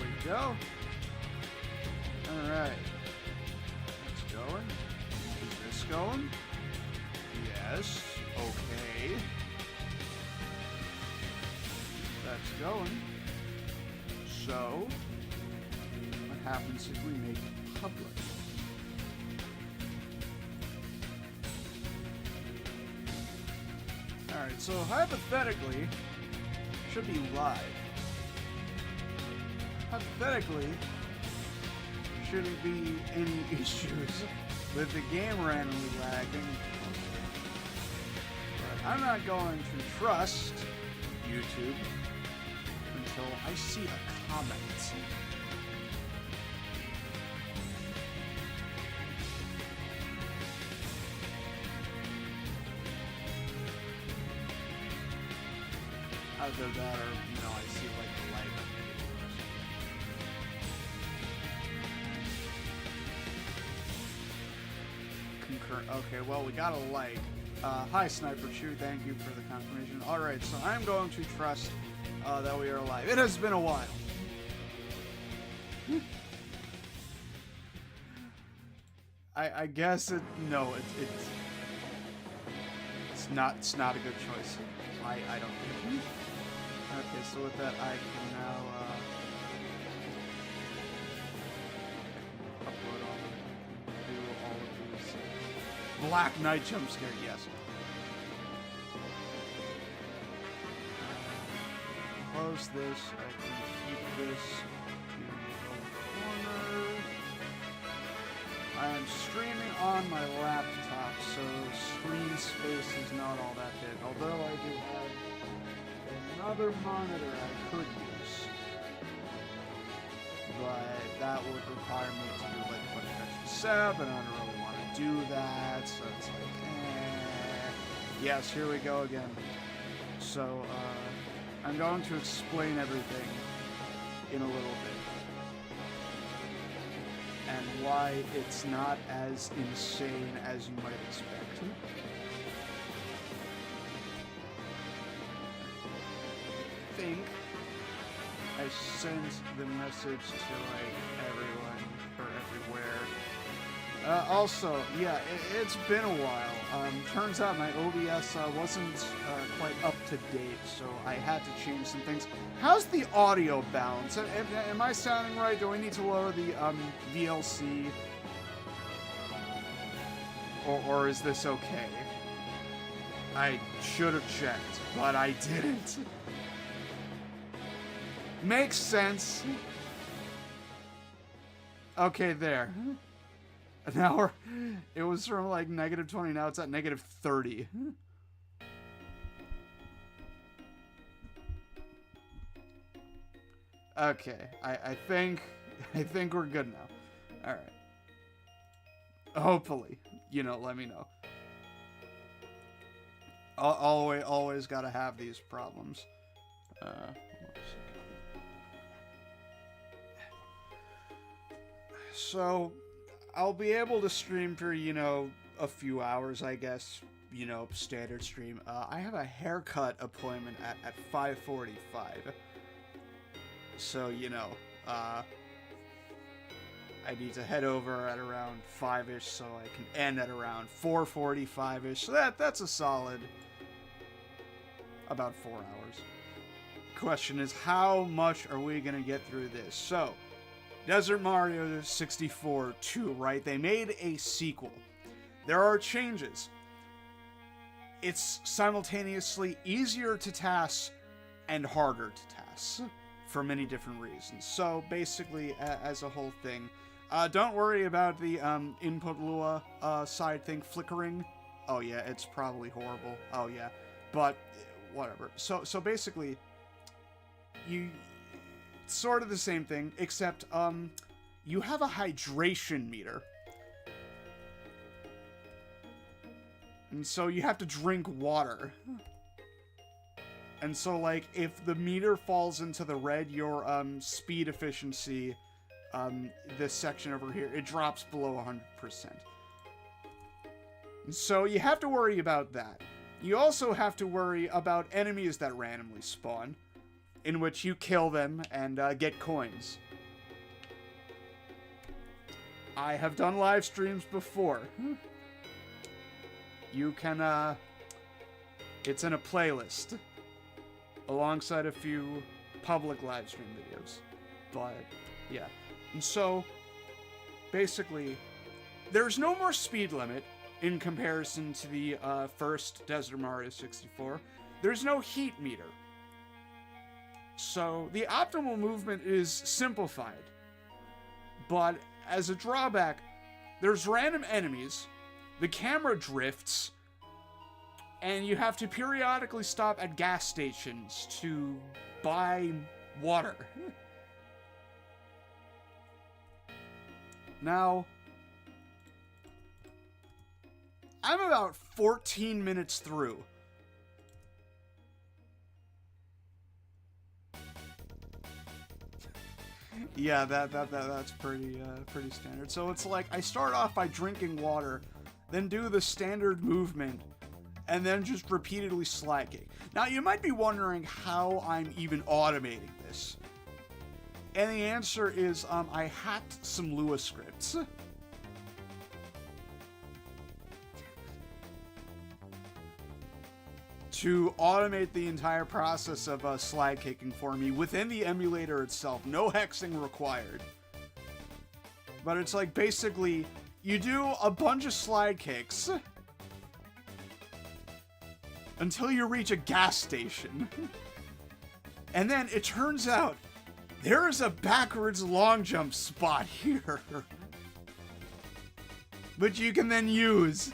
we go. Alright. It's going. Is this going? Yes. Okay. That's going. So, what happens if we make it public? Alright, so hypothetically, it should be live. Hypothetically, shouldn't be any issues with the game randomly lagging. But I'm not going to trust YouTube until I see a comment. Either that or, I see like the light on the videos. Concur. Okay, well, we got a like. Hi, Sniper Chew. Thank you for the confirmation. Alright, so I'm going to trust that we are live. It has been a while. I guess it. No, it's not a good choice. I don't think. Okay, so with that, I can now upload do all of these. Black Knight jump scare, yes. Close this. I can keep this in the corner. I am streaming on my laptop, so screen space is not all that big. Although I do have another monitor I could use, but that would require me to do like a bunch of extra setup, and I don't really want to do that, so it's like, Yes, here we go again. So, I'm going to explain everything in a little bit, and why it's not as insane as you might expect. I think I sent the message to like everyone or everywhere. Also, yeah, it's been a while. Turns out my OBS wasn't quite up to date, so I had to change some things. How's the audio balance? Am I sounding right? Do I need to lower the VLC? Or is this okay? I should have checked, but I didn't. Makes sense. Okay, there. Now it was from like -20, now it's at -30. Okay, I think we're good now. Alright. Hopefully. Let me know. Always gotta have these problems. So, I'll be able to stream for, a few hours, I guess. Standard stream. I have a haircut appointment at 5:45. So, I need to head over at around 5-ish so I can end at around 4:45-ish. So that's a solid about 4 hours. Question is, how much are we going to get through this? So, Desert Mario 64 2, right? They made a sequel. There are changes. It's simultaneously easier to TAS and harder to TAS for many different reasons. So basically, as a whole thing, don't worry about the input Lua side thing flickering. Oh yeah, it's probably horrible. Oh yeah, but whatever. So basically, sort of the same thing, except you have a hydration meter. And so you have to drink water. And so, like, if the meter falls into the red, your speed efficiency, this section over here, it drops below 100%. And so you have to worry about that. You also have to worry about enemies that randomly spawn, in which you kill them and get coins. I have done live streams before. You can, it's in a playlist alongside a few public live stream videos. But, yeah. And so, basically, there's no more speed limit in comparison to the first Desert Mario 64. There's no heat meter. So, the optimal movement is simplified. But, as a drawback, there's random enemies, the camera drifts, and you have to periodically stop at gas stations to buy water. Now, I'm about 14 minutes through. Yeah, that's pretty standard. So it's like I start off by drinking water, then do the standard movement, and then just repeatedly slide kick. Now you might be wondering how I'm even automating this. And the answer is I hacked some Lua scripts. To automate the entire process of slide kicking for me within the emulator itself. No hexing required. But it's like basically you do a bunch of slide kicks until you reach a gas station. And then it turns out there is a backwards long jump spot here. Which you can then use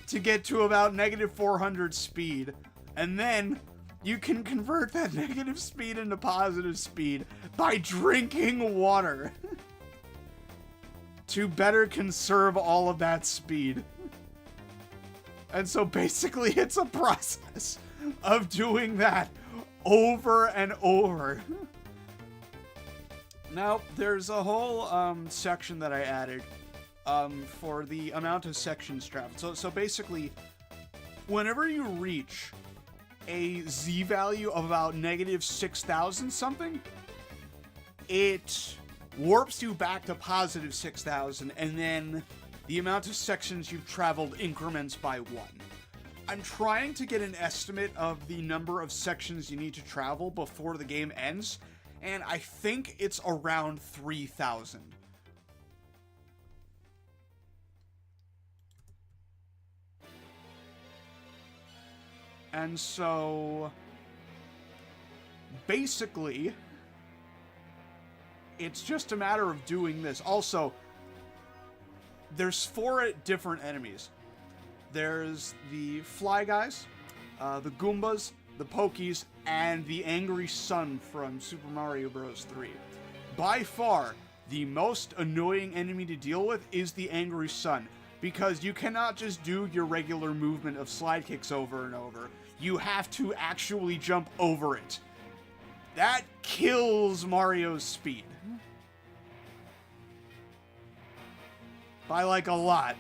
to get to about -400 speed. And then you can convert that negative speed into positive speed by drinking water to better conserve all of that speed. And so basically it's a process of doing that over and over. Now, there's a whole section that I added for the amount of sections traveled. So basically, whenever you reach a Z value of about -6,000 something, it warps you back to +6,000, and then the amount of sections you've traveled increments by 1. I'm trying to get an estimate of the number of sections you need to travel before the game ends, and I think it's around 3,000. And so, basically, it's just a matter of doing this. Also, there's 4 different enemies. There's the Fly Guys, the Goombas, the Pokies, and the Angry Sun from Super Mario Bros. 3. By far, the most annoying enemy to deal with is the Angry Sun, because you cannot just do your regular movement of slide kicks over and over. You have to actually jump over it. That kills Mario's speed. By like a lot.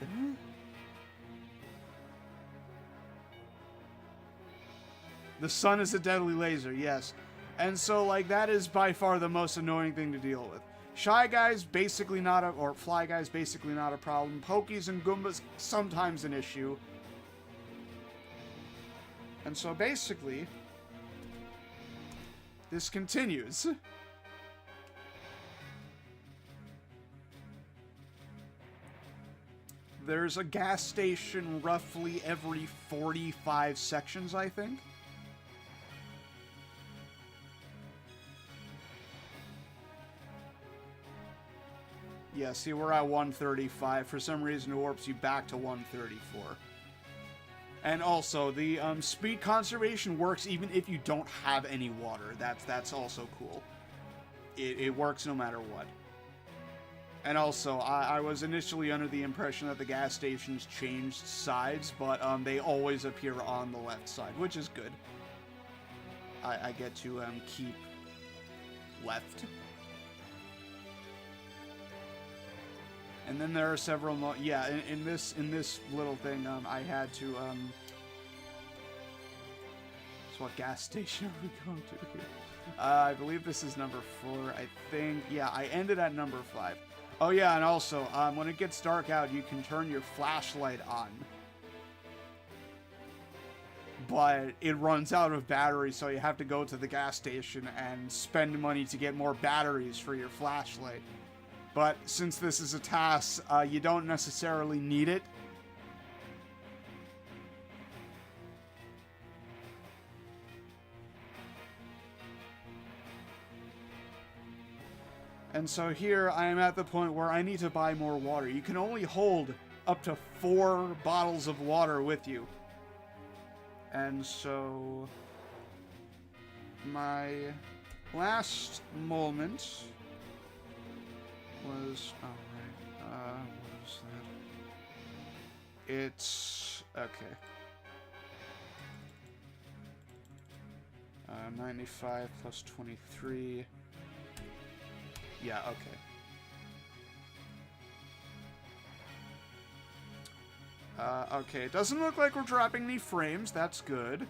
The sun is a deadly laser, yes. And so like that is by far the most annoying thing to deal with. Shy Guys basically not a, or Fly Guys basically not a problem. Pokies and Goombas sometimes an issue. And so basically, this continues. There's a gas station roughly every 45 sections, I think. Yeah, see, we're at 135. For some reason, it warps you back to 134. And also, the speed conservation works even if you don't have any water. That's also cool. It works no matter what. And also, I was initially under the impression that the gas stations changed sides, but they always appear on the left side, which is good. I get to keep left. And then there are several more. Yeah, in this little thing, I had to. So what gas station are we going to here? I believe this is number 4. I think. Yeah, I ended at number 5. Oh yeah, and also, when it gets dark out, you can turn your flashlight on. But it runs out of battery, so you have to go to the gas station and spend money to get more batteries for your flashlight. But since this is a TAS, you don't necessarily need it. And so here I am at the point where I need to buy more water. You can only hold up to 4 bottles of water with you. And so my last moment was, oh right, what was that? It's, okay. 95 plus 23. Yeah, okay. Okay, it doesn't look like we're dropping any frames. That's good.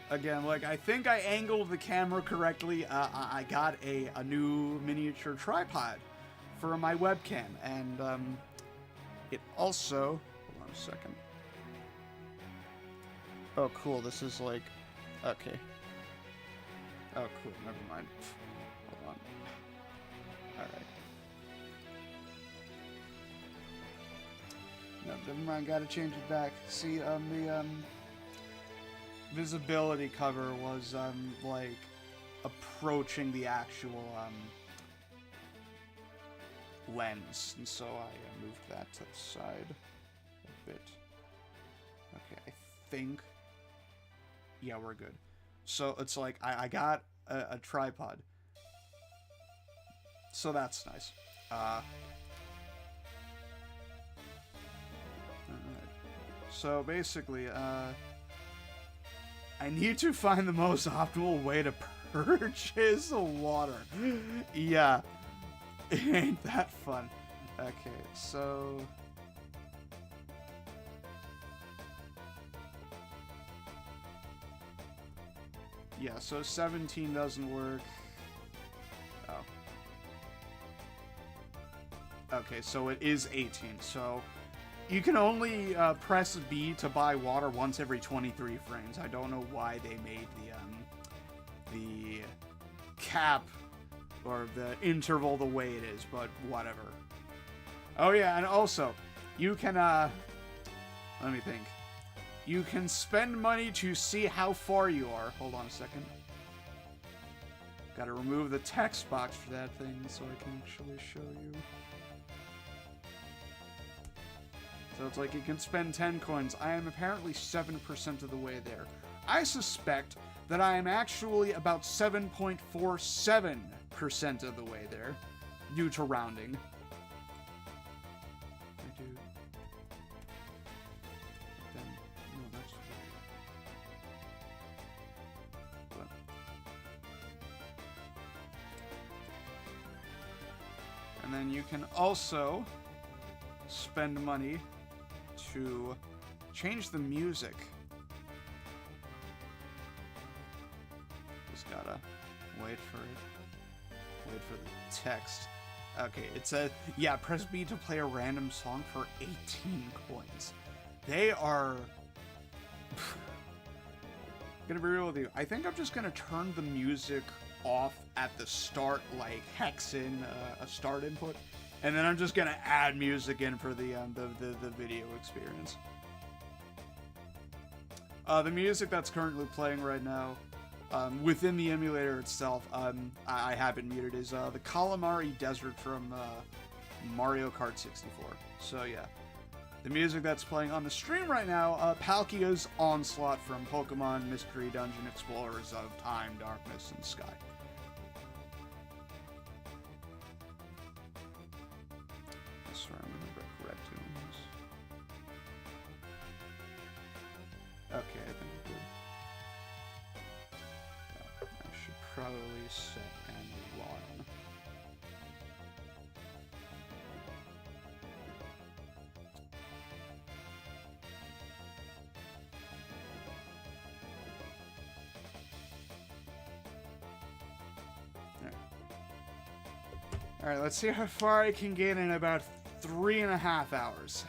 Again, like, I think I angled the camera correctly. I got a new miniature tripod for my webcam. And, it also... Hold on a second. Oh, cool. This is, like... Okay. Oh, cool. Never mind. Hold on. Alright. No, never mind. Gotta change it back. See, the, visibility cover was, like, approaching the actual, lens. And so I moved that to the side a bit. Okay, I think... Yeah, we're good. So it's like, I got a tripod. So that's nice. Alright. So basically, I need to find the most optimal way to purchase water. Yeah. It ain't that fun. Okay, so... Yeah, so 17 doesn't work. Oh. Okay, so it is 18. So you can only press B to buy water once every 23 frames. I don't know why they made the cap or the interval the way it is, but whatever. Oh yeah, and also you can let me think. You can spend money to see how far you are. Hold on a second. Gotta remove the text box for that thing so I can actually show you. So it's like you can spend 10 coins. I am apparently 7% of the way there. I suspect that I am actually about 7.47% of the way there, due to rounding. I do. Then, no, that's weird. And then you can also spend money to change the music. Just gotta wait for it. Wait for the text. Okay, it says, yeah, press B to play a random song for 18 coins. They are... Gonna be real with you. I think I'm just gonna turn the music off at the start, like hex in a start input. And then I'm just gonna add music in for the video experience. The music that's currently playing right now, within the emulator itself, I have it muted, is the Calamari Desert from Mario Kart 64. So yeah, the music that's playing on the stream right now, Palkia's Onslaught from Pokemon Mystery Dungeon Explorers of Time, Darkness, and Sky. Okay, I think we're good. I should probably set an alarm. Alright, let's see how far I can get in about 3.5 hours.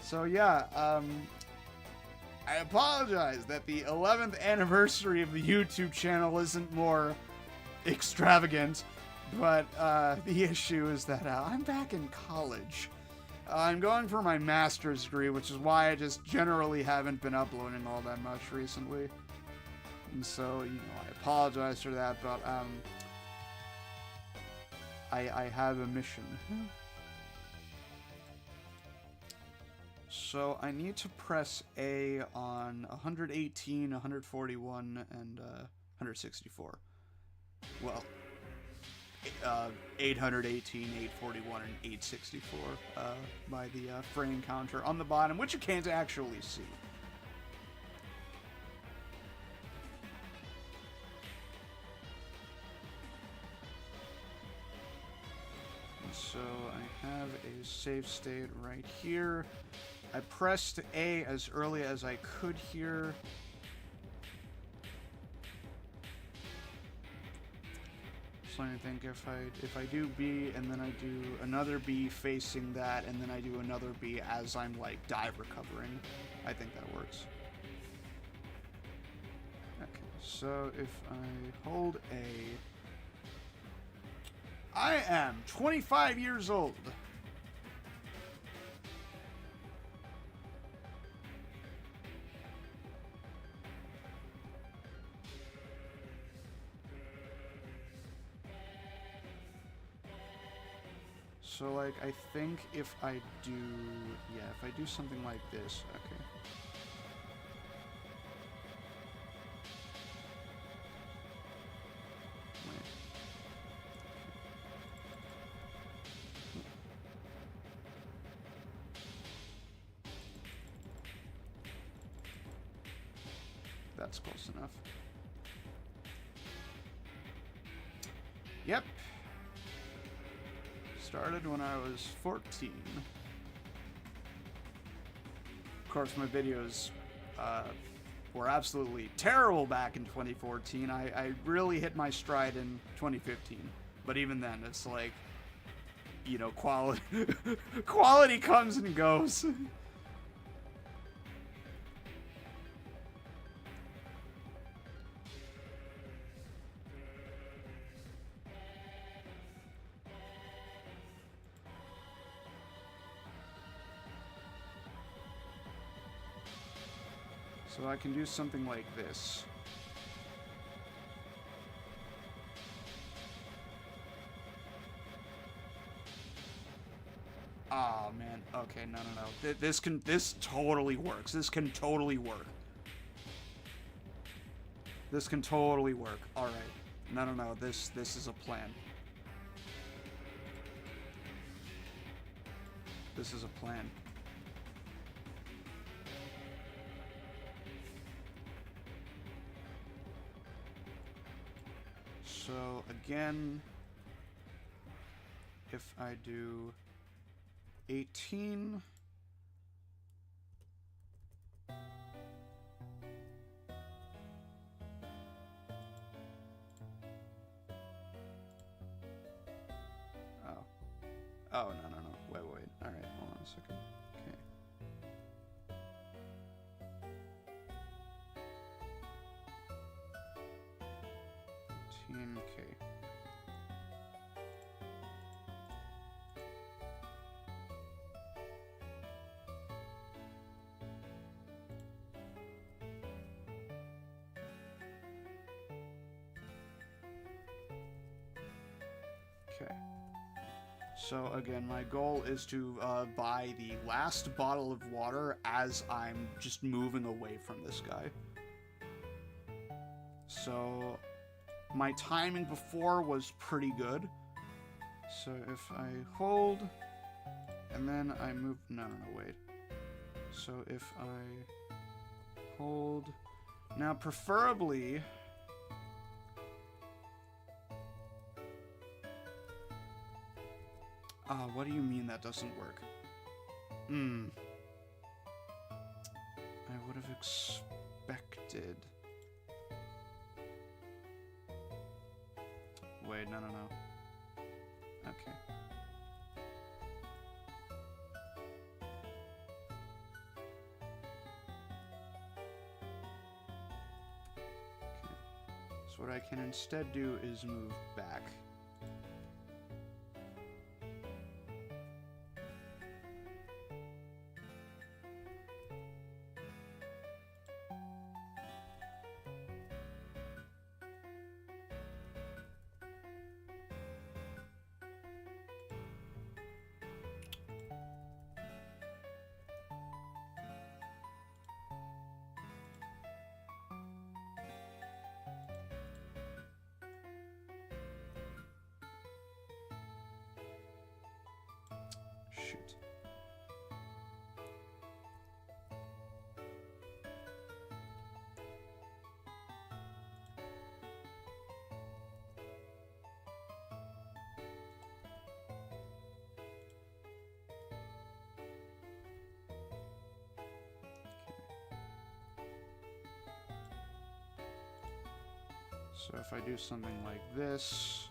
So yeah, I apologize that the 11th anniversary of the YouTube channel isn't more extravagant, but the issue is that I'm back in college. I'm going for my master's degree, which is why I just generally haven't been uploading all that much recently. And so, you know, I apologize for that, but I have a mission. So I need to press A on 118, 141, and 164. Well, 818, 841, and 864 by the frame counter on the bottom, which you can't actually see. And so I have a save state right here. I pressed A as early as I could here. So I think if I do B and then I do another B facing that and then I do another B as I'm like dive recovering, I think that works. Okay, so if I hold A, I am 25 years old. So, like, I think if I do, yeah, if I do something like this, okay. Wait. That's close enough. Yep. Started when I was 14. Of course, my videos were absolutely terrible back in 2014. I really hit my stride in 2015. But even then, it's like, you know, quality quality comes and goes. So I can do something like this. Oh man, okay, no. This totally works. This can totally work. This can totally work. Alright. No, this is a plan. This is a plan. So again, if I do 18, oh no, wait, all right, hold on a second. Okay. 18K. Okay. So again, my goal is to buy the last bottle of water as I'm just moving away from this guy. So my timing before was pretty good. So if I hold and then I move, no, wait. So if I hold, now preferably, what do you mean that doesn't work? I would have expected. wait, no. Okay. So what I can instead do is move back. Shoot. So if I do something like this,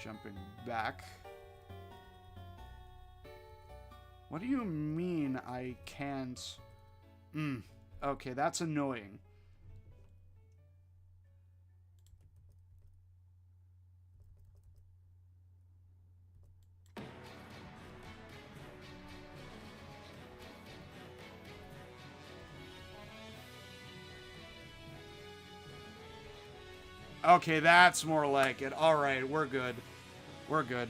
jumping back. What do you mean I can't? Okay, that's annoying. Okay, that's more like it. Alright, we're good. We're good.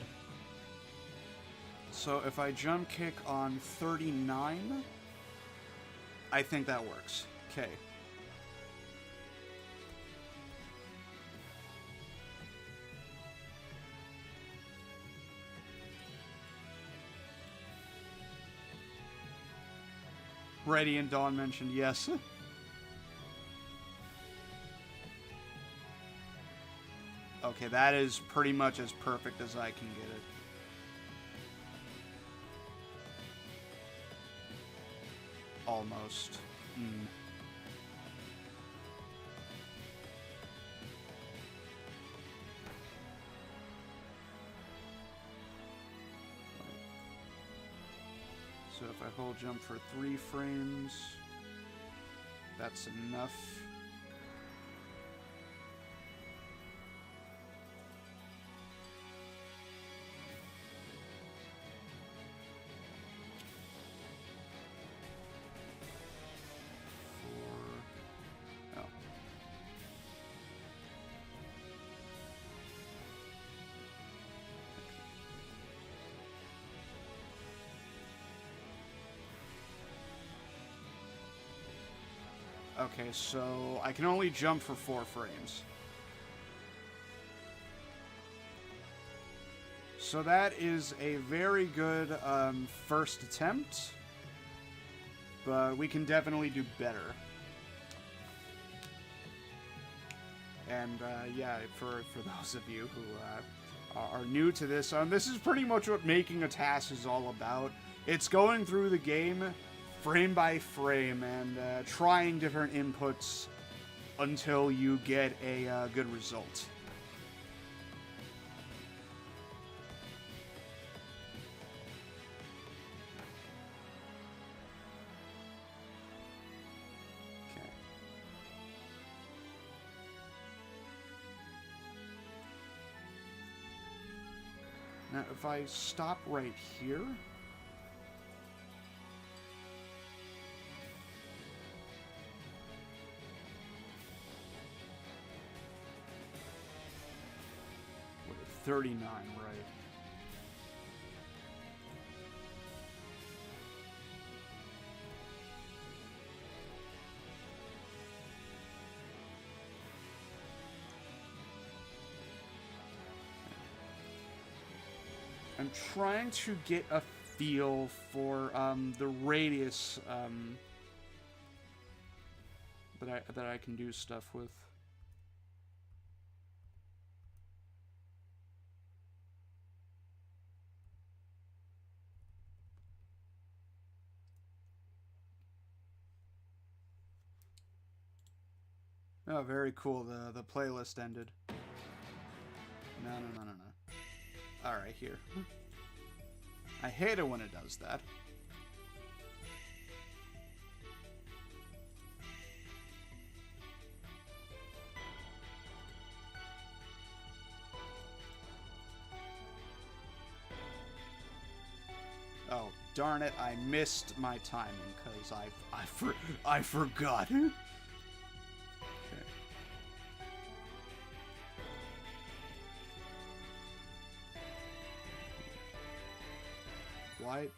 So if I jump kick on 39, I think that works. Okay. Radiant Dawn mentioned yes. Okay, that is pretty much as perfect as I can get it. Almost. So if I hold jump for 3 frames, that's enough. Okay, so I can only jump for 4 frames. So that is a very good first attempt, but we can definitely do better. And yeah, for those of you who are new to this, this is pretty much what making a task is all about. It's going through the game frame by frame and trying different inputs until you get a good result. Okay. Now, if I stop right here, what, 39, right? I'm trying to get a feel for the radius that I can do stuff with. Oh, very cool. The playlist ended. No, no, no, no, no. Alright, here. I hate it when it does that. Oh, darn it, I missed my timing, because I forgot. Okay. Why?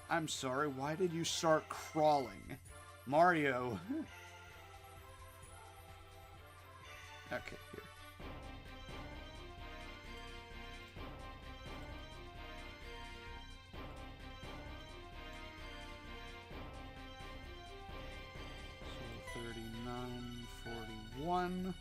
I'm sorry, why did you start crawling? Mario. Okay, here. So 39, 41.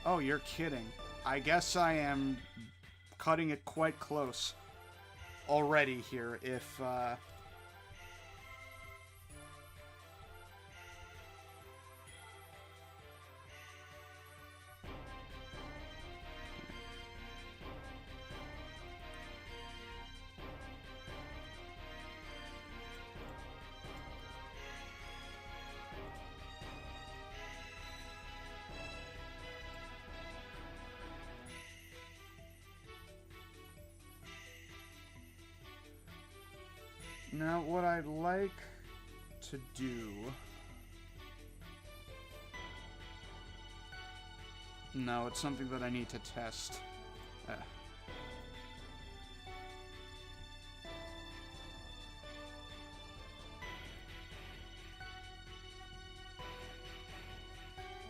Oh, you're kidding. I guess I am cutting it quite close already here, if, Now, what I'd like to do... No, it's something that I need to test.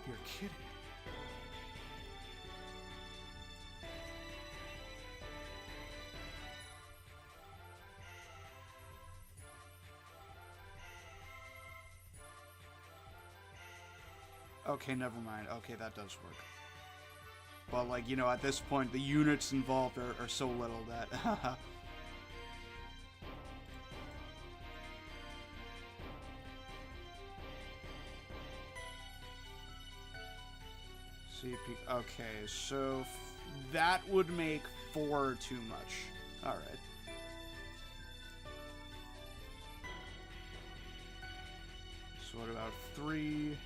You're kidding. Okay, never mind. Okay, that does work. But, like, you know, at this point, the units involved are so little that... CP... Okay, so... that would make 4 too much. Alright. So what about 3...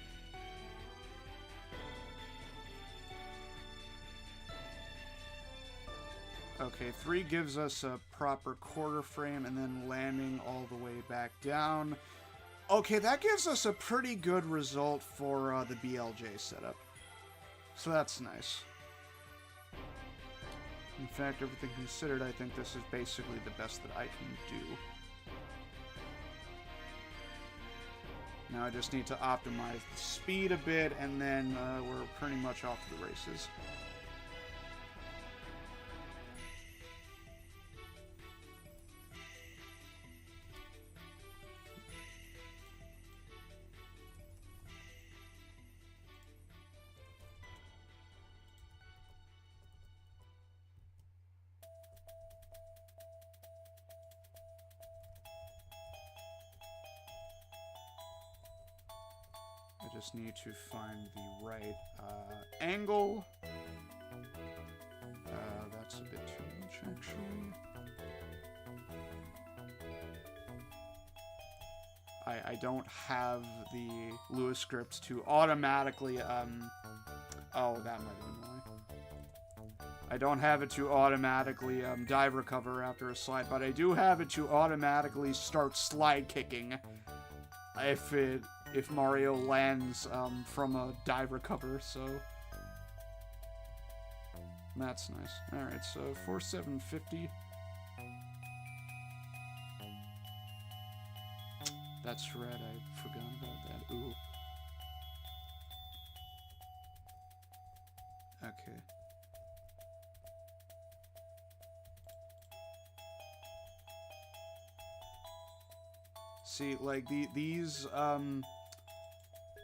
Okay, 3 gives us a proper quarter frame and then landing all the way back down. Okay, that gives us a pretty good result for the BLJ setup. So that's nice. In fact, everything considered, I think this is basically the best that I can do. Now I just need to optimize the speed a bit, and then we're pretty much off to the races. I just need to find the right angle. That's a bit too much, actually. I don't have the Lewis script to automatically, oh, that might have been why. I don't have it to automatically dive recover after a slide, but I do have it to automatically start slide kicking if Mario lands from a dive recover, so that's nice. Alright, so 4750. That's right, I forgot about that. Ooh. Okay. See, like,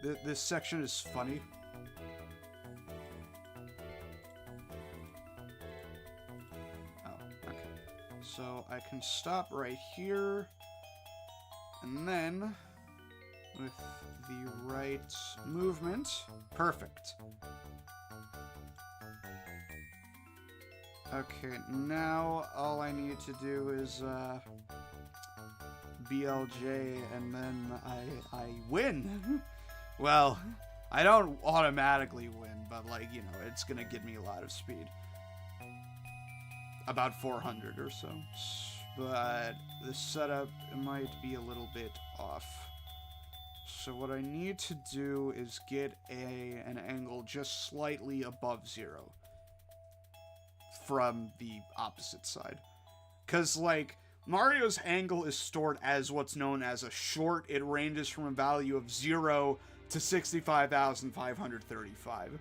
this section is funny I can stop right here. And then, with the right movement, perfect. Okay, now all I need to do is, BLJ, and then I win. Well, I don't automatically win, but, like, you know, it's gonna give me a lot of speed. About 400 or so. But the setup might be a little bit off. So what I need to do is get an angle just slightly above 0 from the opposite side. Because, like, Mario's angle is stored as what's known as a short. It ranges from a value of 0 to 65,535.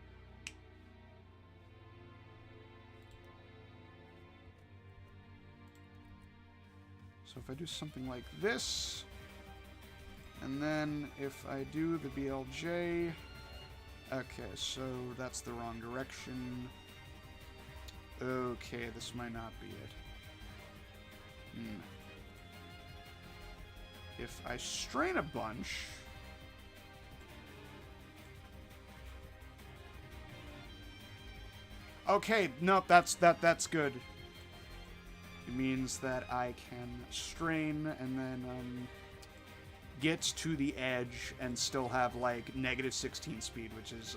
So if I do something like this, and then if I do the BLJ, okay, so that's the wrong direction. Okay, this might not be it. If I strain a bunch, okay, nope, that's good. It means that I can strain and then get to the edge and still have like -16 speed, which is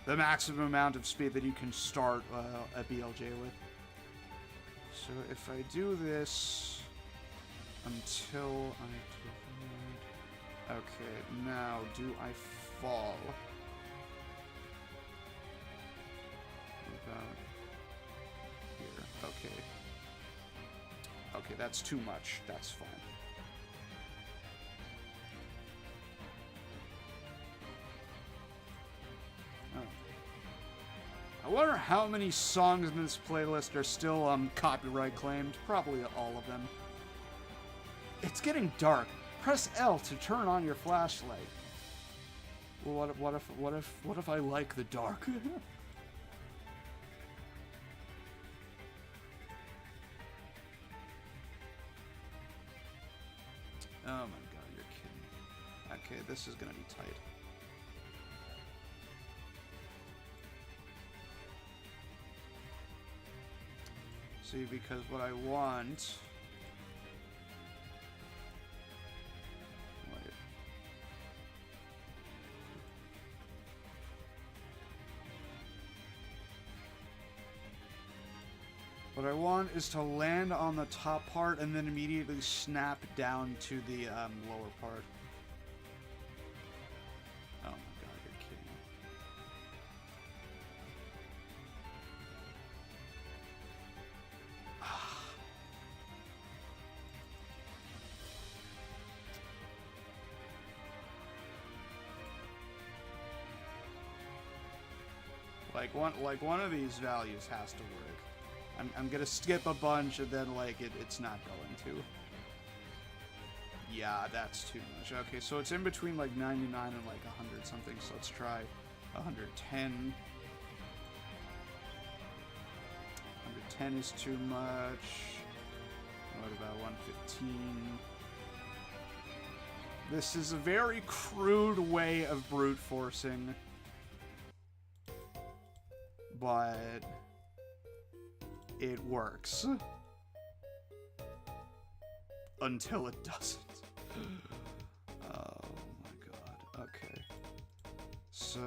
the maximum amount of speed that you can start a BLJ with. So if I do this until I do... Okay, now do I fall? About here. Okay. Okay, that's too much. That's fine. Oh. I wonder how many songs in this playlist are still copyright claimed. Probably all of them. It's getting dark. Press L to turn on your flashlight. Well, what if I like the dark? Oh my god, you're kidding. Okay, this is gonna be tight. See, because what I want... Wait. What I want is to land on the top part and then immediately snap down to the lower part. Oh my god, you're kidding me. Like one of these values has to work. I'm gonna skip a bunch and then like it's not going to. Yeah, that's too much. Okay, so it's in between like 99 and like 100 something, so let's try 110. 110 is too much. What about 115? This is a very crude way of brute forcing. But it works. Until it doesn't. Oh my god. Okay. So...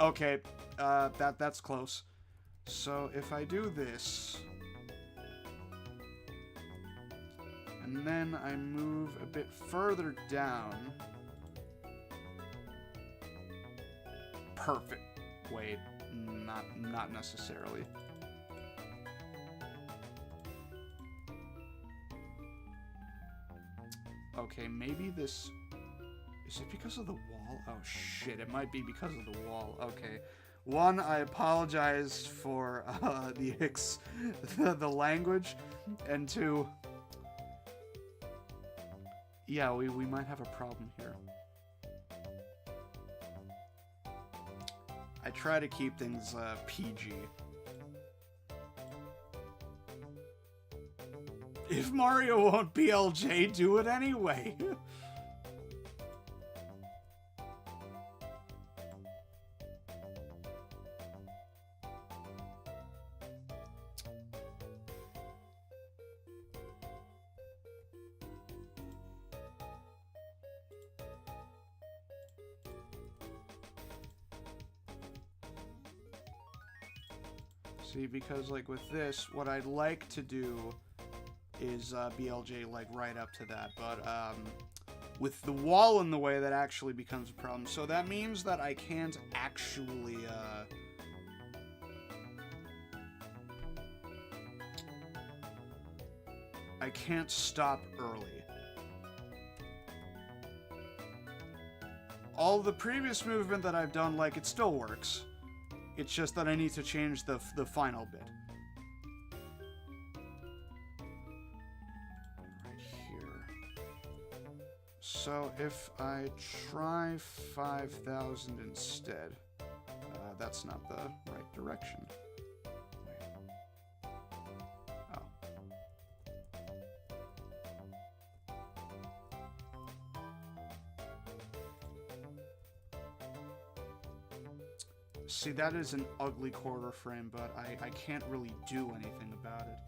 Okay, that's close. So if I do this... And then I move a bit further down... Perfect. Wait, not necessarily. Okay, maybe this... Is it because of the wall? Oh shit, it might be because of the wall. Okay. One, I apologize for the language, and two... Yeah, we might have a problem here. I try to keep things PG. If Mario won't BLJ, do it anyway. See, because like with this, what I'd like to do is BLJ like right up to that, but with the wall in the way, that actually becomes a problem. So that means that I can't actually I can't stop early. All the previous movement that I've done, like, it still works. It's just that I need to change the final bit. Right here. So if I try 5,000 instead, that's not the right direction. See, that is an ugly quarter frame, but I can't really do anything about it.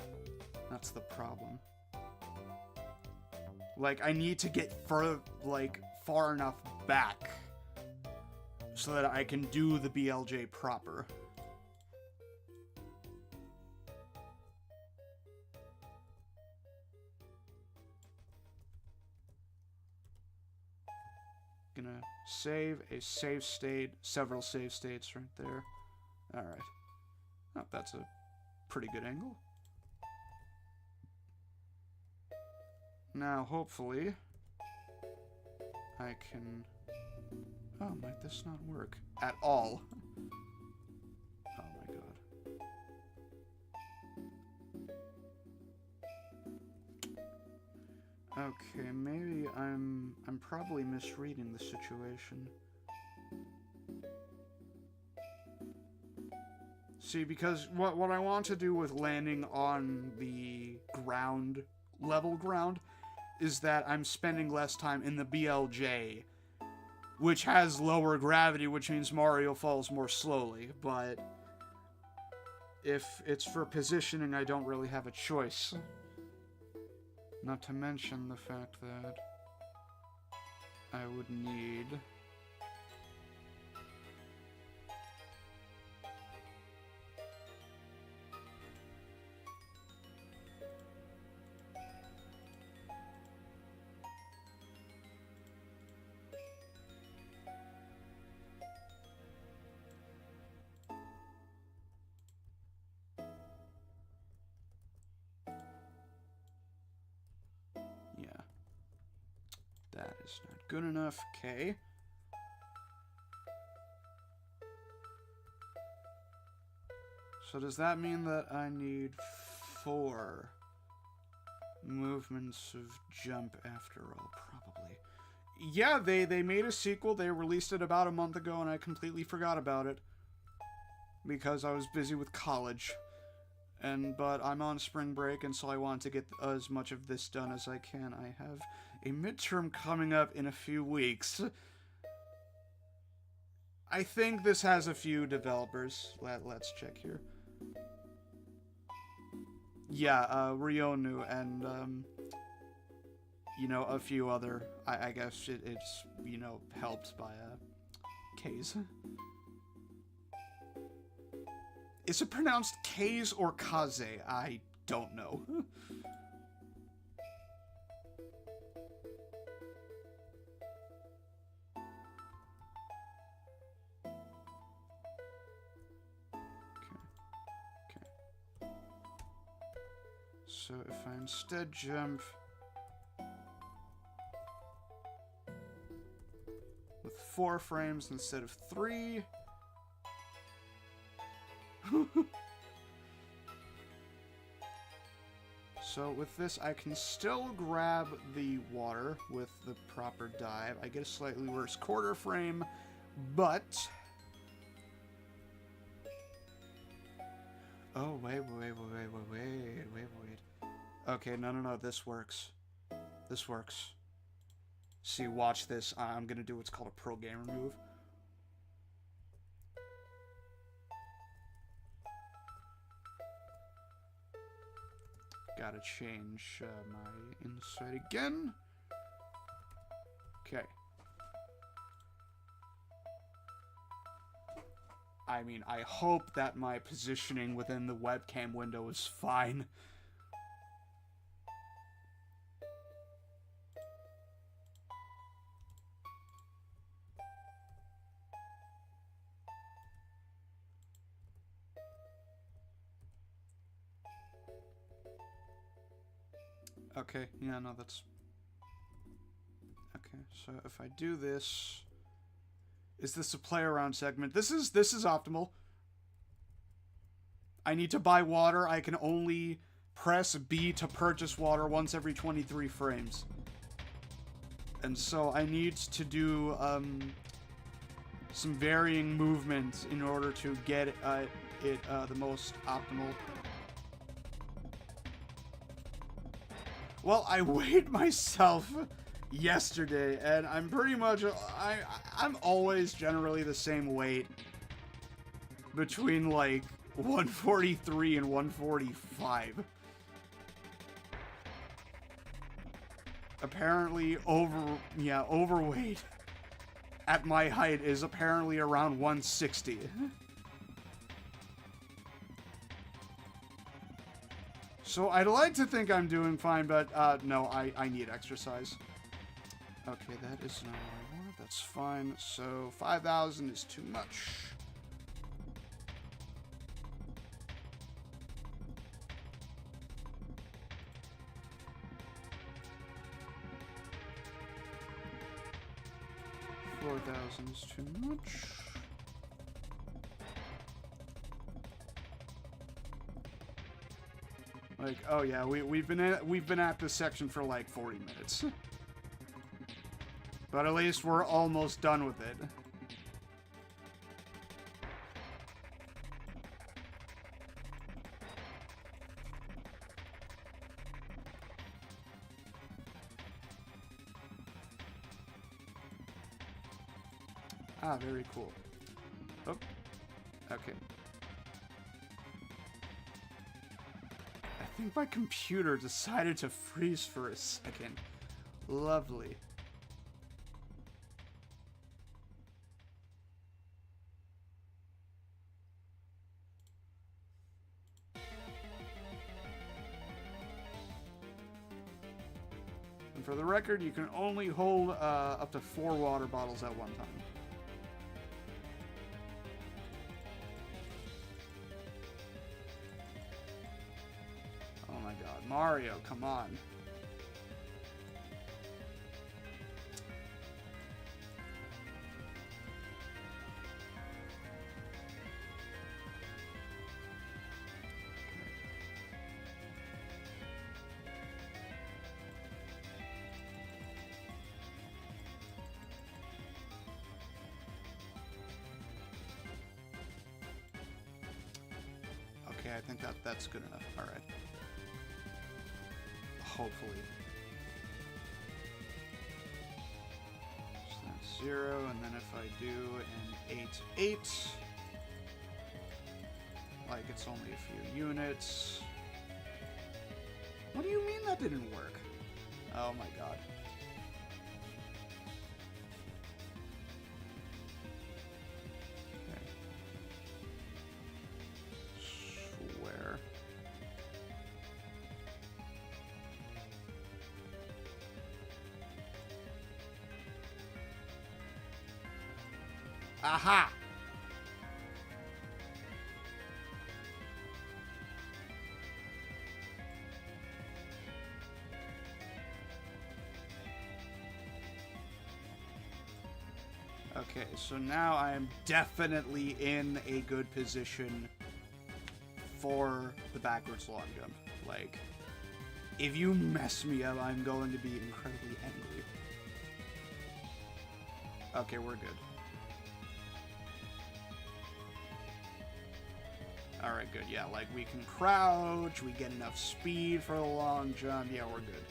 That's the problem. Like, I need to get far enough back so that I can do the BLJ proper. Gonna save a save state, several save states right there. Alright. Oh, that's a pretty good angle. Now, hopefully, I can... Oh, might this not work at all? Oh my god. Okay, maybe I'm probably misreading the situation. See, because what I want to do with landing on the ground, level ground, is that I'm spending less time in the BLJ, which has lower gravity, which means Mario falls more slowly, but if it's for positioning, I don't really have a choice. Not to mention the fact that I would need... That is not good enough. Okay. So does that mean that I need 4 movements of jump after all? Probably. Yeah, they made a sequel. They released it about a month ago, and I completely forgot about it because I was busy with college. But I'm on spring break, and so I want to get as much of this done as I can. I have a midterm coming up in a few weeks. I think this has a few developers. Let's check here. Yeah, Ryonu and, you know, a few other, I guess it's, you know, helped by, K's. Is it pronounced K's or Kaze? I don't know. Okay. So if I instead jump with 4 frames instead of 3... So with this, I can still grab the water with the proper dive. I get a slightly worse quarter frame, but Oh, wait. Okay, no. This works. This works. See, watch this. I'm gonna do what's called a pro gamer move. Gotta change my insight again. Okay. I mean, I hope that my positioning within the webcam window is fine. Okay, yeah, no, that's... Okay, so if I do this... Is this a play around segment? This is optimal. I need to buy water. I can only press B to purchase water once every 23 frames. And so I need to do some varying movements in order to get it the most optimal. Well, I weighed myself yesterday, and I'm pretty much... I'm always generally the same weight. Between, like, 143 and 145. Apparently, overweight at my height is apparently around 160. So I'd like to think I'm doing fine, but no, I need exercise. Okay, that is not what I want. That's fine. So 5,000 is too much. $4,000 is too much. Like, oh yeah, we've been at this section for like 40 minutes. But at least we're almost done with it. Ah, very cool. Oh, okay. I think my computer decided to freeze for a second. Lovely. And for the record, you can only hold up to 4 water bottles at one time. Oh my god, Mario, come on. Okay, I think that's good enough. All right. Hopefully. So that's 0, and then if I do an 8-8, like it's only a few units. What do you mean that didn't work? Oh my god. Okay. Swear. Aha! Okay, so now I am definitely in a good position for the backwards long jump. Like, if you mess me up, I'm going to be incredibly angry. Okay, we're good. Alright, good. Yeah, like we can crouch, we get enough speed for the long jump. Yeah, we're good.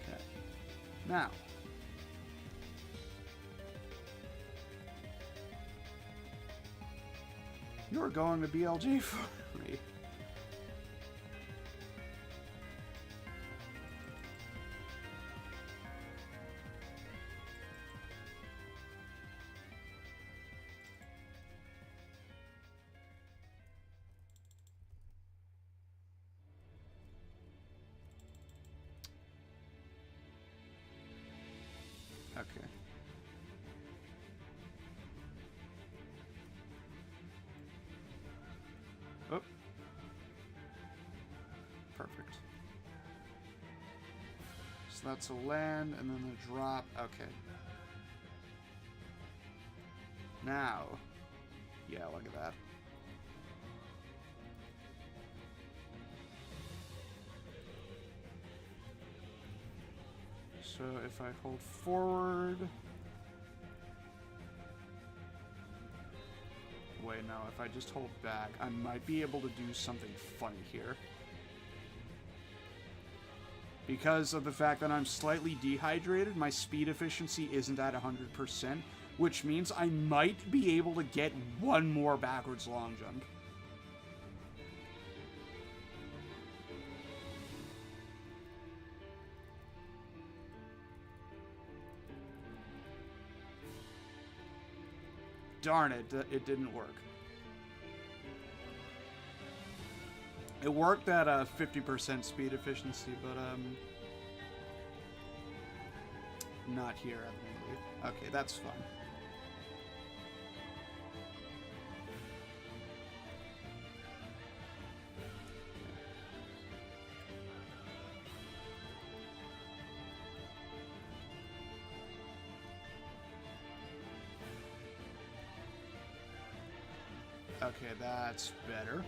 Okay. Now. You're going to BLJ for me. Okay. Oh. Perfect. So that's a land and then the drop. Okay. Now. Yeah, look at that. So if I hold forward... Wait, no, if I just hold back, I might be able to do something funny here. Because of the fact that I'm slightly dehydrated, my speed efficiency isn't at 100%, which means I might be able to get one more backwards long jump. Darn it, it didn't work. It worked at a 50% speed efficiency, but not here, I believe. Okay, that's fine. Okay, that's better.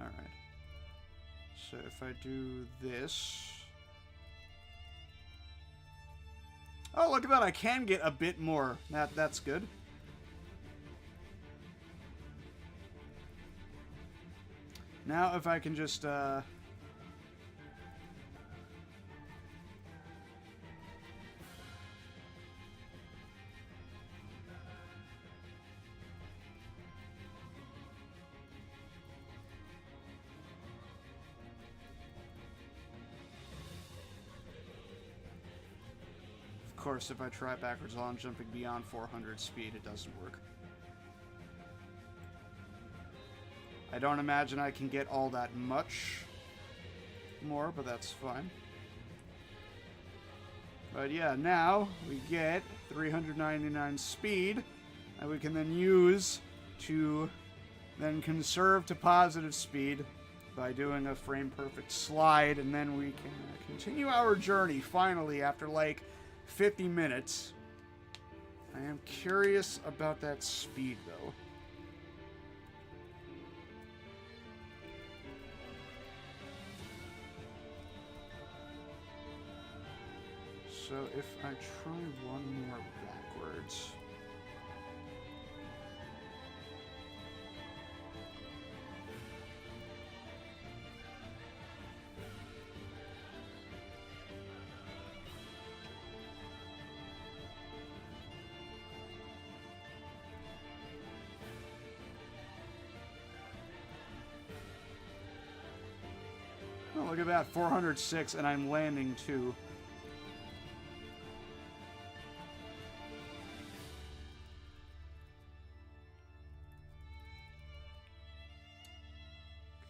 All right. So if I do this... Oh, look at that. I can get a bit more. That's good. Now if I can just... Of course, if I try backwards long jumping beyond 400 speed, it doesn't work. I don't imagine I can get all that much more, but that's fine. But yeah, now we get 399 speed that we can then use to then conserve to positive speed by doing a frame perfect slide, and then we can continue our journey finally after like 50 minutes. I am curious about that speed though. So if I try one more backwards... Oh, look at that, 406, and I'm landing too.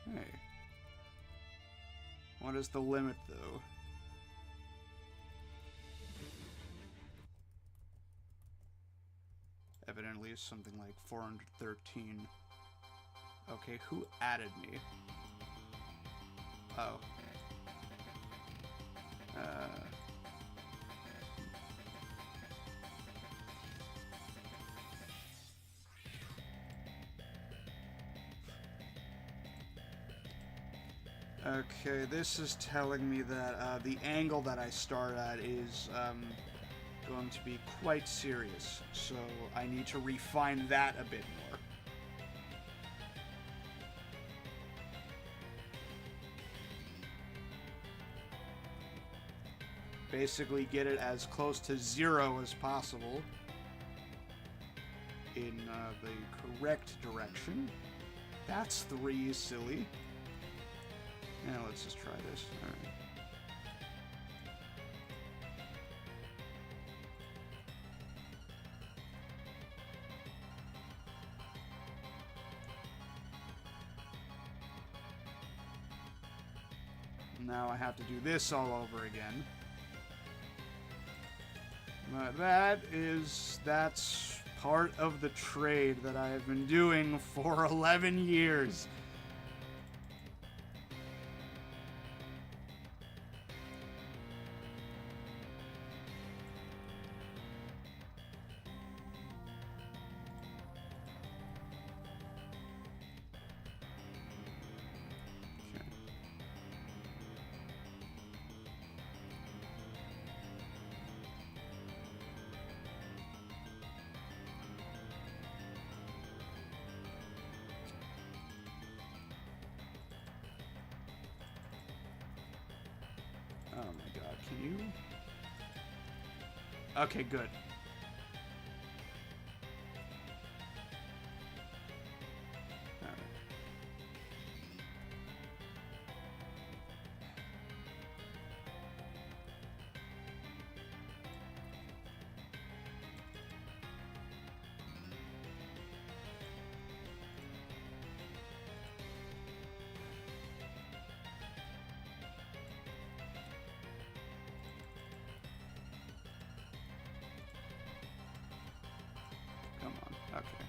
Okay. What is the limit, though? Evidently it's something like 413. Okay, who added me? Oh. Okay, this is telling me that the angle that I start at is going to be quite serious, so I need to refine that a bit more. Basically get it as close to 0 as possible in the correct direction. That's 3, silly. Yeah, let's just try this. Alright. Now I have to do this all over again. But that's part of the trade that I have been doing for 11 years. Oh my god, can you? Okay, good. Alright. Come on, okay.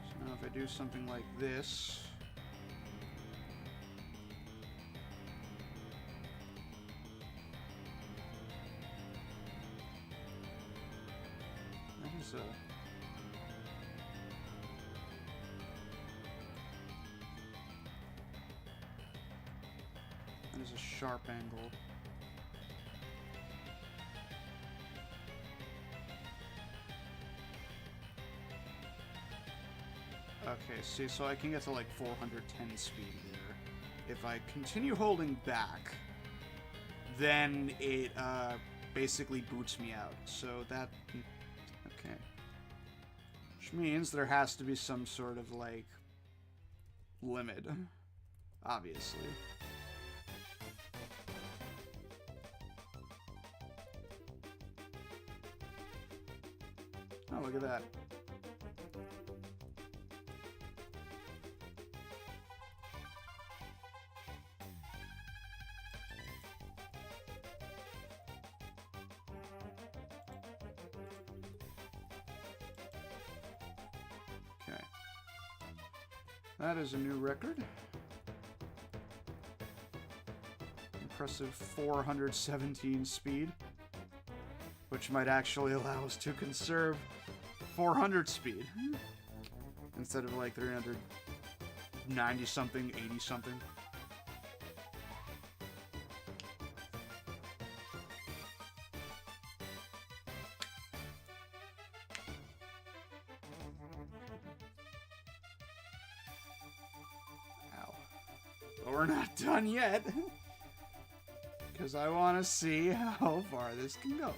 So now if I do something like this, that is a sharp angle. Okay, see, so I can get to like 410 speed there. If I continue holding back, then it basically boots me out. So that... okay. Which means there has to be some sort of, like, limit. Obviously. Oh, look at that. Okay. That is a new record. Impressive 417 speed. Which might actually allow us to conserve 400 speed. Instead of like 390 something, 80 something. Ow. But we're not done yet. Because I want to see how far this can go.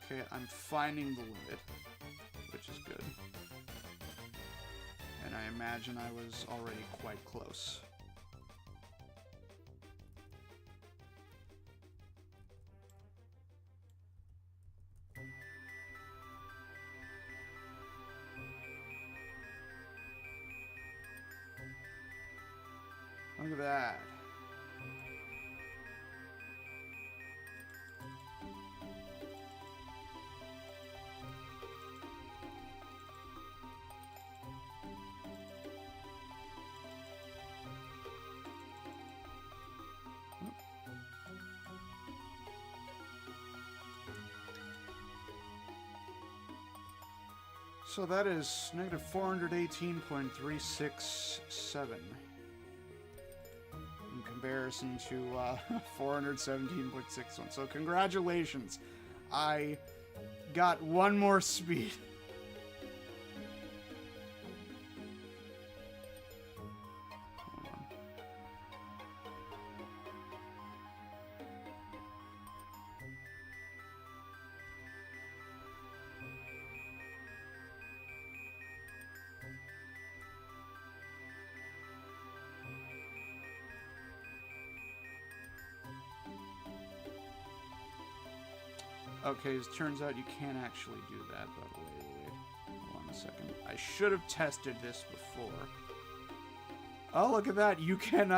Okay, I'm finding the limit, which is good. And I imagine I was already quite close. Look at that. So that is negative 418.367 in comparison to 417.61. So congratulations, I got one more speed. Okay, it turns out you can't actually do that, but wait. Hold on a second. I should have tested this before. Oh, look at that. You can,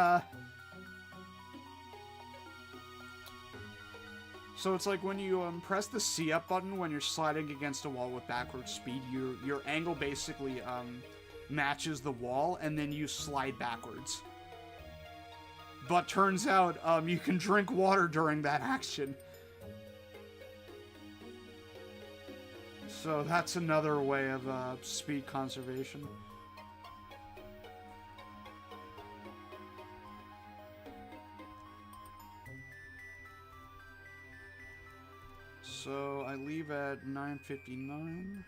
So it's like when you press the C up button when you're sliding against a wall with backward speed, your angle basically matches the wall, and then you slide backwards. But turns out you can drink water during that action. So that's another way of speed conservation. So I leave at 9:59.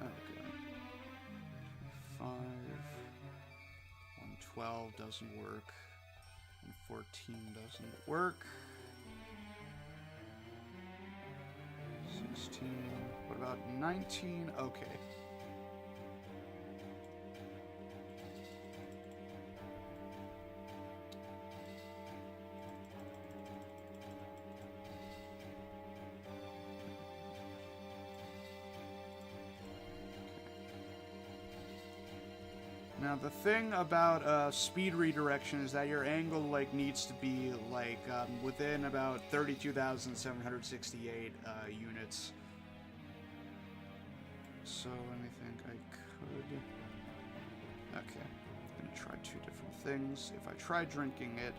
Okay. 112 doesn't work. 114 doesn't work. 16. What about 19? Okay. Now the thing about speed redirection is that your angle like needs to be like within about 32,768 units. So let me think. I could. Okay, I'm gonna try two different things. If I try drinking it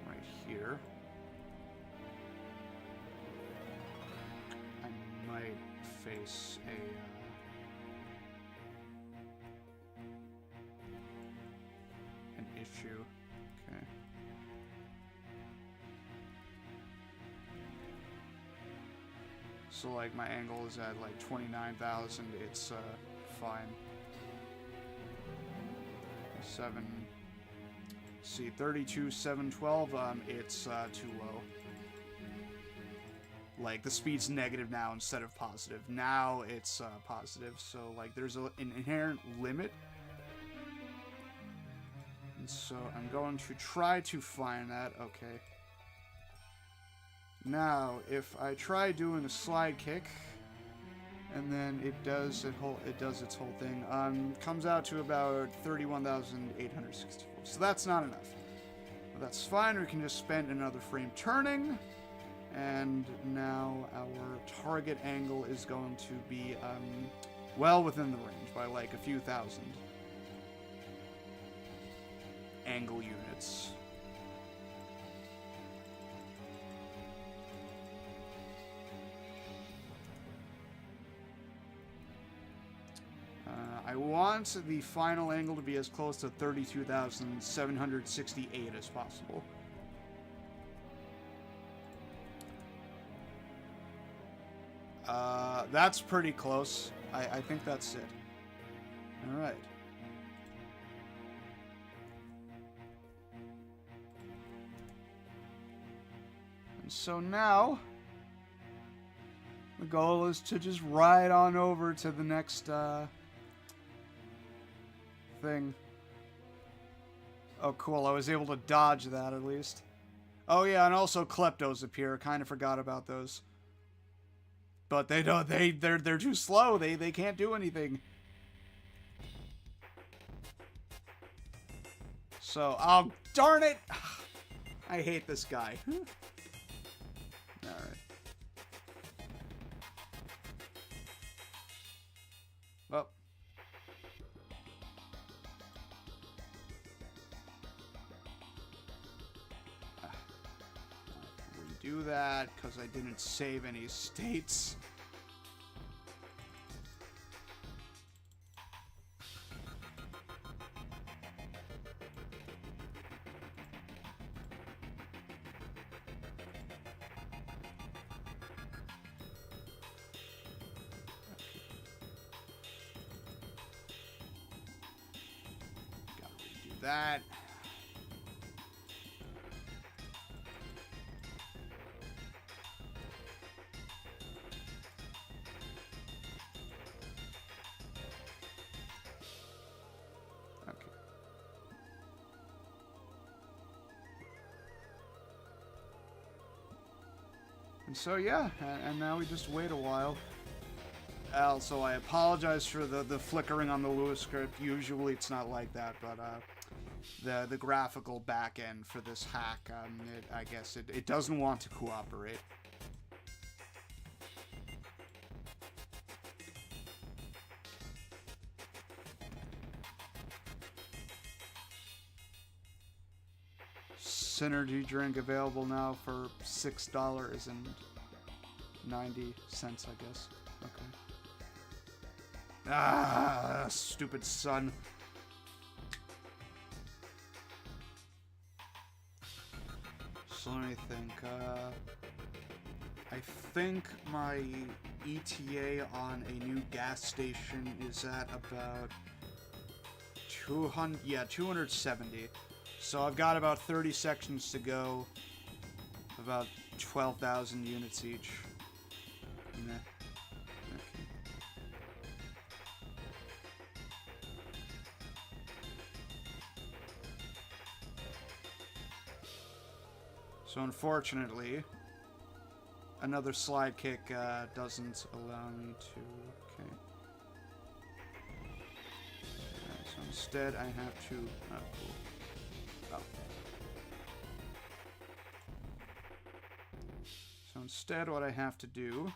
right here, I might face an issue. Okay. So like my angle is at like 29,000. It's fine. 32,712. It's too low. Like the speed's negative now instead of positive. Now it's positive. So like there's an inherent limit. And so I'm going to try to find that. Okay. Now, if I try doing a slide kick, and then it does its whole thing, comes out to about 31,864. So that's not enough. But that's fine. We can just spend another frame turning, and now our target angle is going to be well within the range by like a few thousand angle units. I want the final angle to be as close to 32,768 as possible. That's pretty close. I think that's it. Alright. And so now, the goal is to just ride on over to the next, thing. Oh, cool. I was able to dodge that, at least. Oh, yeah, and also kleptos appear. Kind of forgot about those. But they don't, they're too slow. They can't do anything. So, oh, darn it! I hate this guy. Alright. Well. Redo that, because I didn't save any states. That. Okay. And so yeah, and now we just wait a while. Also, I apologize for the flickering on the Lewis script. Usually it's not like that, but the graphical back end for this hack, I guess it doesn't want to cooperate. Synergy drink available now for $6.90, I guess. Okay. Ah, stupid sun. So let me think. I think my ETA on a new gas station is at about 200. Yeah, 270. So I've got about 30 sections to go. About 12,000 units each. Nah. Okay. So unfortunately, another slide kick doesn't allow me to. Okay. Alright, so instead I have to. Oh, cool. Oh. So instead, what I have to do.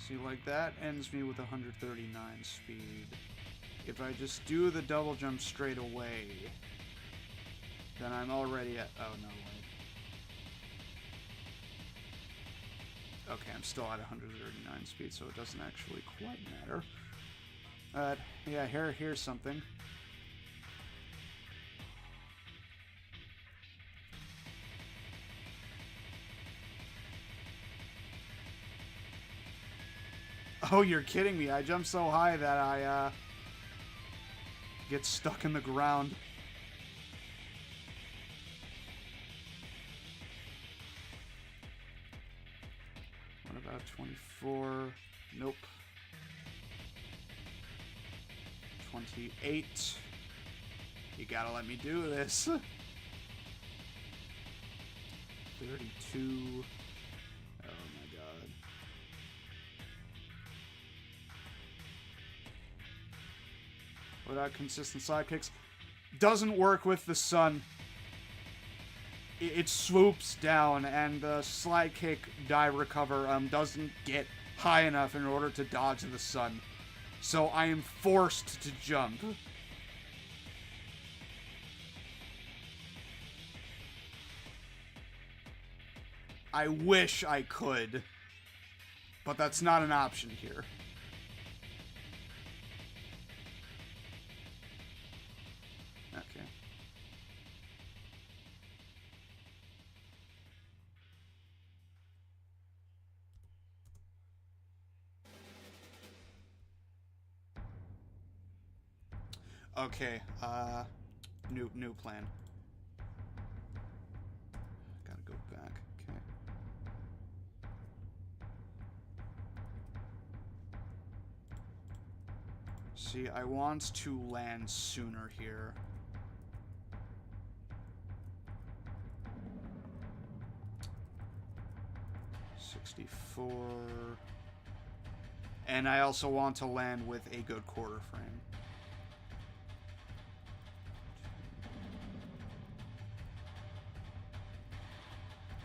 See, like that ends me with 139 speed. If I just do the double jump straight away, then I'm already at. Oh, no way. Okay, I'm still at 139 speed, so it doesn't actually quite matter. Yeah, here's something. Oh, you're kidding me. I jumped so high that I, get stuck in the ground. What about 24? Nope. 28. You gotta let me do this. 32. Oh my god. Without consistent sidekicks. Doesn't work with the sun. It swoops down, and the slide kick die recover doesn't get high enough in order to dodge the sun. So I am forced to jump. I wish I could, but that's not an option here. Okay. Okay, new plan. Gotta go back, okay. See, I want to land sooner here. $64. And I also want to land with a good quarter frame.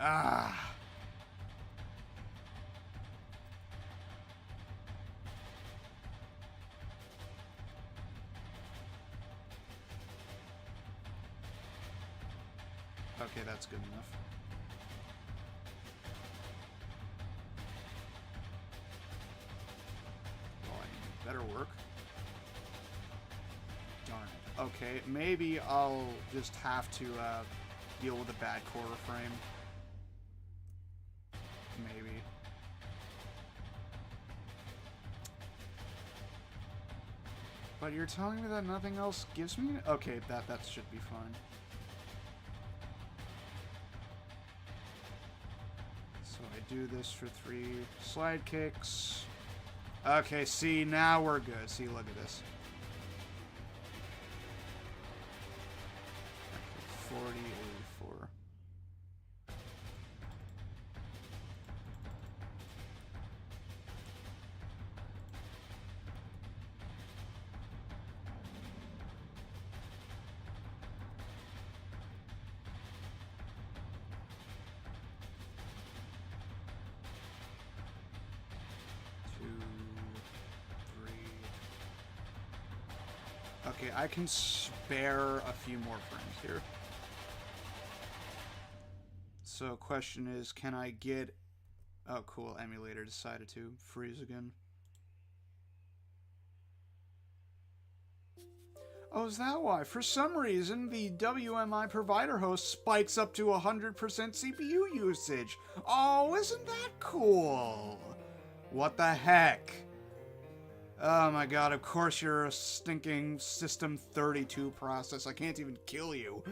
Ah. Okay, that's good enough. Well, I need better work. Darn it. Okay, maybe I'll just have to deal with a bad quarter frame. Maybe. But you're telling me that nothing else gives me... Okay, that should be fine. So I do this for 3 slide kicks. Okay, see, now we're good. See, look at this. Okay, 40, 84. Okay, I can spare a few more frames here. So, question is, can I get... Oh, cool, emulator decided to freeze again. Oh, is that why? For some reason, the WMI provider host spikes up to 100% CPU usage. Oh, isn't that cool? What the heck? Oh my god, of course you're a stinking System 32 process. I can't even kill you.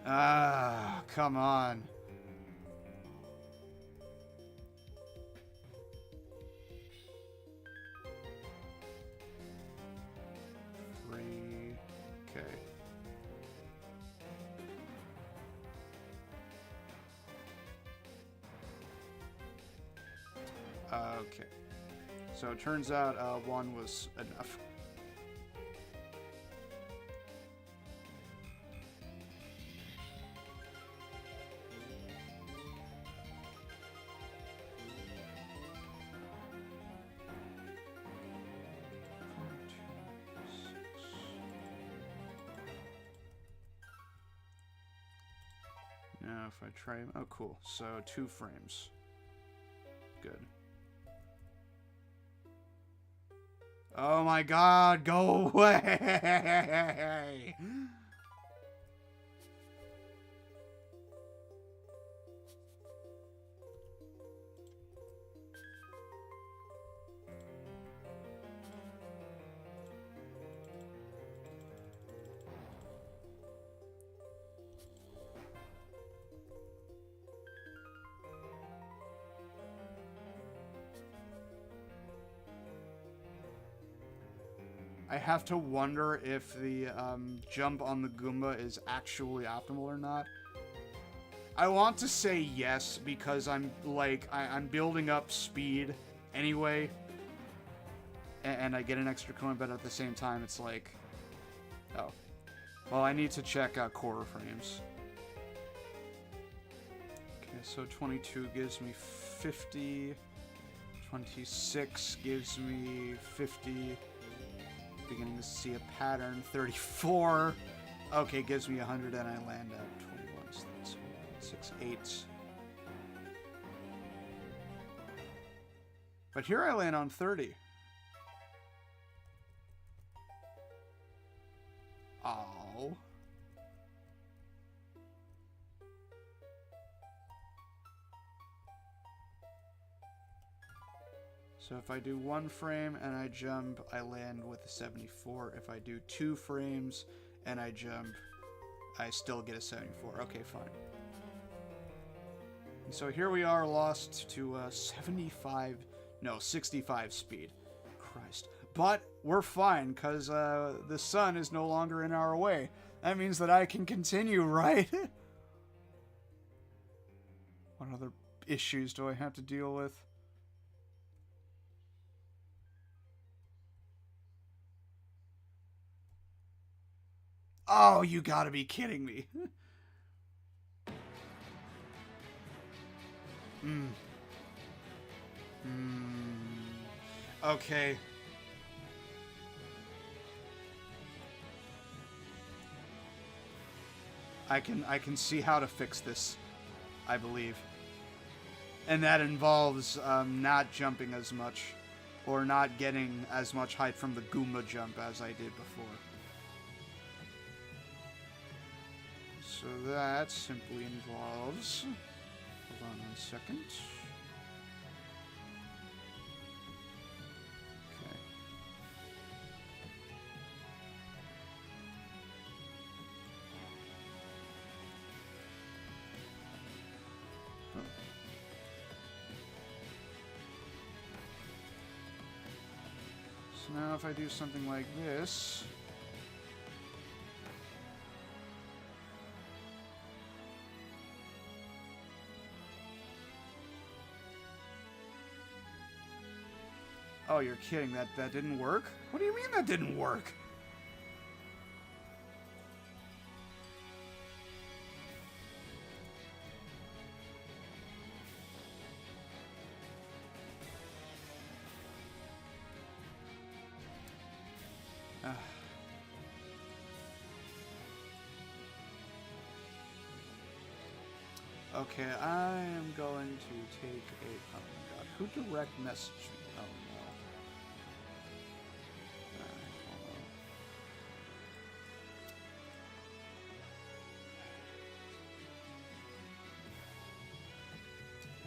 Ah, come on. Okay. Okay. So it turns out 1 was enough. Now if I try... Oh, cool. So 2 frames. Good. Oh my god, go away! I have to wonder if the jump on the Goomba is actually optimal or not. I want to say yes because I'm like I'm building up speed anyway, and I get an extra coin, but at the same time it's like, oh, well I need to check out quarter frames. Okay, so 22 gives me 50, 26 gives me 50. Beginning to see a pattern. 34. Okay, gives me 100 and I land at 21. So that's 6, 8. But here I land on 30. Oh. So if I do 1 frame and I jump, I land with a 74. If I do 2 frames and I jump, I still get a 74. Okay, fine. And so here we are, lost to 65 speed. Christ. But we're fine, because the sun is no longer in our way. That means that I can continue, right? What other issues do I have to deal with? Oh, you gotta be kidding me. Okay. I can see how to fix this, I believe. And that involves not jumping as much, or not getting as much height from the Goomba jump as I did before. So that simply involves... Hold on 1 second. Okay. Oh. So now if I do something like this... Oh, you're kidding. That didn't work? What do you mean that didn't work? Okay, I am going to take a... Oh my god. Who direct messaged me? Oh no. Alright, hold on.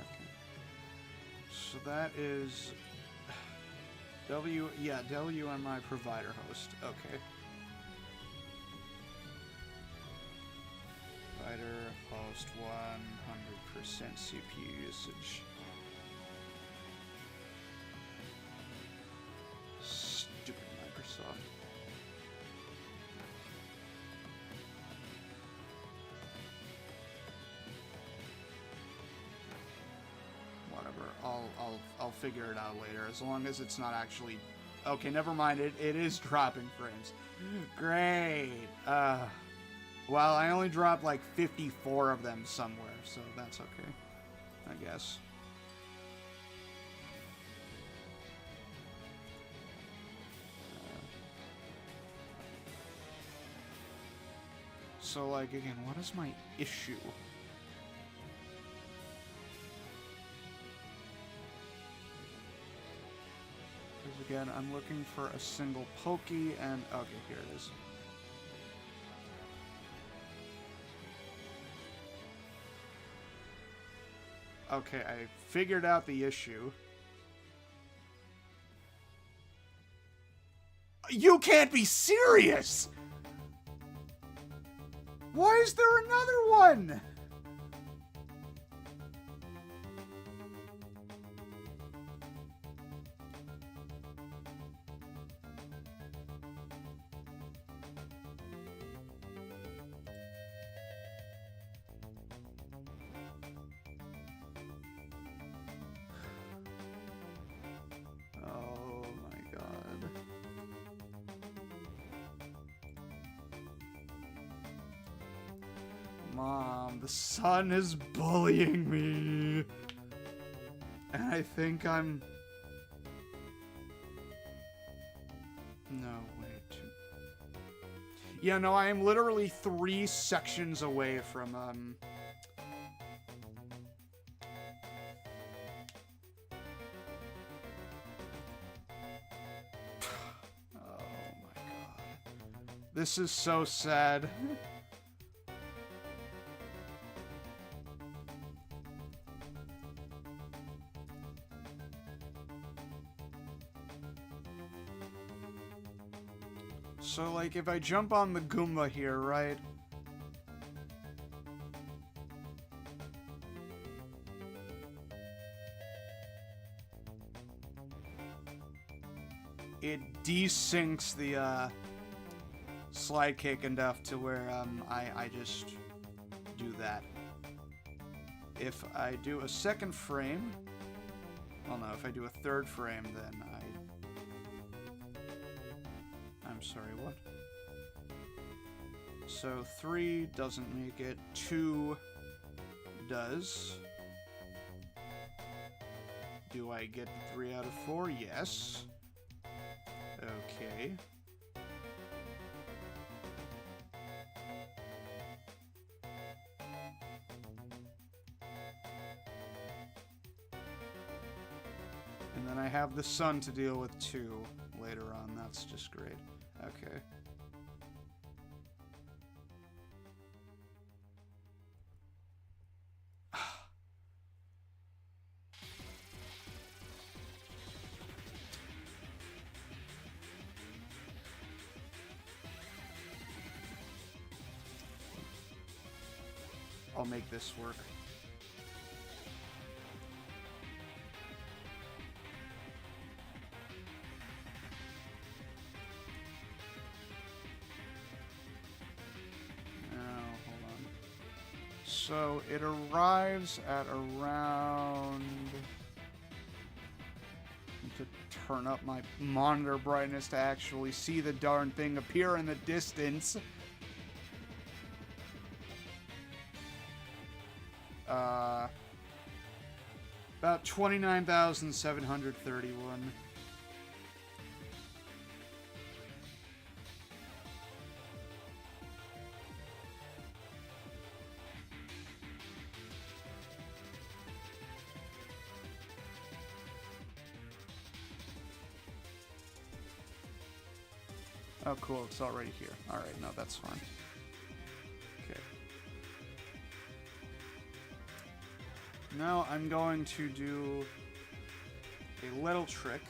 Okay. So that is... WMI provider host. Okay. Provider host 100% CPU usage. Stupid Microsoft. Whatever. I'll figure it out later. As long as it's not actually... Okay, never mind. It is dropping frames. Great. Well, I only dropped like 54 of them somewhere, so that's okay, I guess. So, like, again, what is my issue? Because, again, I'm looking for a single pokey, and... Okay, here it is. Okay, I figured out the issue. You can't be serious! Why is there another one? Mom, the sun is bullying me. And I think I'm... No, wait. Yeah, no, I am literally 3 sections away from, Oh my god. This is so sad. So, like, if I jump on the Goomba here, right? It desyncs the, slide kick enough to where, I just do that. If I do a second frame... Well, no, if I do a third frame, then I'm sorry, what? So 3 doesn't make it, 2 does. Do I get 3 out of 4? Yes. Okay. And then I have the sun to deal with too later on. That's just great. Okay. I'll make this work. So it arrives at around... to turn up my monitor brightness to actually see the darn thing appear in the distance. About 29,731. Oh, cool. It's already here. All right. No, that's fine. Okay. Now I'm going to do a little trick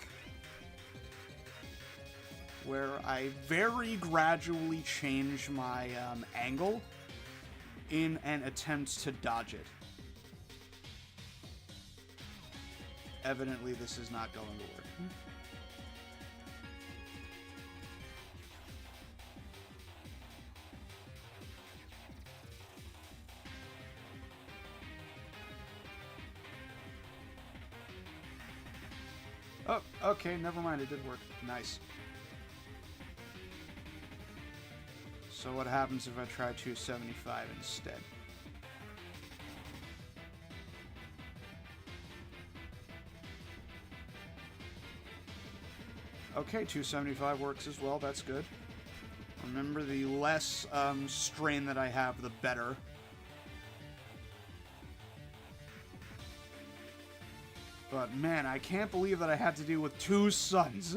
where I very gradually change my angle in an attempt to dodge it. Evidently, this is not going to work. Oh, okay, never mind, it did work. Nice. So what happens if I try 275 instead? Okay, 275 works as well, that's good. Remember, the less strain that I have, the better. But man, I can't believe that I had to deal with 2 suns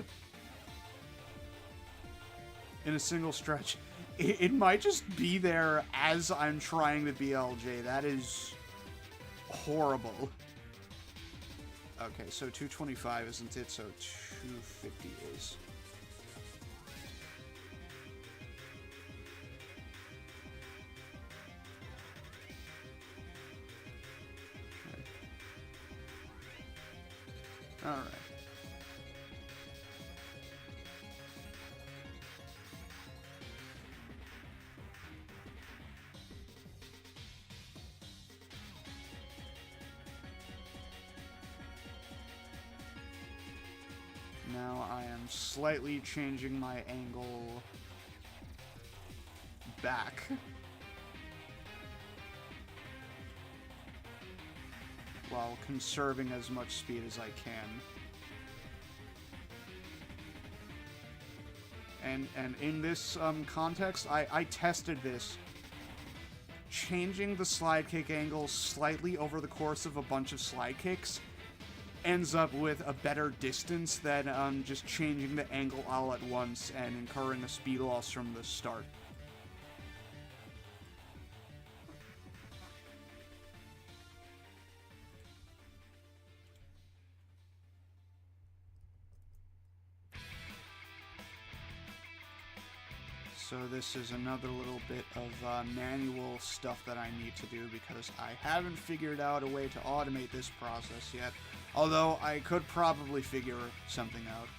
in a single stretch. It might just be there as I'm trying the BLJ. That is horrible. Okay, so 225 isn't it? So 250 is. All right. Now I am slightly changing my angle back. While conserving as much speed as I can. And in this context, I tested this. Changing the slide kick angle slightly over the course of a bunch of slide kicks ends up with a better distance than just changing the angle all at once and incurring a speed loss from the start. So this is another little bit of manual stuff that I need to do because I haven't figured out a way to automate this process yet. Although I could probably figure something out.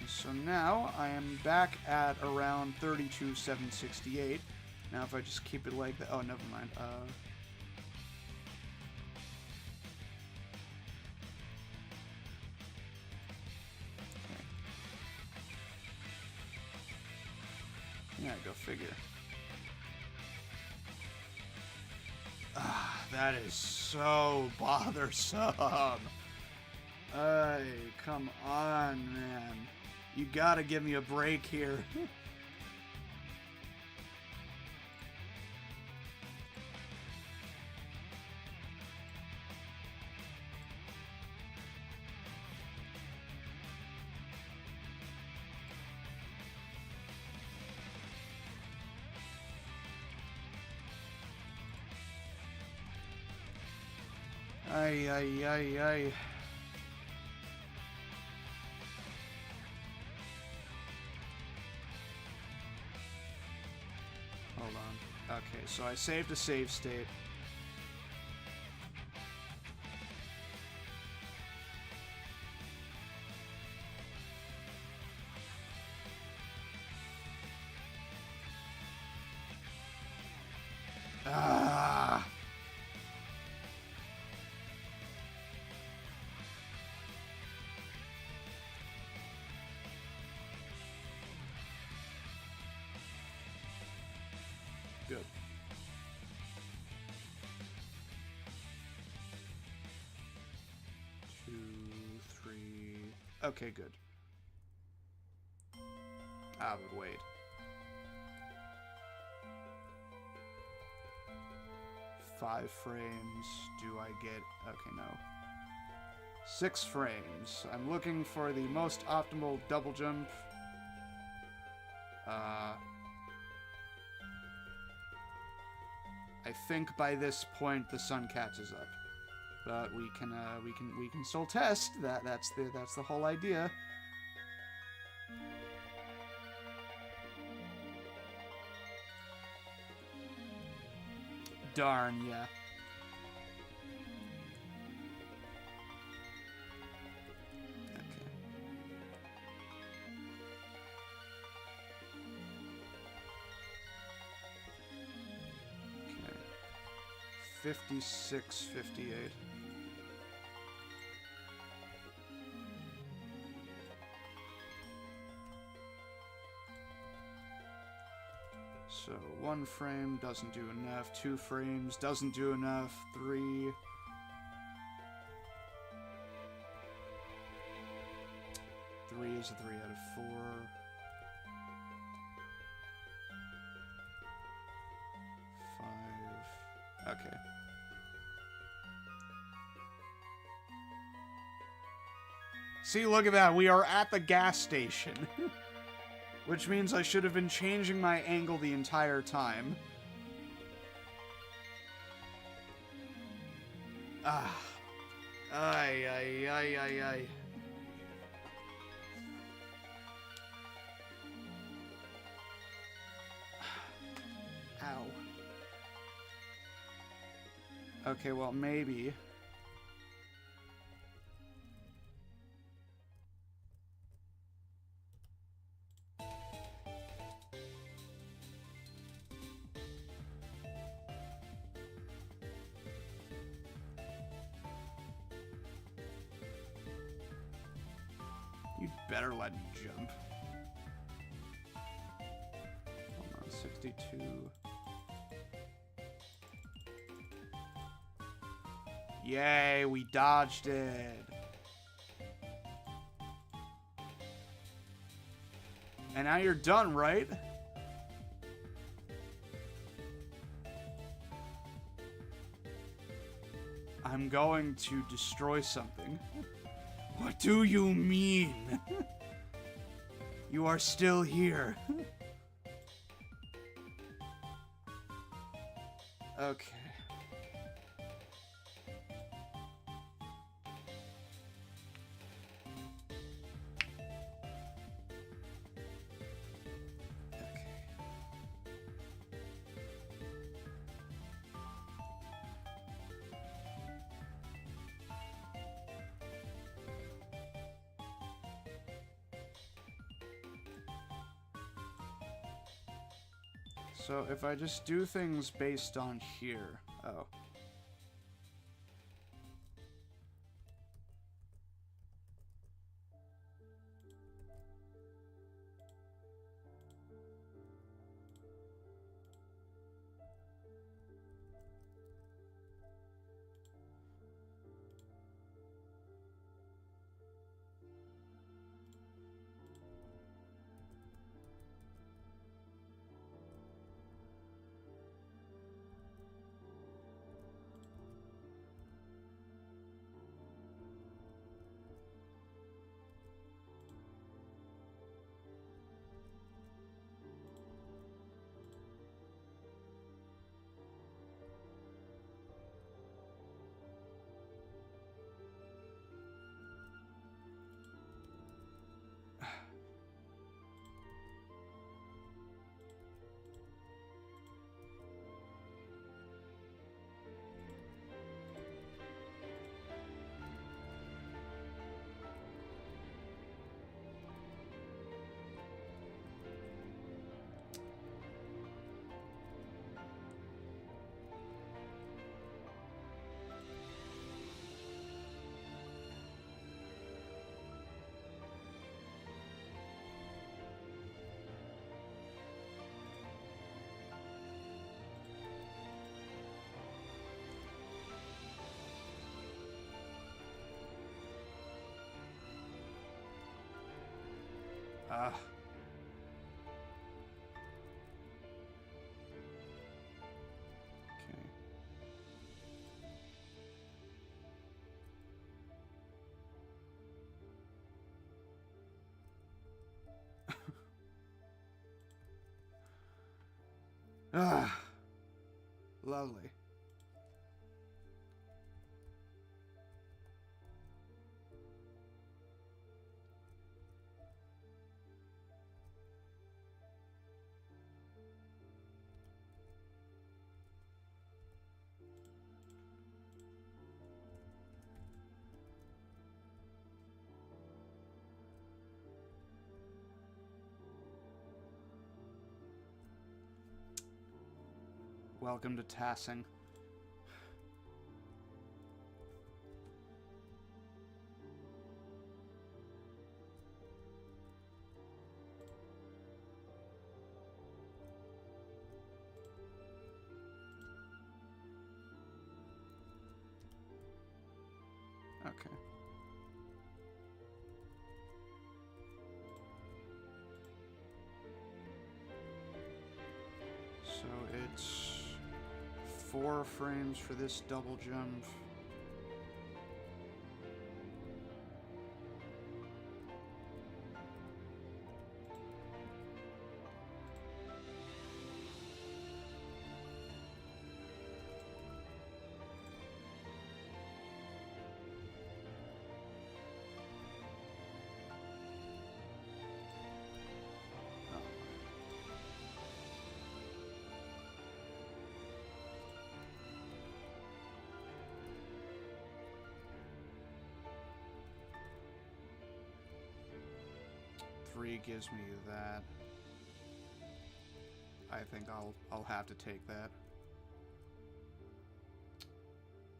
So now I am back at around 32,768. Now if I just keep it like that, oh never mind. Yeah, go figure. Ah, that is so bothersome. Hey, come on, man. You gotta give me a break here. Ay, ay, ay, ay. Hold on. Okay, so I saved a save state. Ah. Good. Two, three. Okay, good. I would wait. 5 frames. Do I get... Okay, no. 6 frames. I'm looking for the most optimal double jump. I think by this point the sun catches up, but we can still test that. That's the whole idea. Darn, yeah. Okay. 56, 58. So 1 frame doesn't do enough, 2 frames doesn't do enough, 3. 3 is a 3 out of 4. 5. Okay. See, look at that. We are at the gas station. Which means I should have been changing my angle the entire time. Ah. Ay, ay, ay, ay, ay. Ow. Okay, well, maybe. You'd better let me jump. Hold on, 62. Yay, we dodged it. And now you're done, right? I'm going to destroy something. What do you mean? You are still here. Okay. So if I just do things based on here... Oh. Okay. Lovely. Welcome to TASing. Okay. So it's 4 frames for this double jump. Three gives me that. I think I'll have to take that.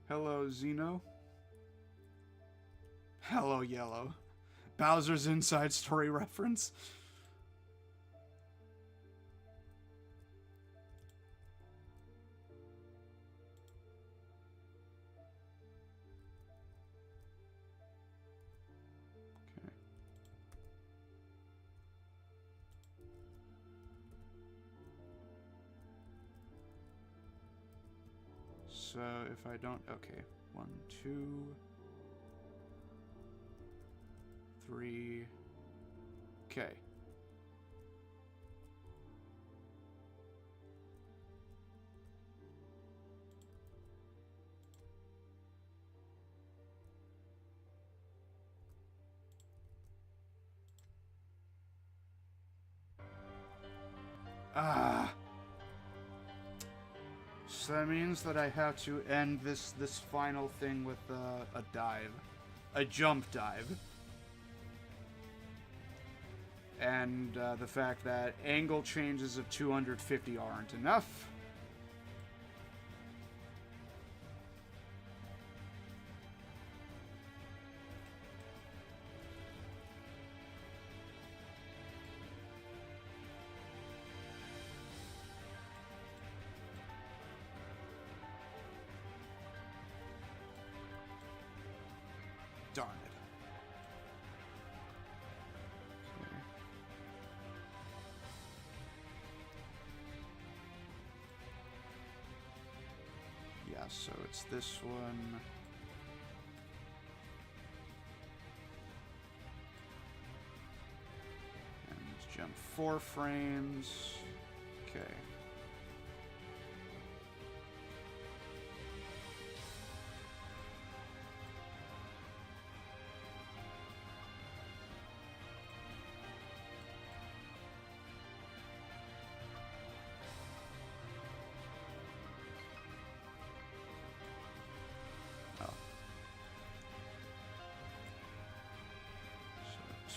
Hello, Xeno. Hello, Yellow. Bowser's Inside Story reference. So if I don't, okay, 1, 2, 3, okay. So that means that I have to end this final thing with a dive. A jump dive. and the fact that angle changes of 250 aren't enough. Darn it. Okay. Yeah, so it's this one. And jump 4 frames. Okay.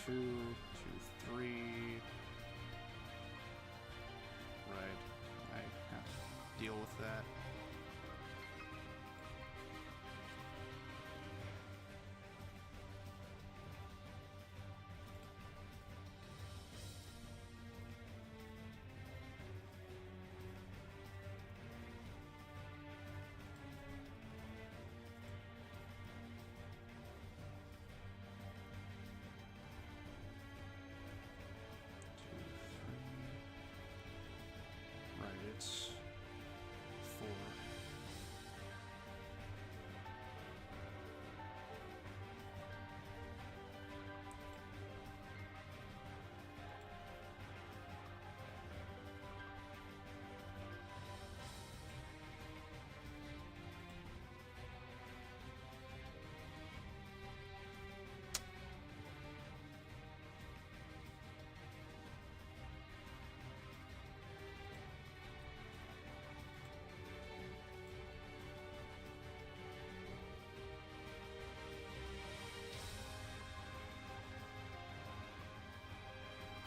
Two, 2, 3. Right. I have to deal with that. It's 4.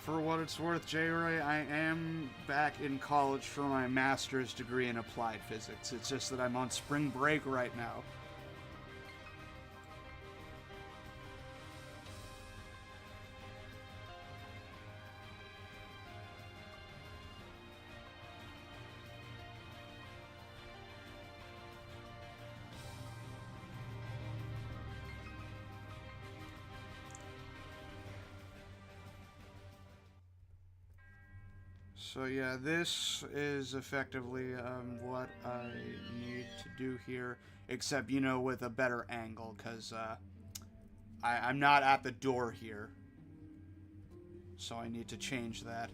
For what it's worth, J-Ray, I am back in college for my master's degree in applied physics. It's just that I'm on spring break right now. So yeah, this is effectively what I need to do here, except, you know, with a better angle, because I'm not at the door here. So I need to change that.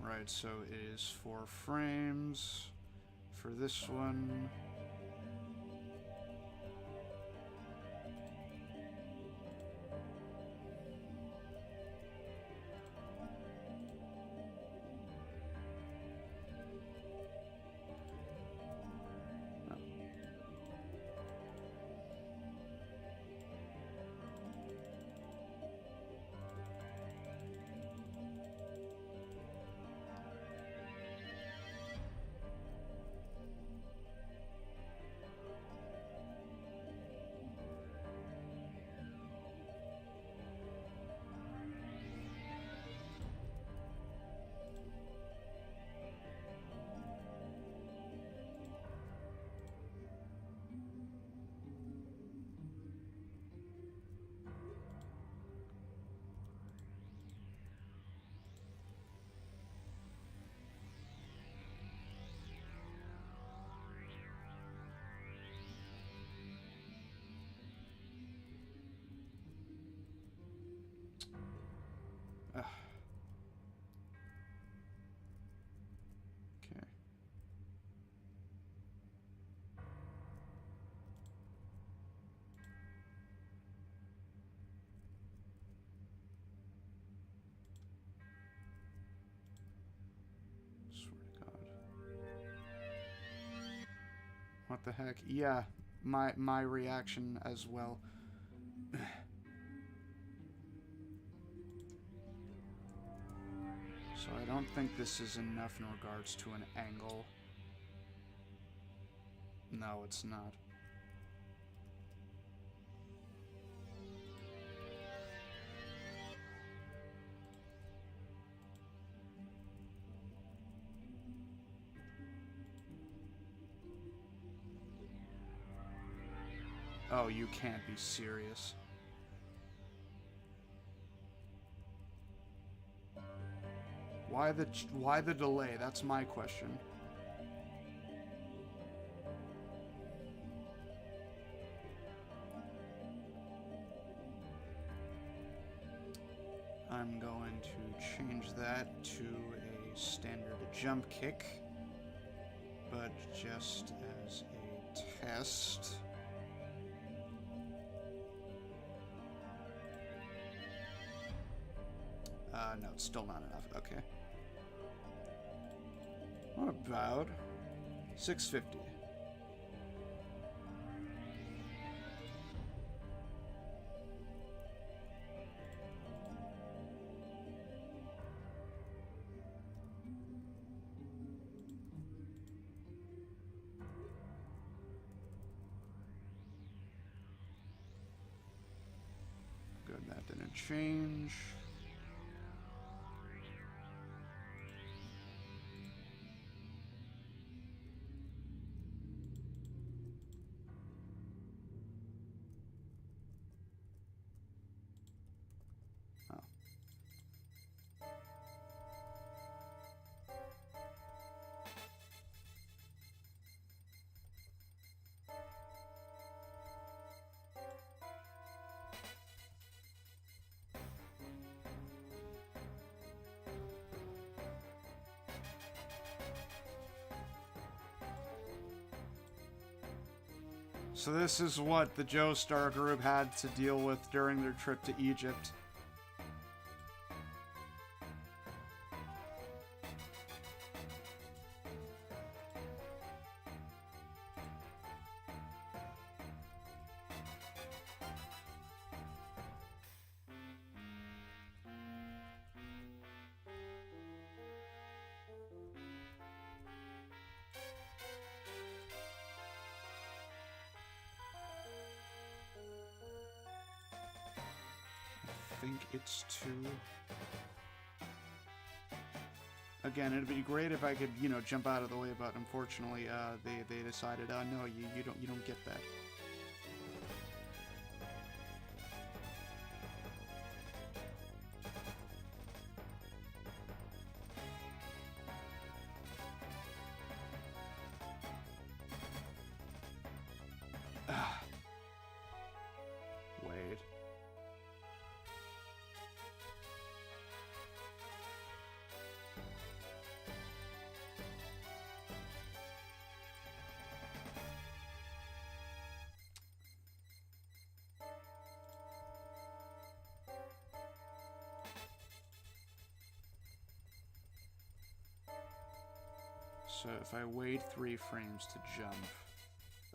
Right, so it is 4 frames for this one. What the heck? Yeah, my reaction as well. So I don't think this is enough in regards to an angle. No, it's not. Oh, you can't be serious. Why the delay? That's my question. I'm going to change that to a standard jump kick, but just as a test. No, it's still not enough. Okay. What about 650? Good, that didn't change. So this is what the Joestar group had to deal with during their trip to Egypt. I think it's 2. Again, it'd be great if I could, you know, jump out of the way, but unfortunately, they decided, no, you don't get that. Wait. So if I wait 3 frames to jump...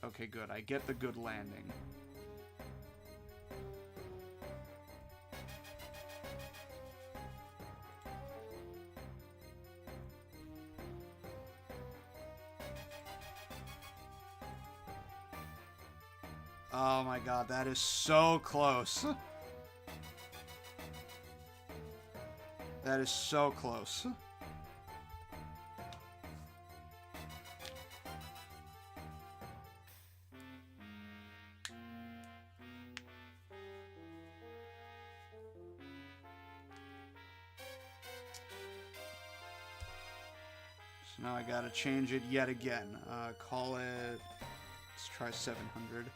Okay, good. I get the good landing. Oh my god, that is so close. That is so close. So now I gotta change it yet again. Call it... Let's try 700.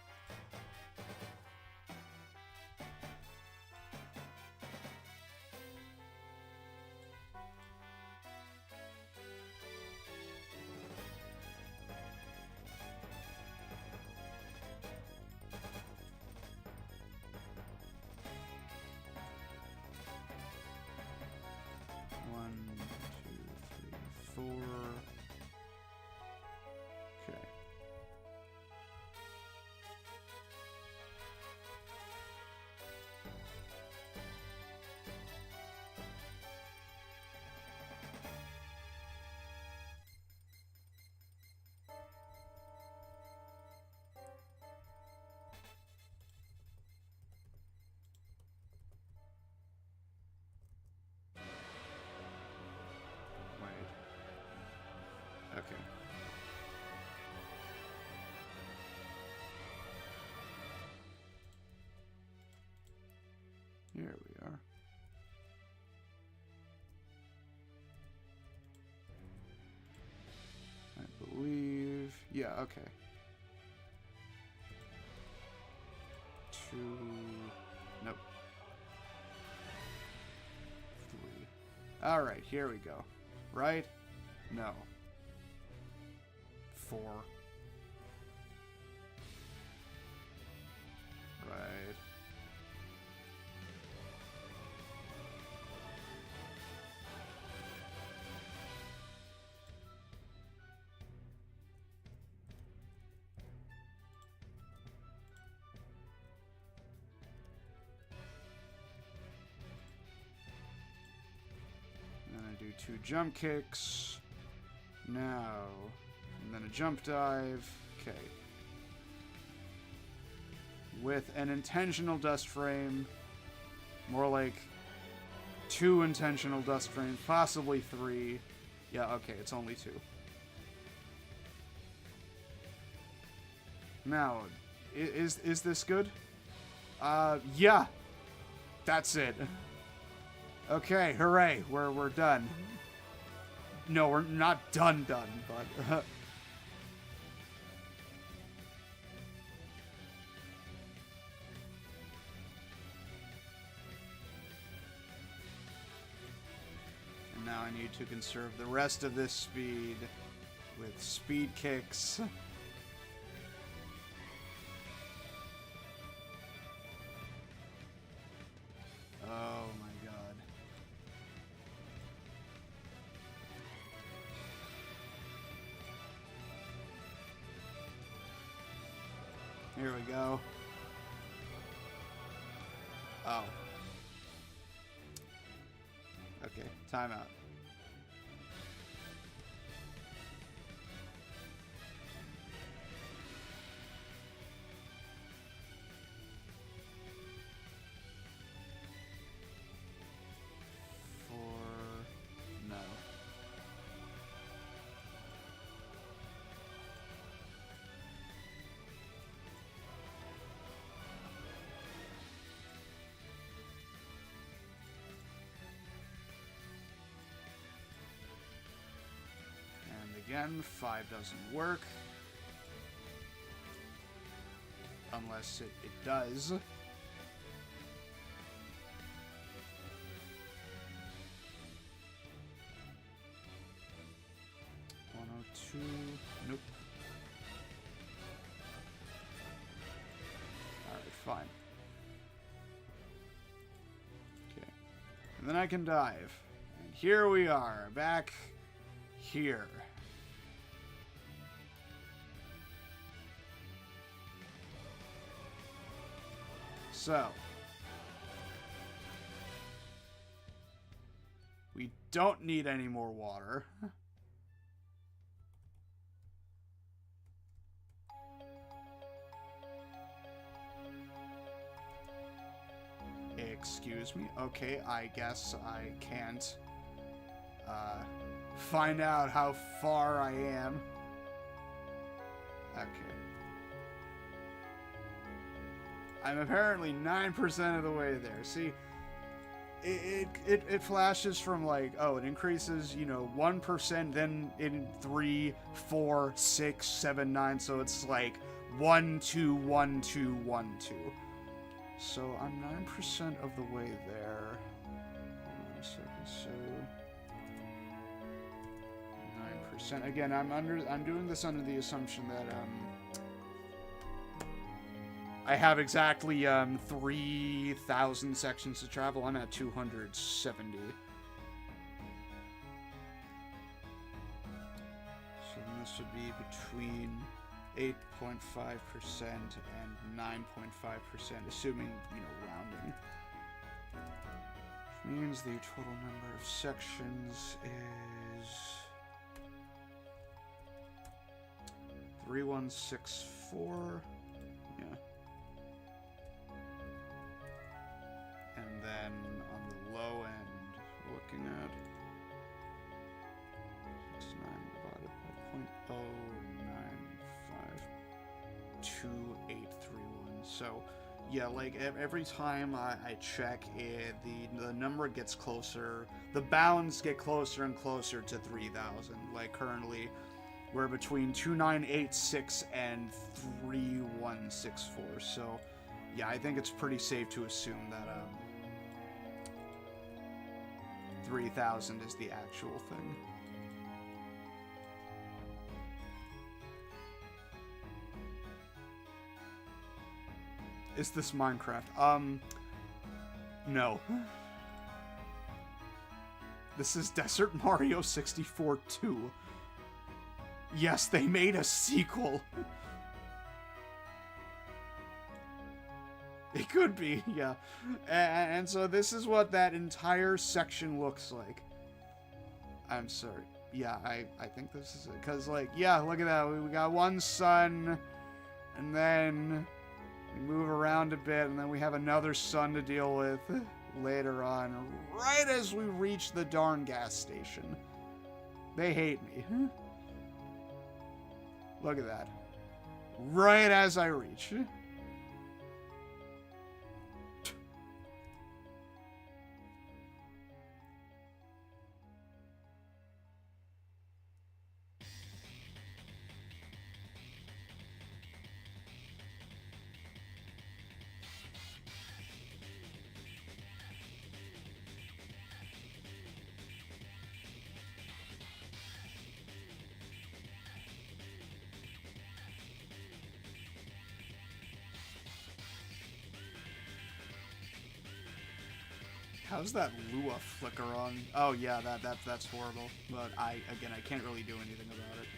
Yeah, okay. 2... Nope. 3. Alright, here we go. Right? No. 4. Right. And I do 2 jump kicks. Now. And then a jump dive. Okay. With an intentional dust frame. More like 2 intentional dust frames. Possibly 3. Yeah, okay, it's only 2. Now, is this good? Yeah. That's it. Okay, hooray. We're done. No, we're not done, but... and now I need to conserve the rest of this speed with speed kicks. Oh my god. Here we go. Oh. Okay, timeout. No. And again, 5 doesn't work. Unless it does. 102. Nope. Alright, fine. Okay. And then I can dive. And here we are, back here. So, we don't need any more water. Excuse me? Okay, I guess I can't find out how far I am. Okay. I'm apparently 9% of the way there. See, it flashes from like, oh, it increases, you know, 1%, then in 3, 4, 6, 7, 9. So it's like 1, 2, 1, 2, 1, 2. So I'm 9% of the way there. Hold on a second. So 9%. Again, I'm doing this under the assumption that I have exactly 3,000 sections to travel. I'm at 270. So this would be between 8.5% and 9.5%, assuming, you know, rounding. Which means the total number of sections is 3164. Yeah. And then on the low end, looking at 69 divided by 0.0952,831. So, yeah, like every time I check it, the number gets closer. The bounds get closer and closer to 3,000. Like currently, we're between 2986 and 3164. So, yeah, I think it's pretty safe to assume that 3000 is the actual thing. Is this Minecraft? No. This is Desert Mario 64 2. Yes, they made a sequel. It could be, yeah. And so this is what that entire section looks like. I'm sorry. Yeah, I think this is it. Because, like, yeah, look at that. We got one sun, and then we move around a bit, and then we have another sun to deal with later on, right as we reach the darn gas station. They hate me. Look at that. Right as I reach. How's that Lua flicker on? Oh yeah, that's horrible. But I can't really do anything about it.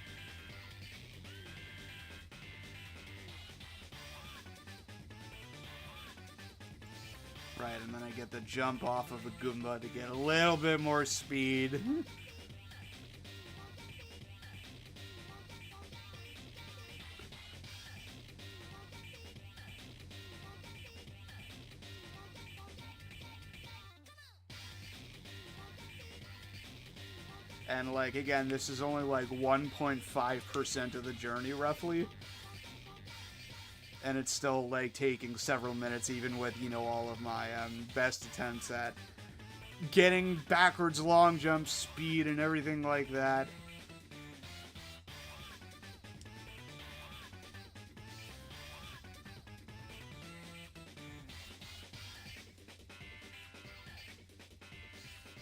Right, and then I get the jump off of a Goomba to get a little bit more speed. And, like, again, this is only, like, 1.5% of the journey, roughly. And it's still, like, taking several minutes, even with, you know, all of my best attempts at getting backwards long jump speed and everything like that.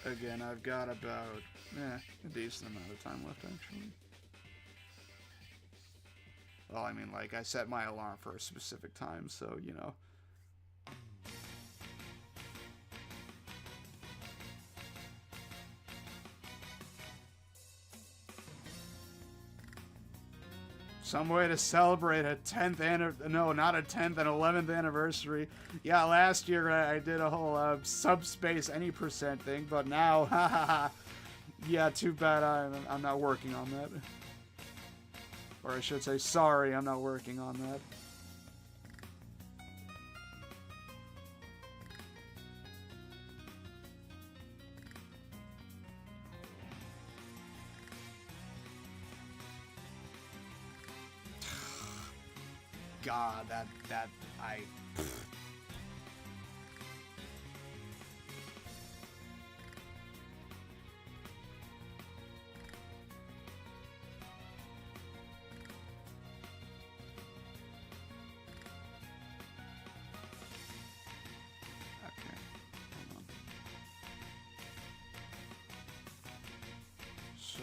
Again, I've got about... a decent amount of time left, actually. Well, I mean, like, I set my alarm for a specific time, so, you know. Some way to celebrate a 10th no, not a 10th, an 11th anniversary. Yeah, last year I did a whole subspace any percent thing, but now, hahaha. Yeah, too bad I'm not working on that. Or I should say, sorry, I'm not working on that. God,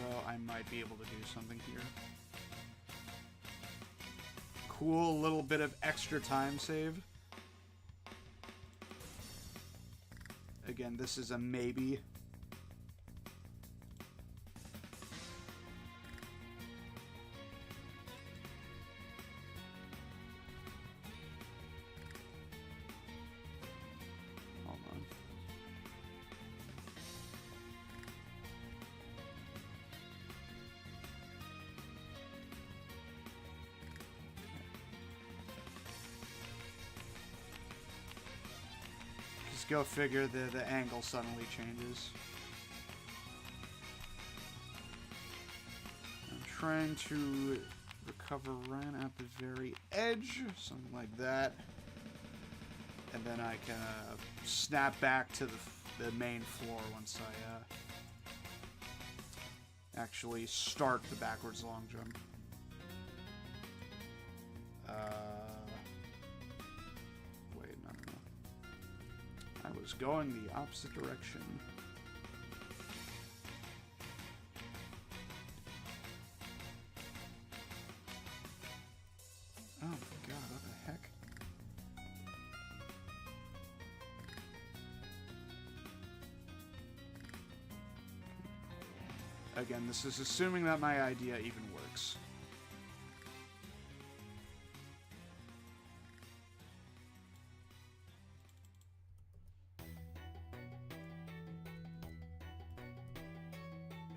So I might be able to do something here. Cool, little bit of extra time save. Again, this is a maybe. Hold on. Go figure, the angle suddenly changes. I'm trying to recover right at the very edge, something like that. And then I can snap back to the main floor once actually start the backwards long jump. Wait, no. I was going the opposite direction. Oh my god, what the heck? Again, this is assuming that my idea even works.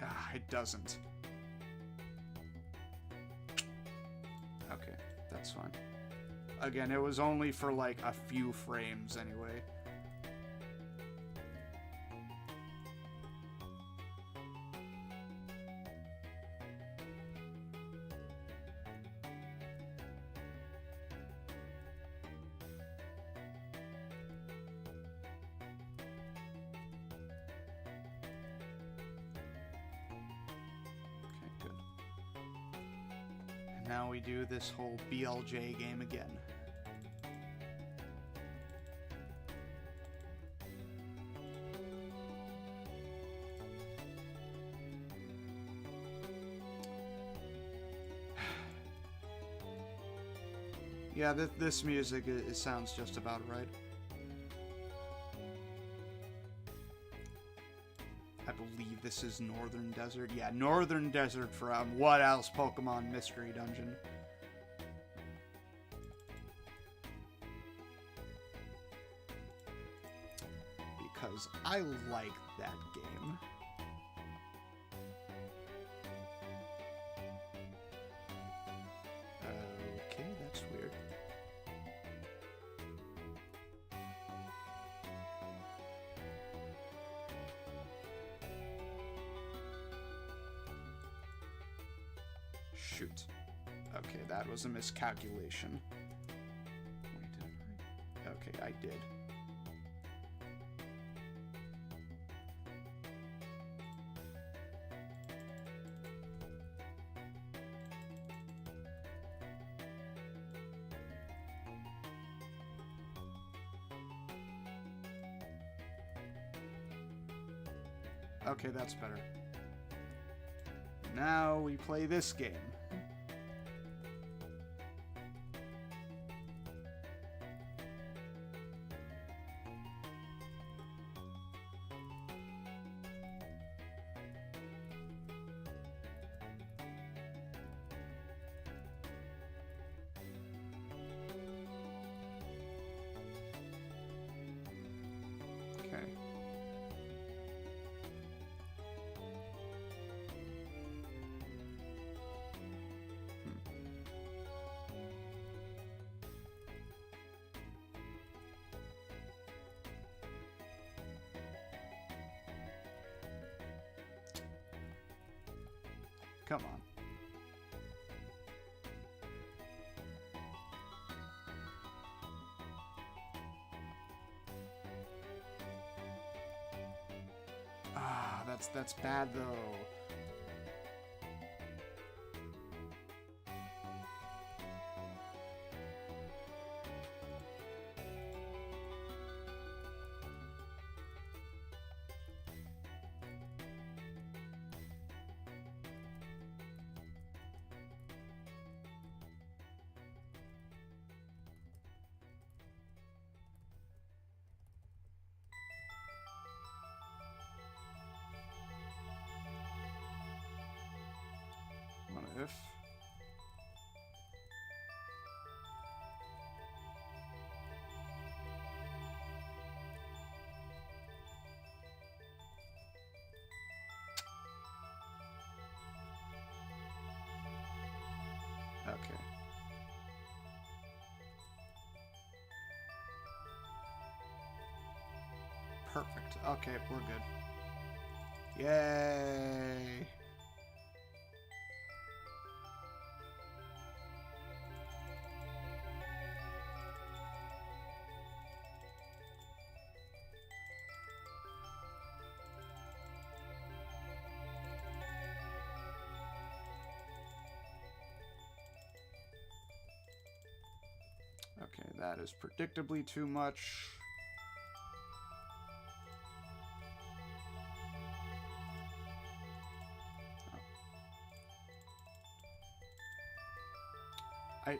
Ah, it doesn't. Okay, that's fine. Again, it was only for like a few frames anyway. Now we do this whole BLJ game again. Yeah, this music, it sounds just about right. I believe this is Northern Desert. Yeah, Northern Desert from what else? Pokemon Mystery Dungeon. Because I like that game. Okay, that's weird. Shoot. Okay, that was a miscalculation. Wait, didn't I? Okay, I did. Okay, that's better. Now we play this game. Okay. Come on. Ah, that's bad though. What if? Okay. Perfect. Okay, we're good. Yay! that is predictably too much.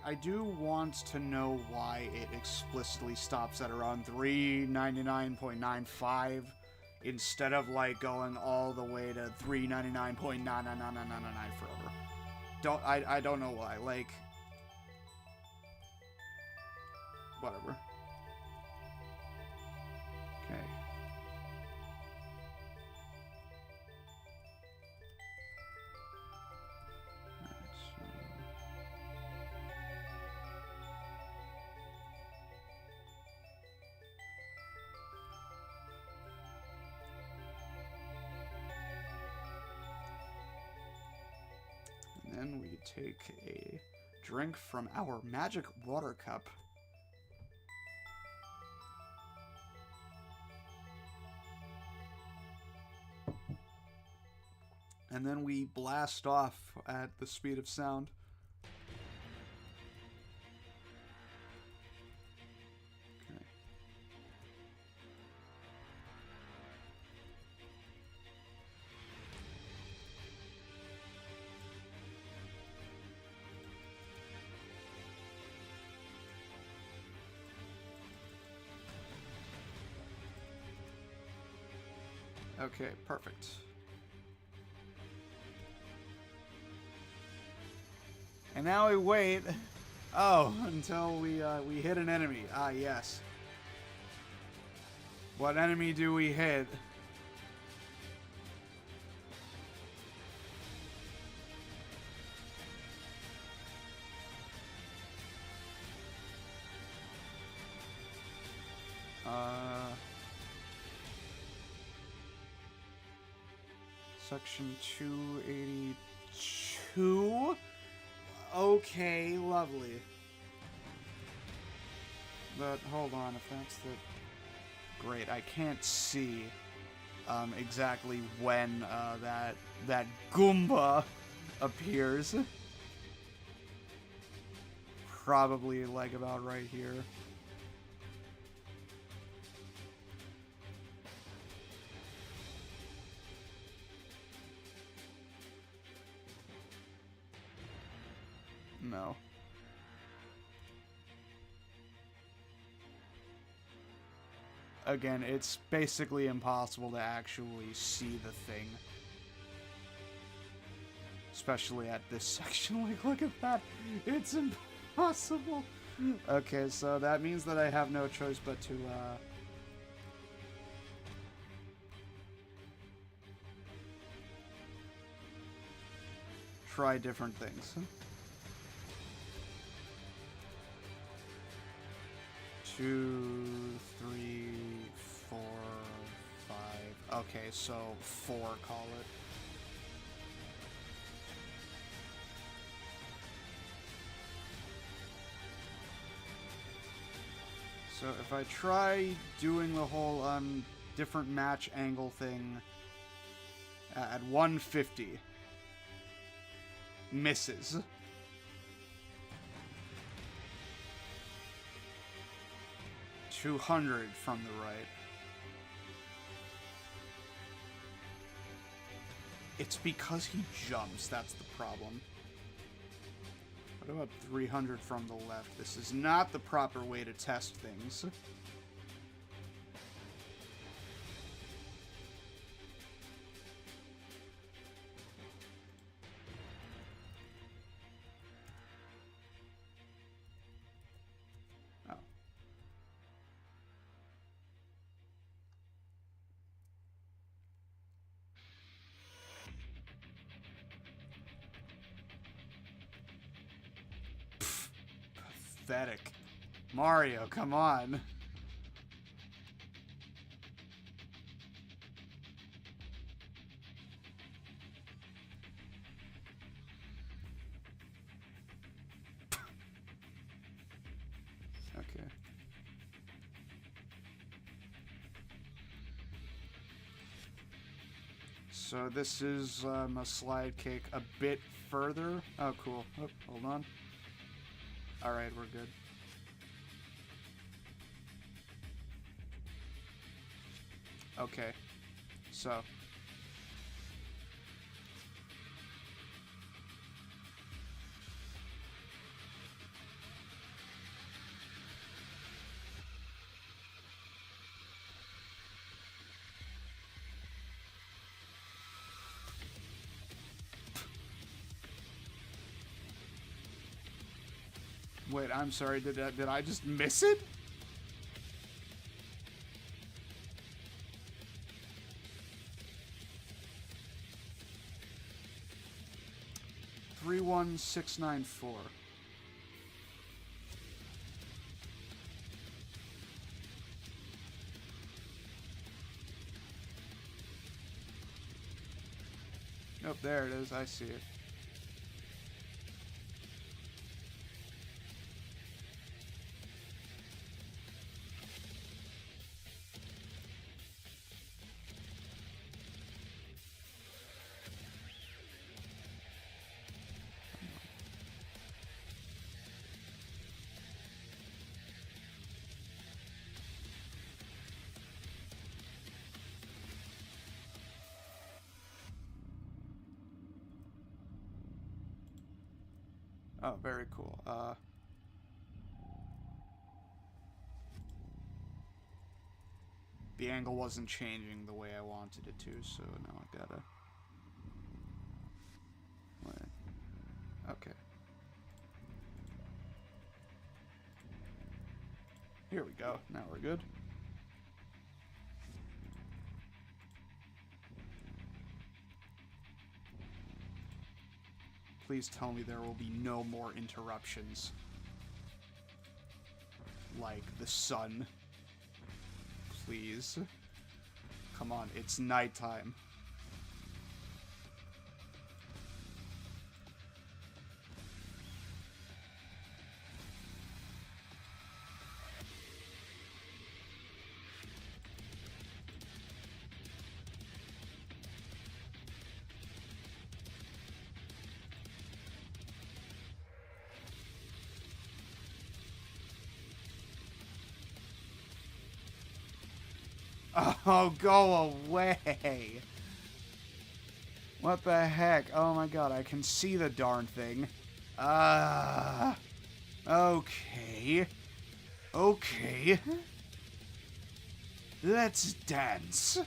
I do want to know why it explicitly stops at around 399.95 instead of like going all the way to 399.9999999 forever. I don't know why. Like, whatever. Okay. Then we take a drink from our magic water cup. And then we blast off at the speed of sound. Okay, perfect. And now we wait, until we hit an enemy. Ah, yes. What enemy do we hit? Section 282. Okay, lovely. But hold on, if that's the... Great, I can't see exactly when that Goomba appears. Probably like about right here. No. Again, it's basically impossible to actually see the thing. Especially at this section. Like, look at that. It's impossible. Okay, so that means that I have no choice but to, try different things. 2, 3, 4, 5. Okay, so 4, call it. So if I try doing the whole different match angle thing at 150, misses. $200 from the right. It's because he jumps, that's the problem. What about 300 from the left? This is not the proper way to test things. Pathetic. Mario, come on. Okay. So this is a slide kick a bit further. Oh, cool. Oh, hold on. Alright, we're good. Okay. So. Wait, I'm sorry. Did I just miss it? Three 1 6 9 4. Nope, there it is. I see it. Oh, very cool. The angle wasn't changing the way I wanted it to, so now I gotta... Wait. Okay. Here we go. Now we're good. Please tell me there will be no more interruptions. Like the sun. Please. Come on, it's nighttime. Oh, go away. What the heck? Oh my god, I can see the darn thing. Okay. Okay. Let's dance.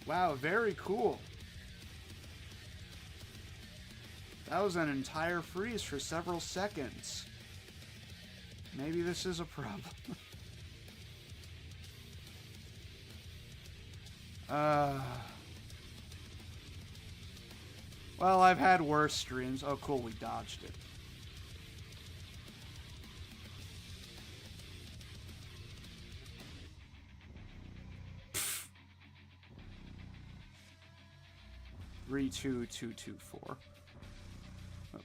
Wow, very cool. That was an entire freeze for several seconds. Maybe this is a problem. Well, I've had worse streams. Oh, cool, we dodged it. Pfft. 32224. Oh.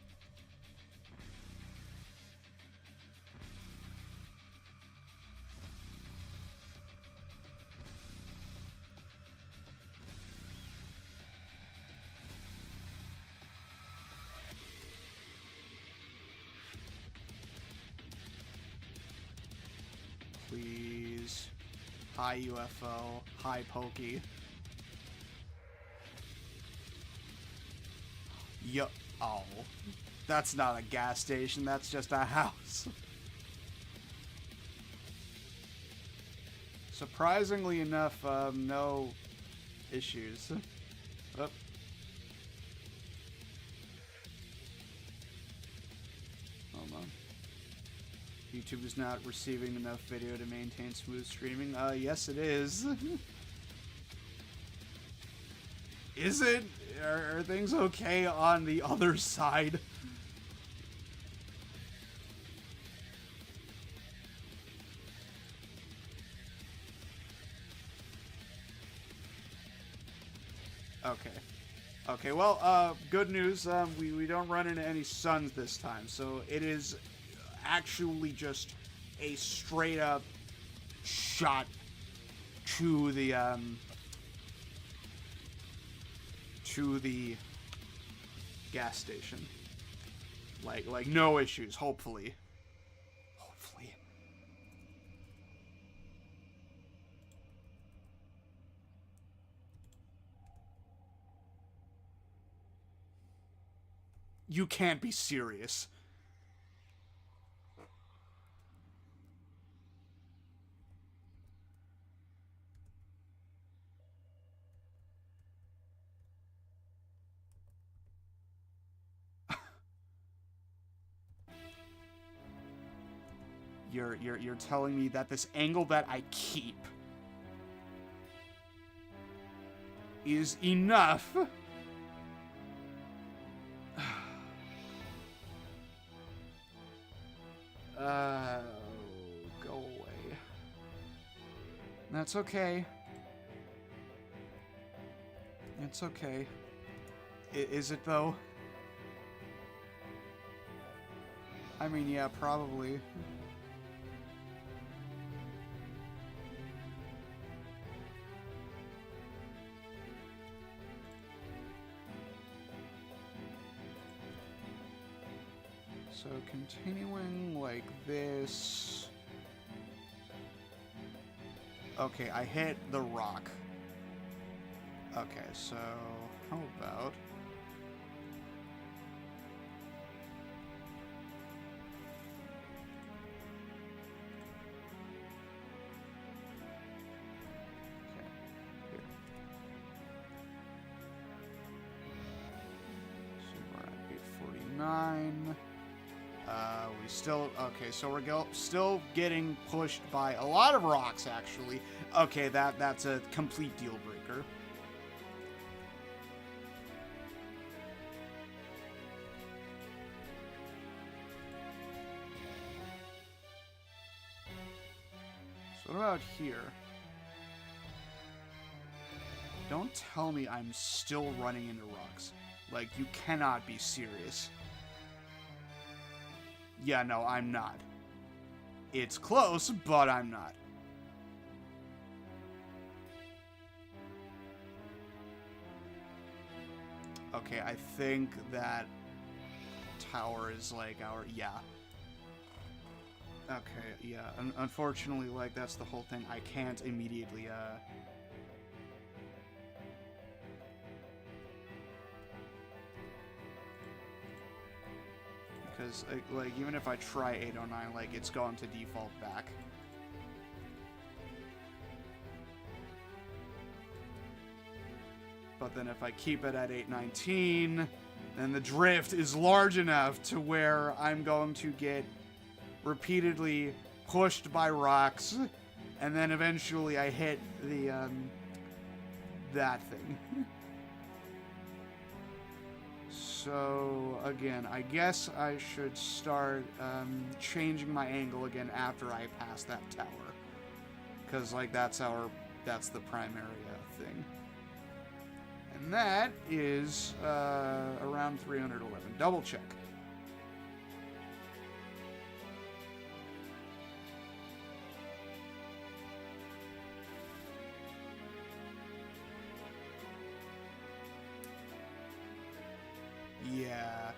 Please. Hi UFO. Hi Pokey. Yo. Oh. That's not a gas station. That's just a house. Surprisingly enough, no issues. Oh. Hold on. YouTube is not receiving enough video to maintain smooth streaming. Yes it is. Is it? Are things okay on the other side? Okay. Okay, well, good news. We don't run into any suns this time, so it is actually just a straight up shot to the gas station. Like no issues, hopefully. Hopefully. You can't be serious. You're telling me that this angle that I keep is enough? Go away. That's okay. It's okay. Is it though? I mean, yeah, probably. So continuing like this. Okay, I hit the rock. Okay, so how about... Okay, here. So we're at 849. We still... Okay, so we're still getting pushed by a lot of rocks, actually. Okay, that's a complete deal breaker. So what about here? Don't tell me I'm still running into rocks. Like, you cannot be serious. Yeah, no, I'm not. It's close, but I'm not. Okay, I think that tower is like our... Yeah. Okay, yeah. Unfortunately, like, that's the whole thing. I can't immediately, because, like, even if I try 809, like, it's going to default back. But then if I keep it at 819, then the drift is large enough to where I'm going to get repeatedly pushed by rocks, and then eventually I hit the, that thing. So, again, I guess I should start, changing my angle again after I pass that tower. Because, like, that's the primary, thing. And that is, around 311. Double check. Yeah.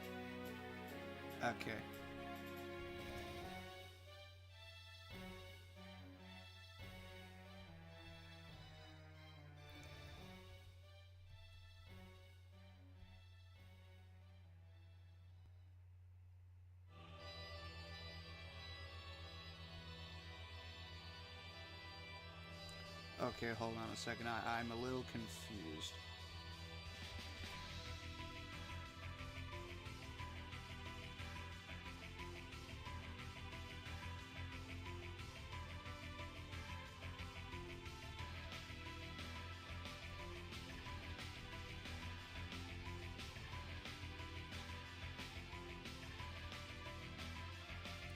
Okay. Okay, hold on a second. I'm a little confused.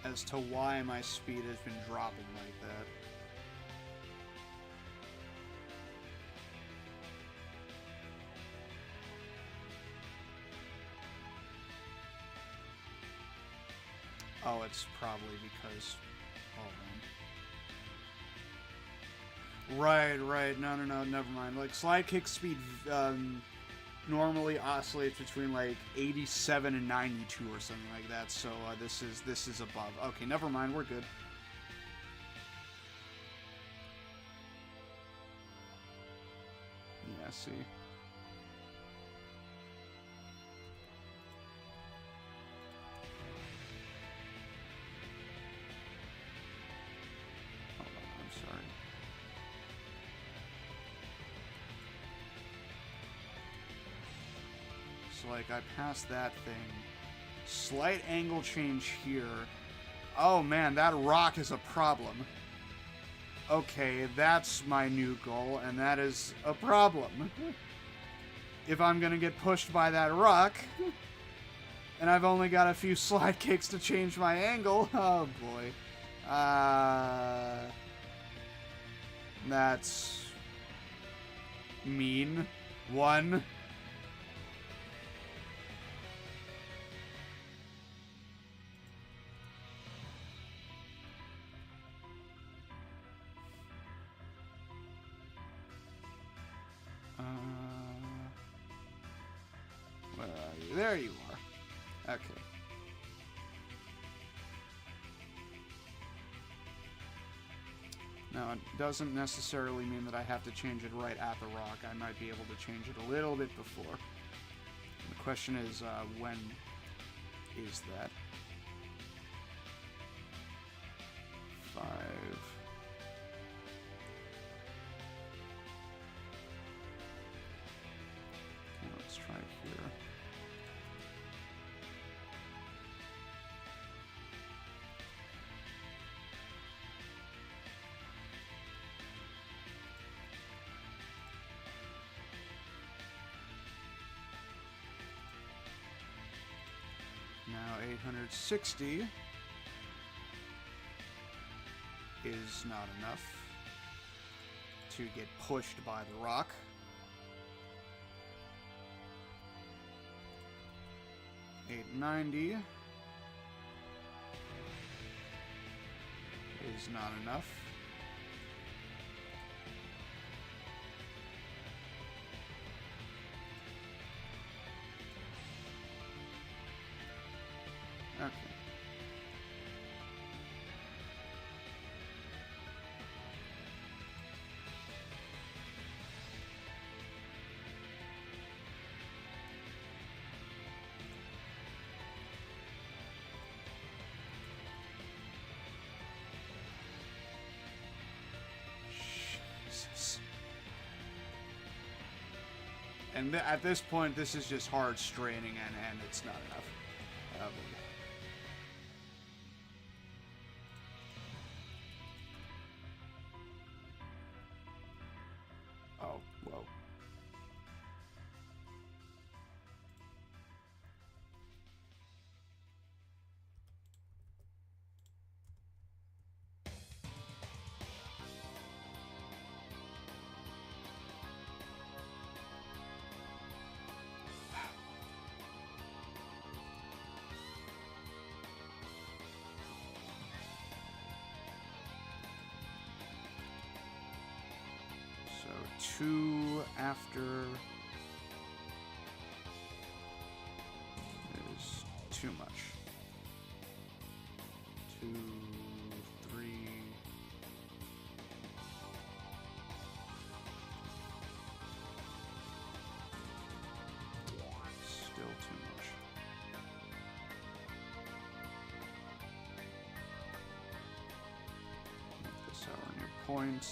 As to why my speed has been dropping like that. Oh, it's probably because Right, right. No, never mind. Like, slide kick speed normally oscillates between like 87 and 92 or something like that. So this is above. Okay, never mind. We're good. Yeah, see. Hold on, I'm sorry. So, like, I passed that thing. Slight angle change here. Oh, man, that rock is a problem. Okay, that's my new goal, and that is a problem. If I'm gonna get pushed by that rock, and I've only got a few slide kicks to change my angle, oh boy. That's mean. One. Where are you? There you are. Okay. Now, it doesn't necessarily mean that I have to change it right at the rock. I might be able to change it a little bit before. The question is, when is that? 5. Okay, let's try it here. Now 860 is not enough to get pushed by the rock. $890 is not enough. Okay. Jesus. And at this point, this is just hard straining, and it's not enough. Oh, whoa. So 2 after is too much. 2, 3. Still too much. Make this our new point.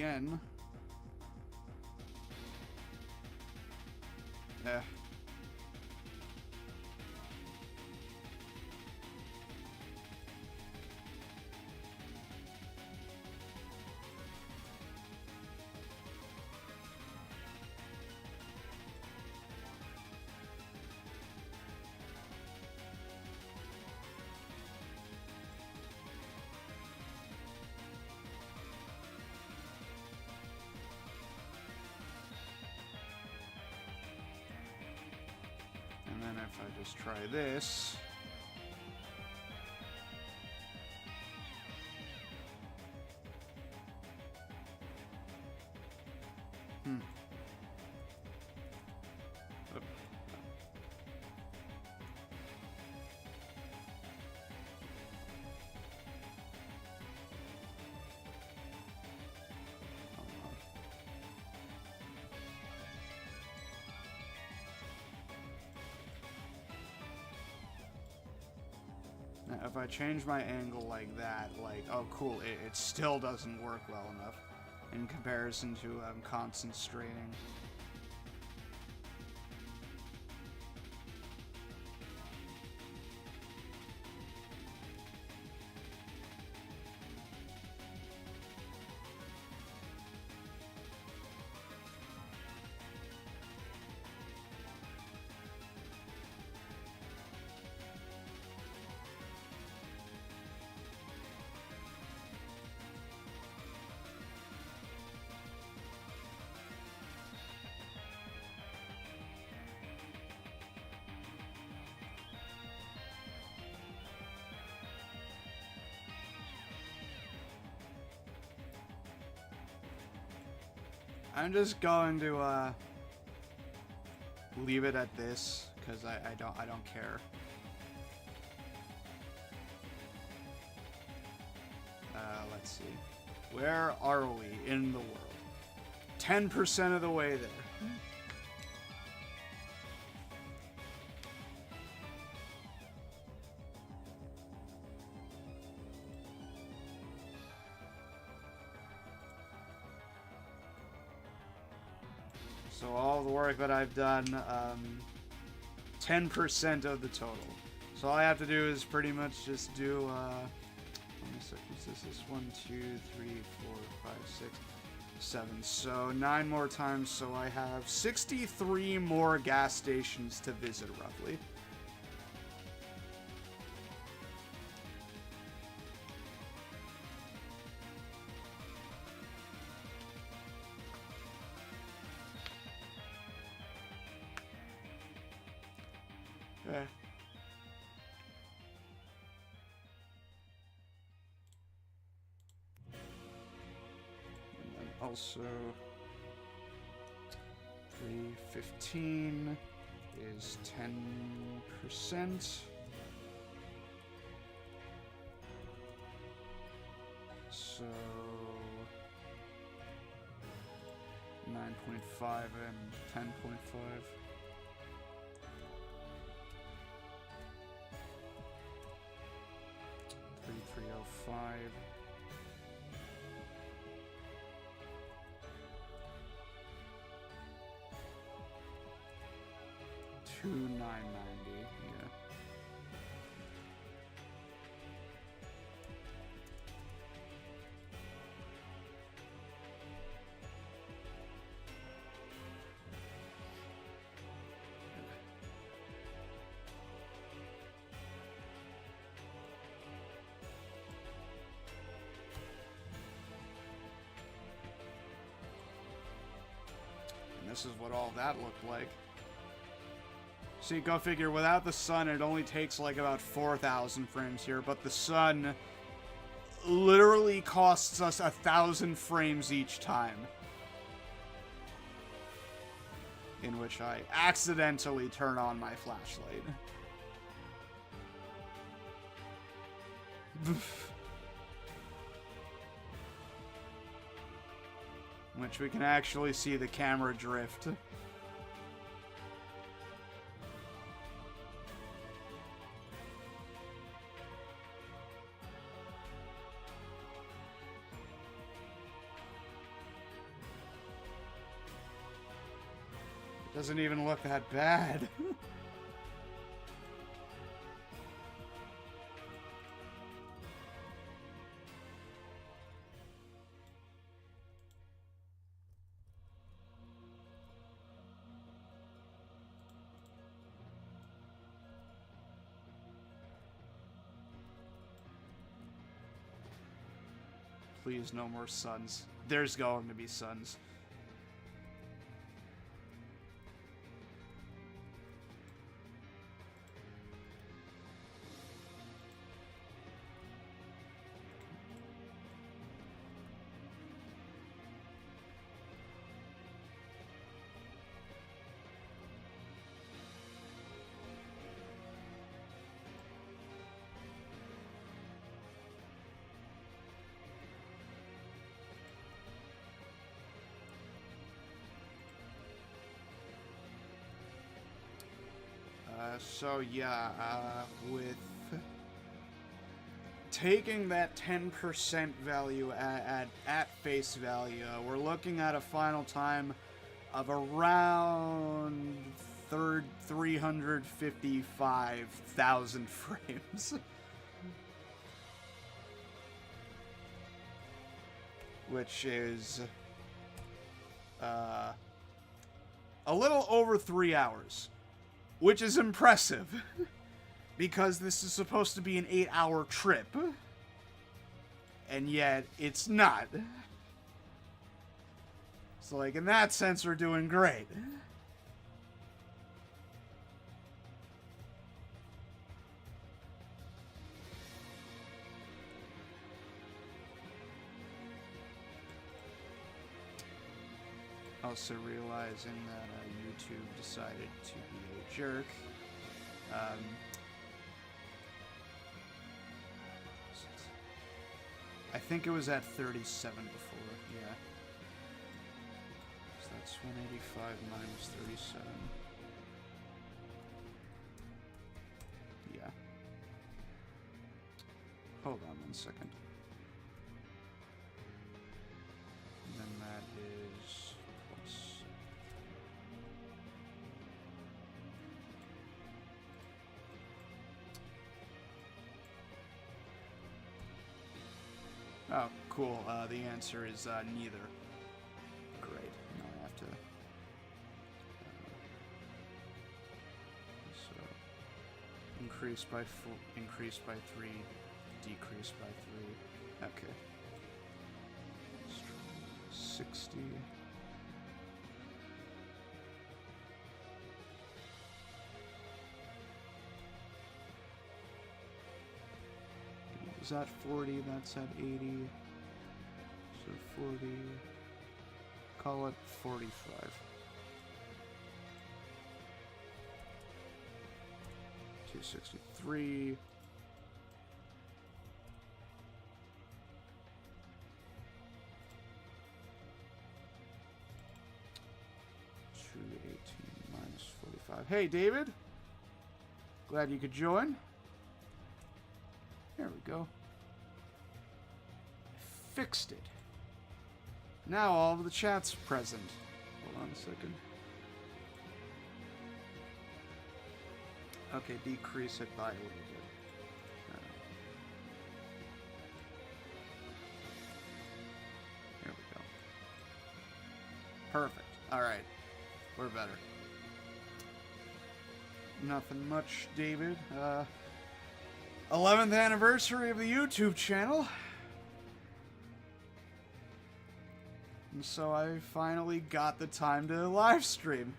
again. And then if I just try this... Oop. Now, if I change my angle like that, like, oh cool, it still doesn't work well enough in constant straining. I'm just going to leave it at this because I don't care. Let's see. Where are we in the world? 10% of the way there. So all the work that I've done, 10% of the total. So all I have to do is pretty much just do, this is 1, 2, 3, 4, 5, 6, 7. So 9 more times. So I have 63 more gas stations to visit, roughly. Okay. And then also 315 is 10%. So 9.5 and 10.5. 3305. $2,990, yeah. This is what all that looked like. See, go figure, without the sun, it only takes like about 4,000 frames here, but the sun literally costs us 1,000 frames each time. In which I accidentally turn on my flashlight. In which we can actually see the camera drift. Doesn't even look that bad. Please, no more suns. There's going to be suns. So yeah, with taking that 10% value at face value, we're looking at a final time of around 355,000 frames. Which is a little over 3 hours. Which is impressive, because this is supposed to be an 8-hour trip, and yet it's not. So, like, in that sense, we're doing great. Also realizing that YouTube decided to be a jerk. I think it was at 37 before, yeah. So that's 185 minus 37. Yeah. Hold on 1 second. And then that is plus. Oh, cool. The answer is neither. Great. Now I have to. So increase by 4, increase by 3, decrease by 3. Okay. 60. Is that 40? That's at 80. So 40. Call it 45. 263. 218 minus 45. Hey, David. Glad you could join. There we go. Fixed it. Now all of the chat's present. Hold on a second. Okay, decrease it by a little bit. There we go. Perfect. Alright. We're better. Nothing much, David. 11th anniversary of the YouTube channel. And so I finally got the time to live stream.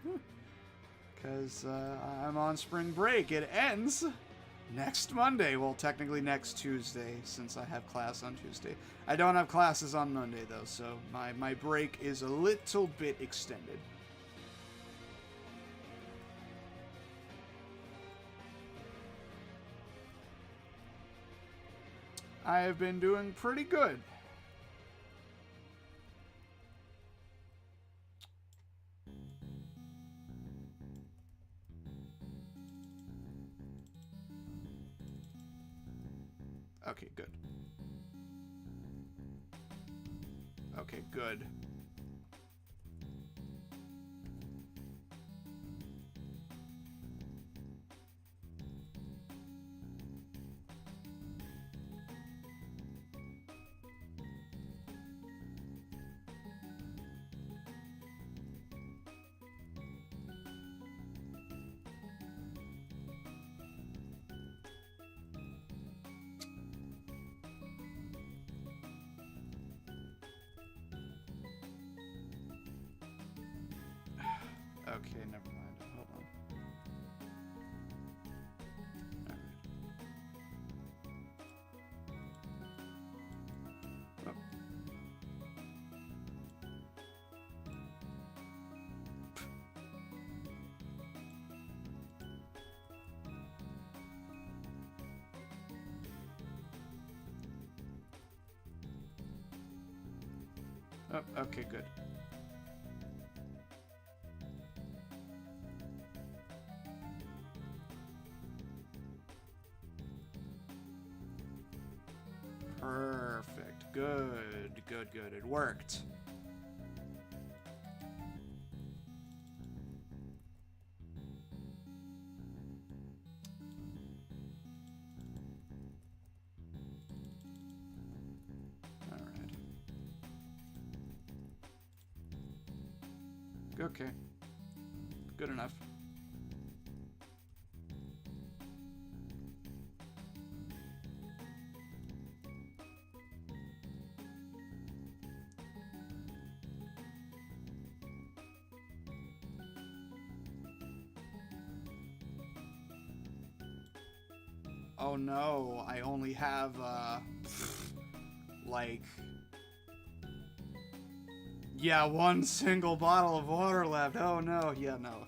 Because I'm on spring break. It ends next Monday. Well, technically next Tuesday, since I have class on Tuesday. I don't have classes on Monday, though, so my break is a little bit extended. I have been doing pretty good. Okay, good. Okay, good. Okay, never mind. Hold on. Oh, okay, good. Perfect. Good, good, good. It worked. Alright. Okay. Good enough. Oh no, I only have, like... Yeah, one single bottle of water left. Oh no, yeah, no.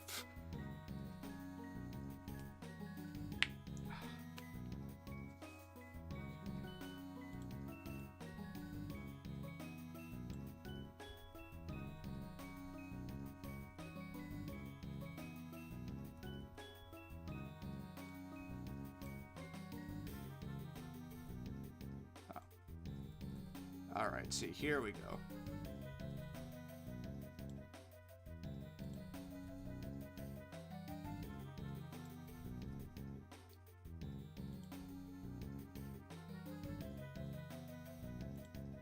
Alright, see, here we go.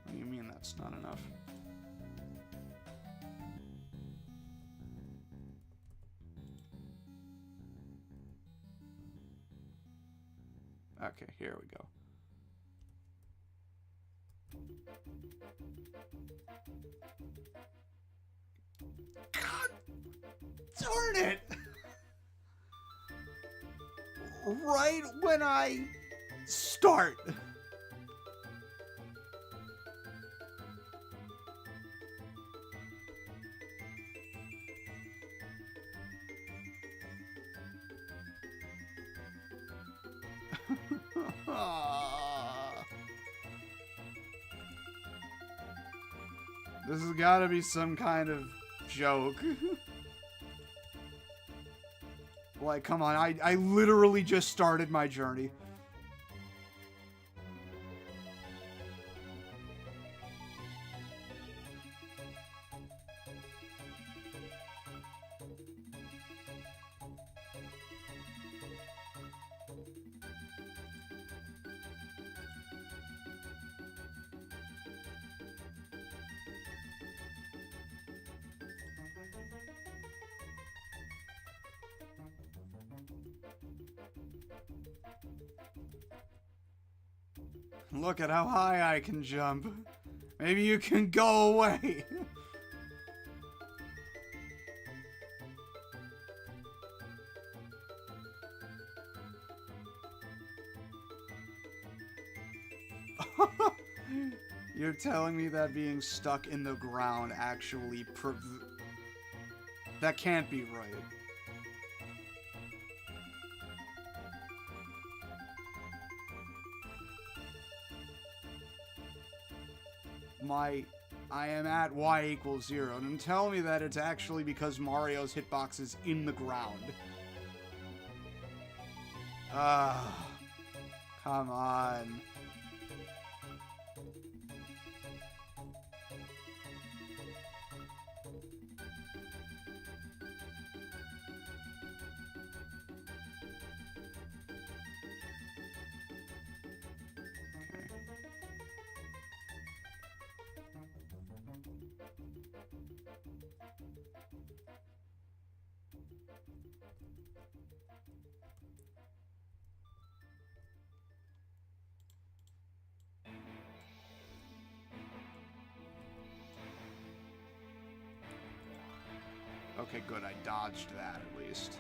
What do you mean that's not enough? Okay, here we go. God darn it! Right when I start. This has got to be some kind of joke. Like, come on, I literally just started my journey. Look at how high I can jump. Maybe you can go away. You're telling me that being stuck in the ground actually that can't be right. I am at y = 0, and tell me that it's actually because Mario's hitbox is in the ground. Ah, come on. Okay, good. I dodged that at least.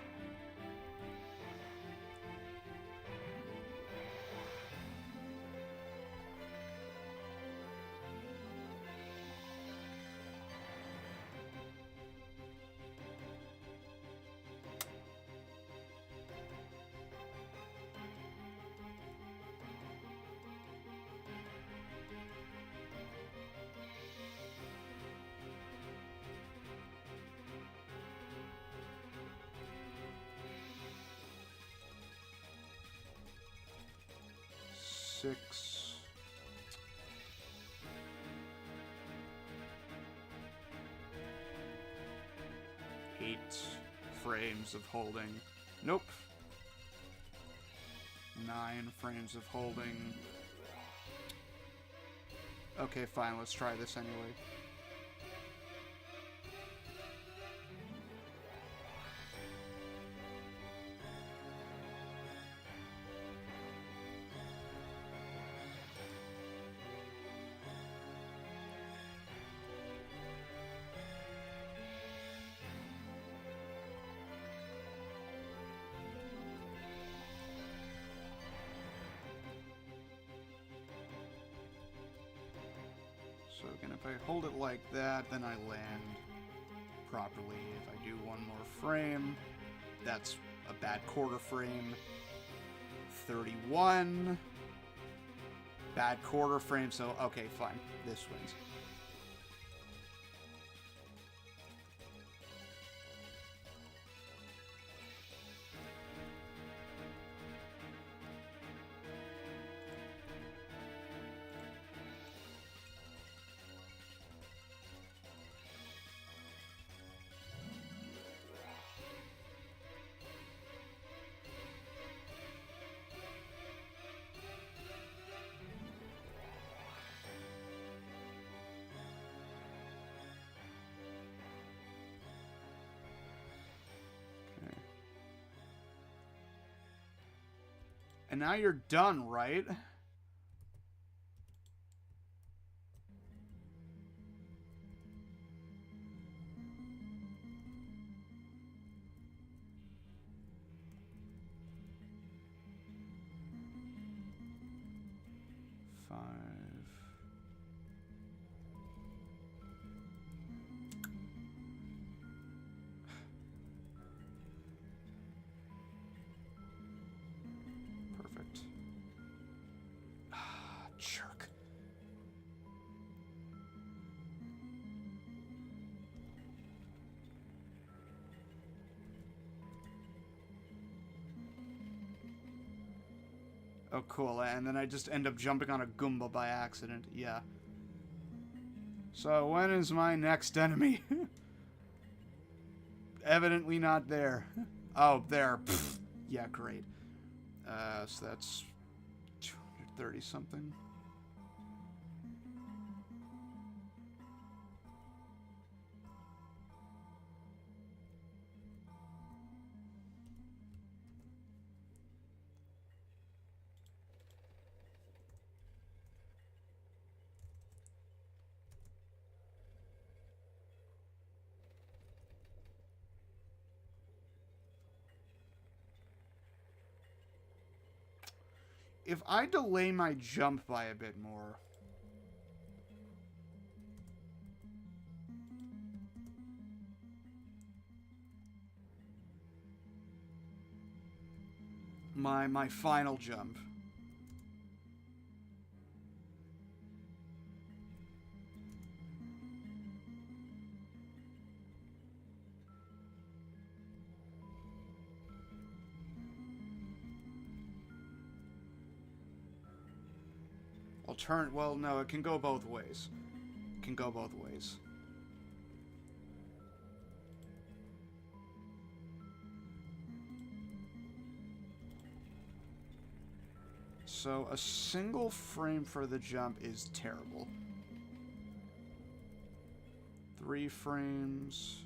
Six. Eight frames of holding. Nope. 9 frames of holding. Okay, fine, let's try this anyway. So again, if I hold it like that, then I land properly. If I do one more frame, that's a bad quarter frame. 31. Bad quarter frame, so okay, fine. This wins. And now you're done, right? Perfect. Ah, jerk. Oh, cool. And then I just end up jumping on a Goomba by accident. Yeah. So, when is my next enemy? Evidently not there. Oh, there. Pfft. Yeah, great. So that's 230 something. If I delay my jump by a bit more... My final jump. Well, no, it can go both ways. It can go both ways. So, a single frame for the jump is terrible. 3 frames.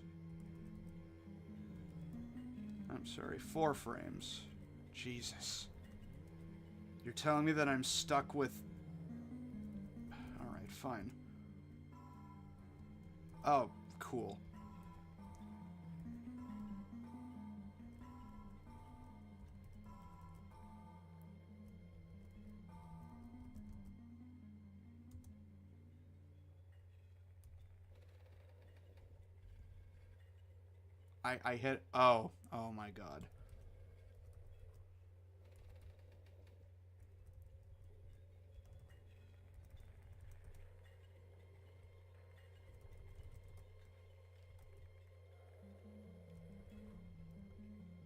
I'm sorry, 4 frames. Jesus. You're telling me that I'm stuck with... Alright, fine. Oh, cool. I hit... Oh. Oh my god.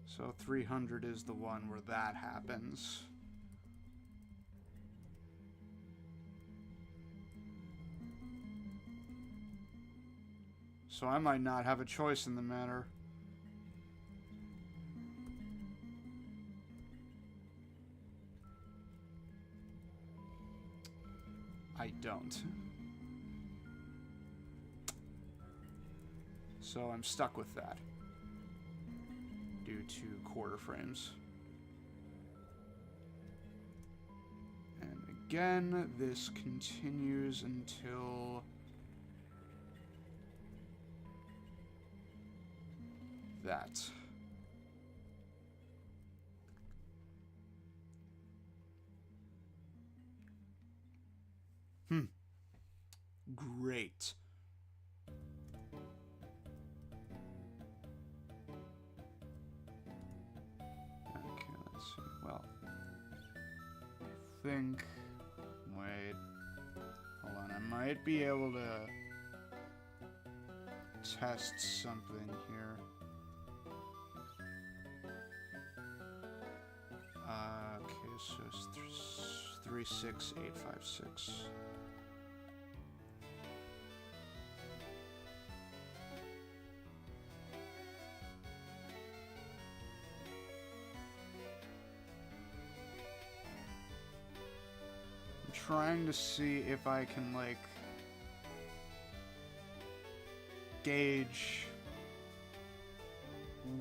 So 300 is the one where that happens. So I might not have a choice in the matter. I don't. So I'm stuck with that. Due to quarter frames. And again, this continues until that. Great. Okay, let's see. Well, I think... Wait. Hold on, I might be able to test something here. Okay, so it's 36856. I'm trying to see if I can, like, gauge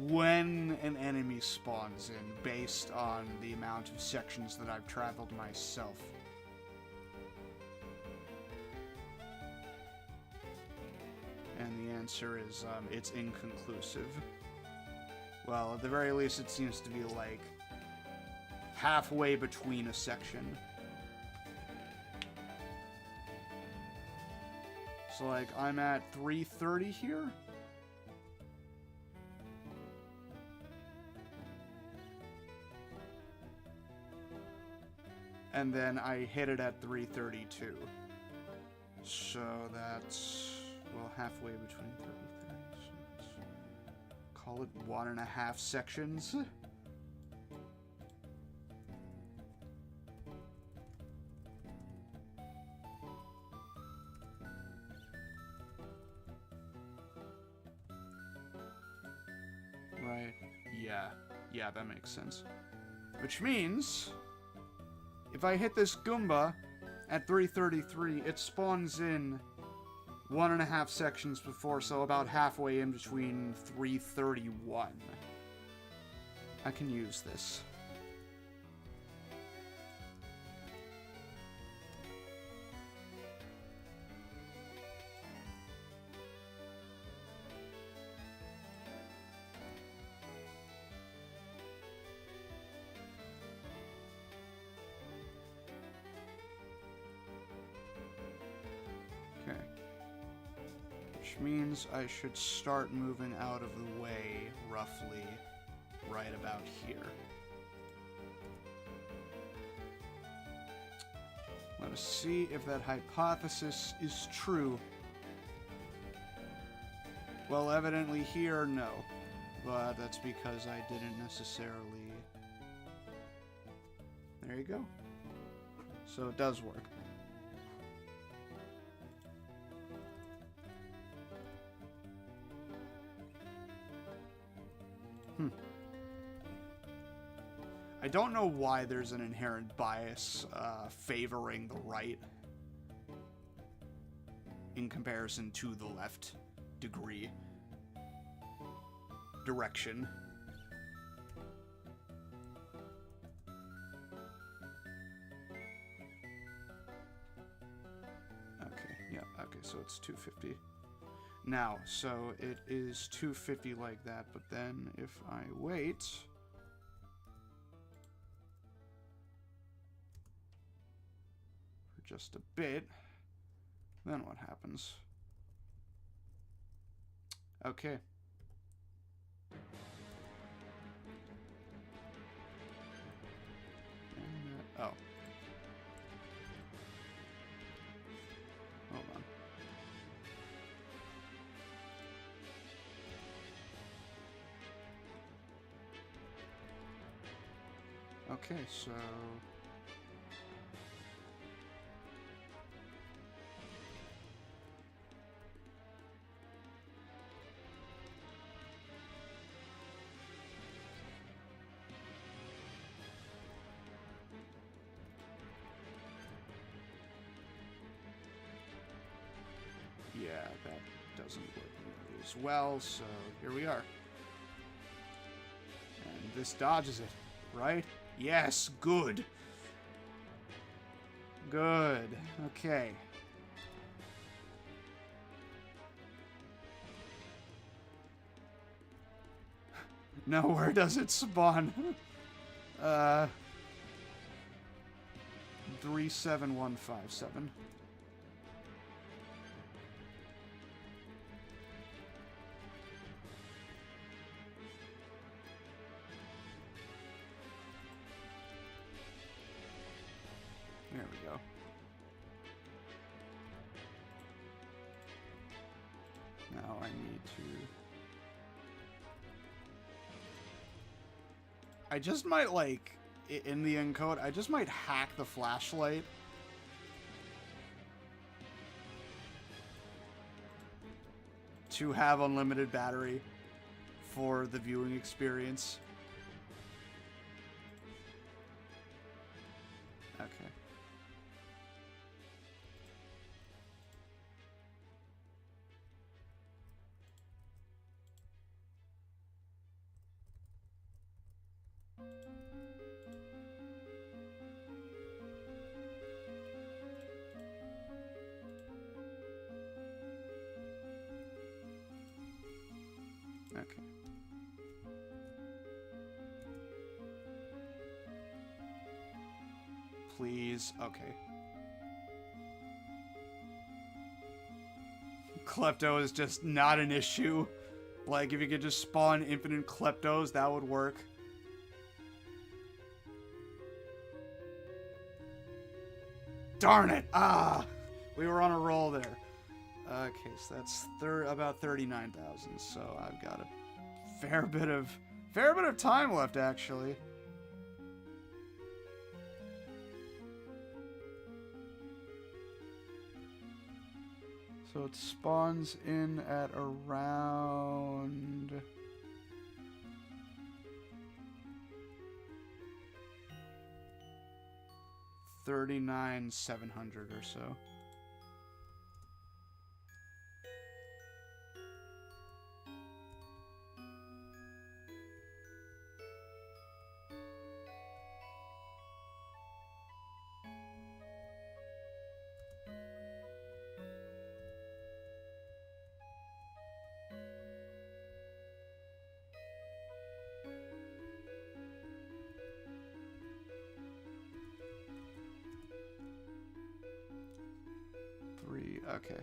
when an enemy spawns in based on the amount of sections that I've traveled myself. And the answer is, it's inconclusive. Well, at the very least, it seems to be, like, halfway between a section. So, like, I'm at 330 here? And then I hit it at 332. So that's, well, halfway between 30 and 30. So let's call it 1.5 sections. Right. Yeah, that makes sense. Which means, if I hit this Goomba at 333, it spawns in 1.5 sections before, so about halfway in between 331. I can use this. Which means I should start moving out of the way, roughly, right about here. Let us see if that hypothesis is true. Well, evidently here, no. But that's because I didn't necessarily... There you go. So it does work. I don't know why there's an inherent bias favoring the right in comparison to the left direction. Okay, yeah, okay, so it's 250. Now, so it is 250 like that, but then if I wait... just a bit, then what happens? Okay. Oh. Hold on. Okay, so... Yeah, that doesn't work nearly as well, so here we are. And this dodges it, right? Yes, good. Good. Okay. No, where does it spawn? 37157. There we go. Now I need to... I just might, like, in the encode, I just might hack the flashlight. To have unlimited battery for the viewing experience. Okay. Okay. Please. Okay. Klepto is just not an issue. Like, if you could just spawn infinite Kleptos, that would work. Darn it! Ah! We were on a roll there. Okay, so that's about 39,000, so I've got a fair bit of time left, actually. So it spawns in at around... $39,700 or so. Okay.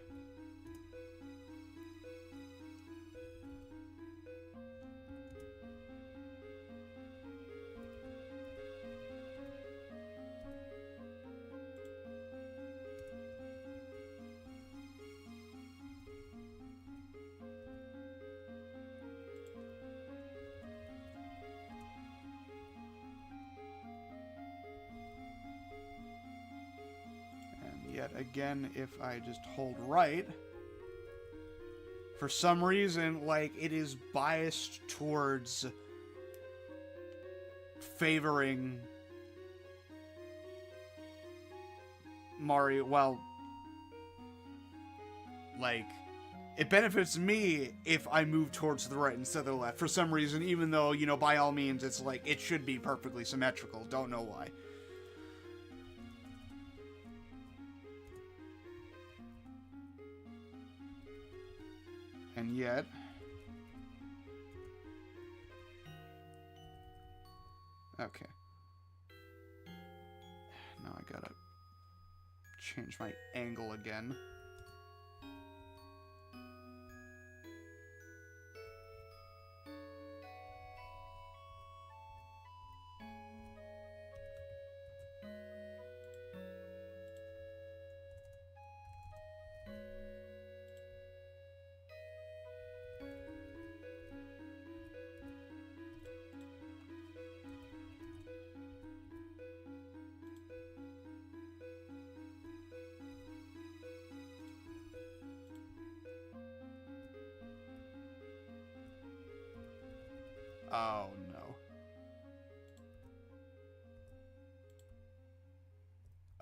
Yet again, if I just hold right, for some reason, like, it is biased towards favoring Mario. Well, like, it benefits me if I move towards the right instead of the left for some reason, even though, you know, by all means, it's like, it should be perfectly symmetrical. Don't know why. And yet... Okay. Now I gotta change my angle again.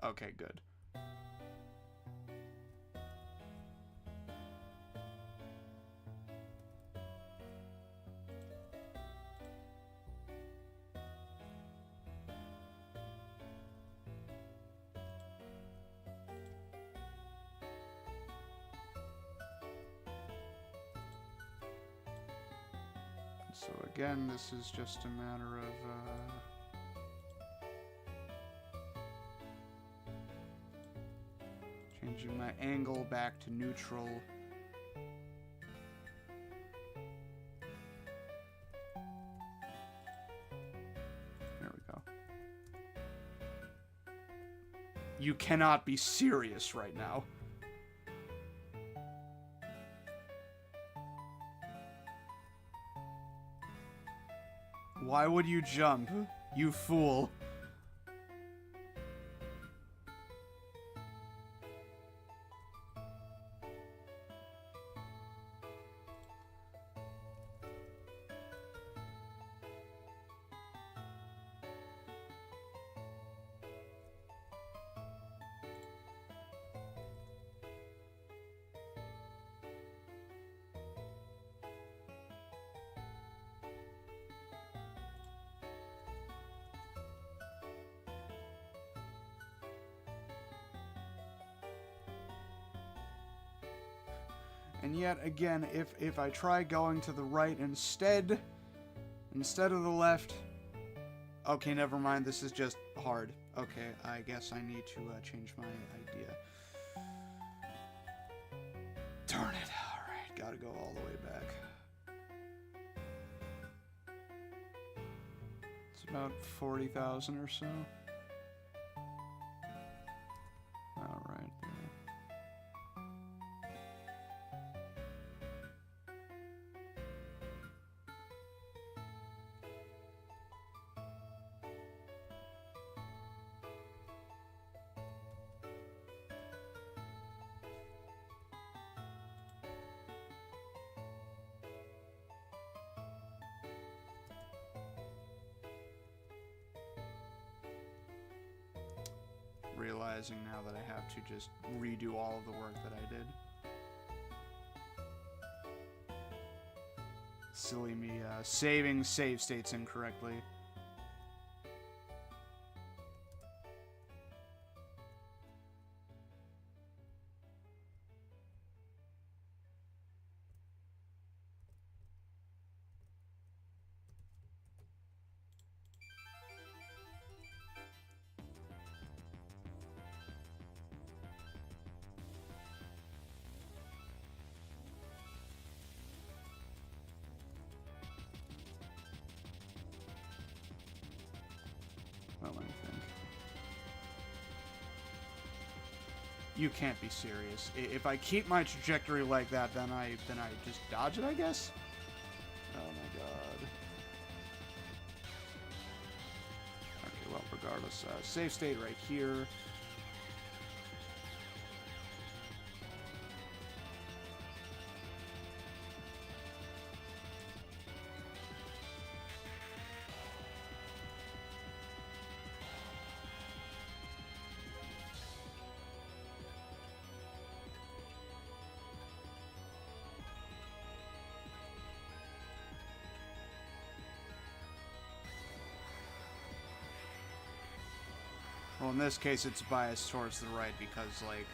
Okay, good. So again, this is just a matter of changing my angle back to neutral. There we go. You cannot be serious right now. Why would you jump, you fool? And yet again, if I try going to the right instead of the left... Okay, never mind, this is just hard. Okay, I guess I need to change my idea. Darn it. Alright, gotta go all the way back. It's about 40,000 or so. Alright. Realizing now that I have to just redo all of the work that I did. Silly me, saving save states incorrectly. Well, let me think. You can't be serious. If I keep my trajectory like that, then I just dodge it, I guess? Oh my god. Okay, well, regardless. Save state right here. Well, in this case, it's biased towards the right because, like,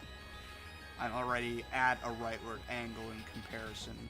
I'm already at a rightward angle in comparison.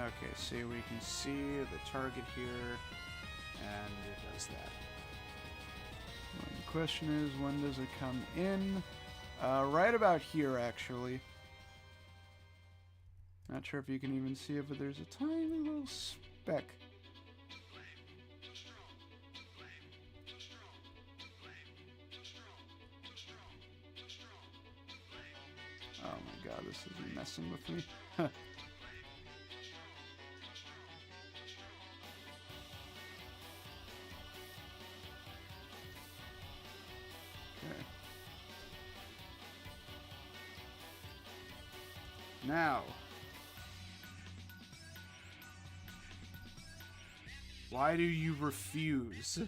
Okay, see, we can see the target here, and it does that. Well, the question is, when does it come in? Right about here, actually. Not sure if you can even see it, but there's a tiny little speck. Oh my god, this is messing with me. Now, why do you refuse?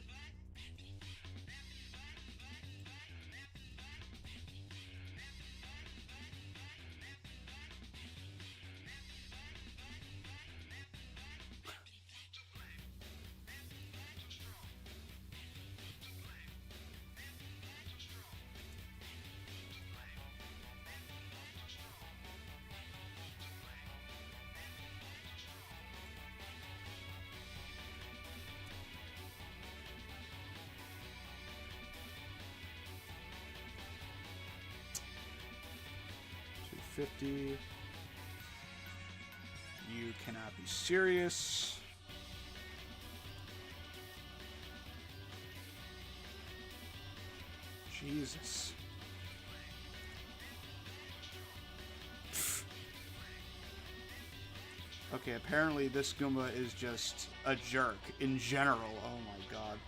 $50. You cannot be serious. Jesus. Okay, apparently this Goomba is just a jerk in general. Oh my god.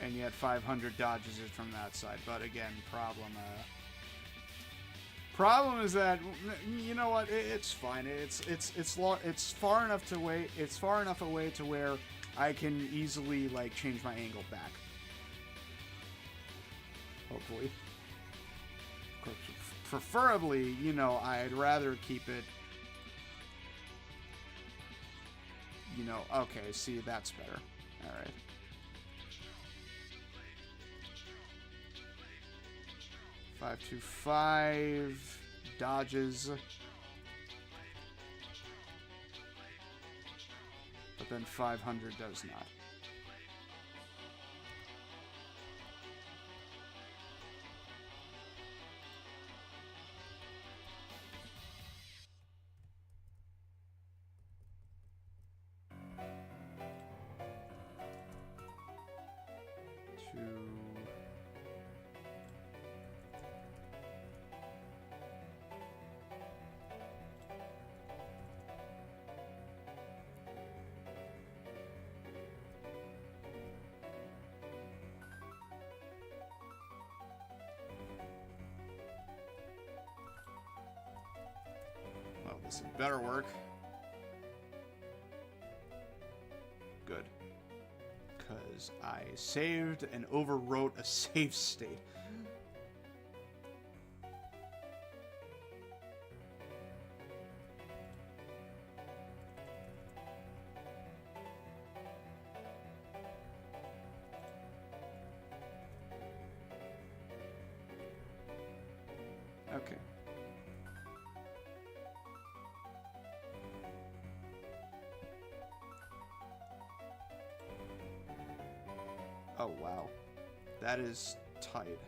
And yet 500 dodges it from that side. But again, problem is that, you know what, it's fine. It's far enough to wait. It's far enough away to where I can easily like change my angle back. Hopefully. Of course, preferably, you know, I'd rather keep it. You know, okay, see, that's better. All right. Five, 2, 5 dodges, but then 500 does not. Well, this had better work. Good. Because I saved and overwrote a save state. Okay. Oh, wow. That is tight.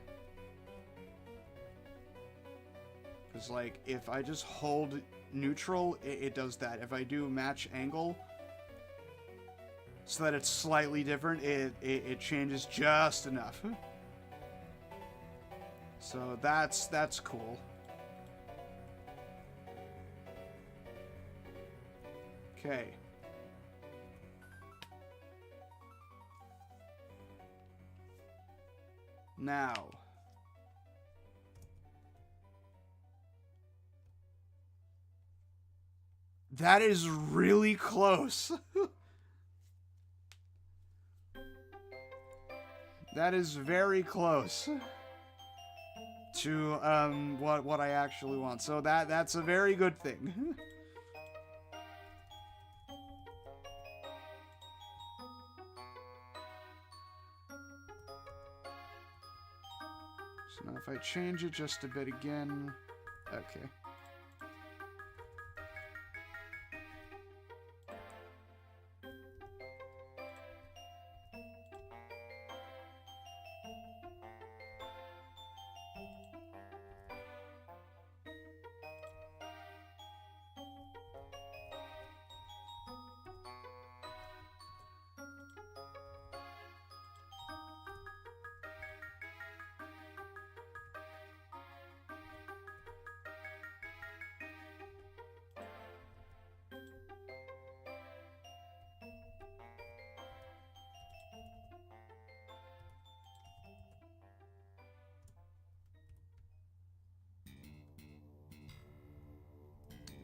Because, like, if I just hold neutral, it does that. If I do match angle, so that it's slightly different, it changes just enough. So that's cool. Okay. Now, that is really close. That is very close to what I actually want. So that's a very good thing. So now if I change it just a bit again, okay.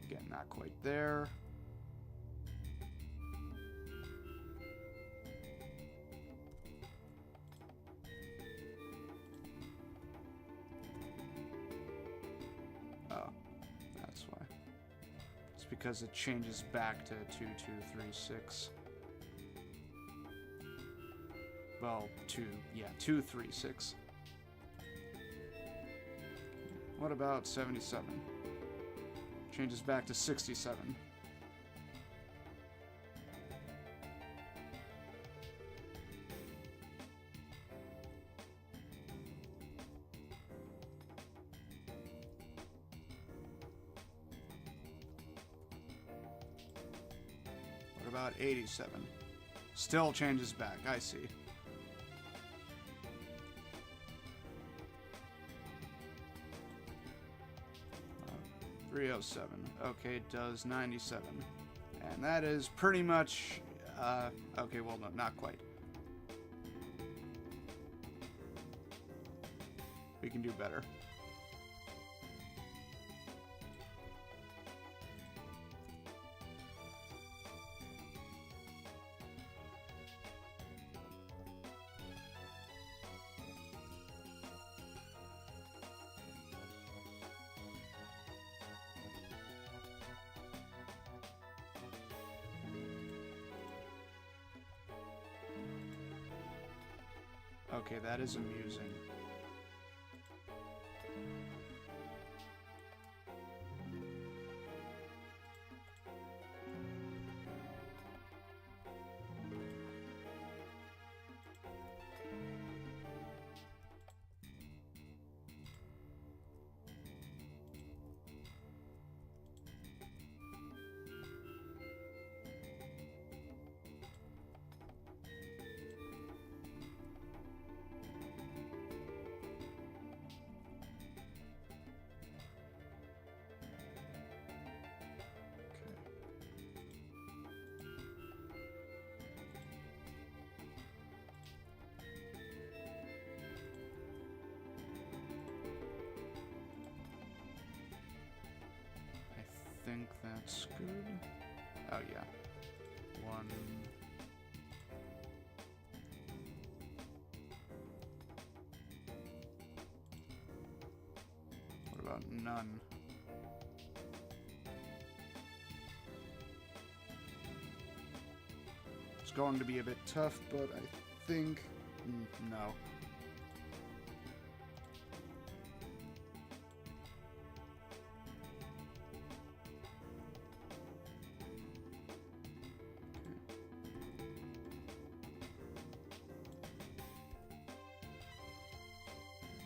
Again, not quite there. Oh, that's why. It's because it changes back to 2236. Well, 236. What about 77? Changes back to 67. What about 87? Still changes back, I see. 307. Okay, it does 97. And that is pretty much... okay, well, no, not quite. We can do better. Okay, that is amusing. I think that's good. Oh yeah. One. What about none? It's going to be a bit tough, but I think no.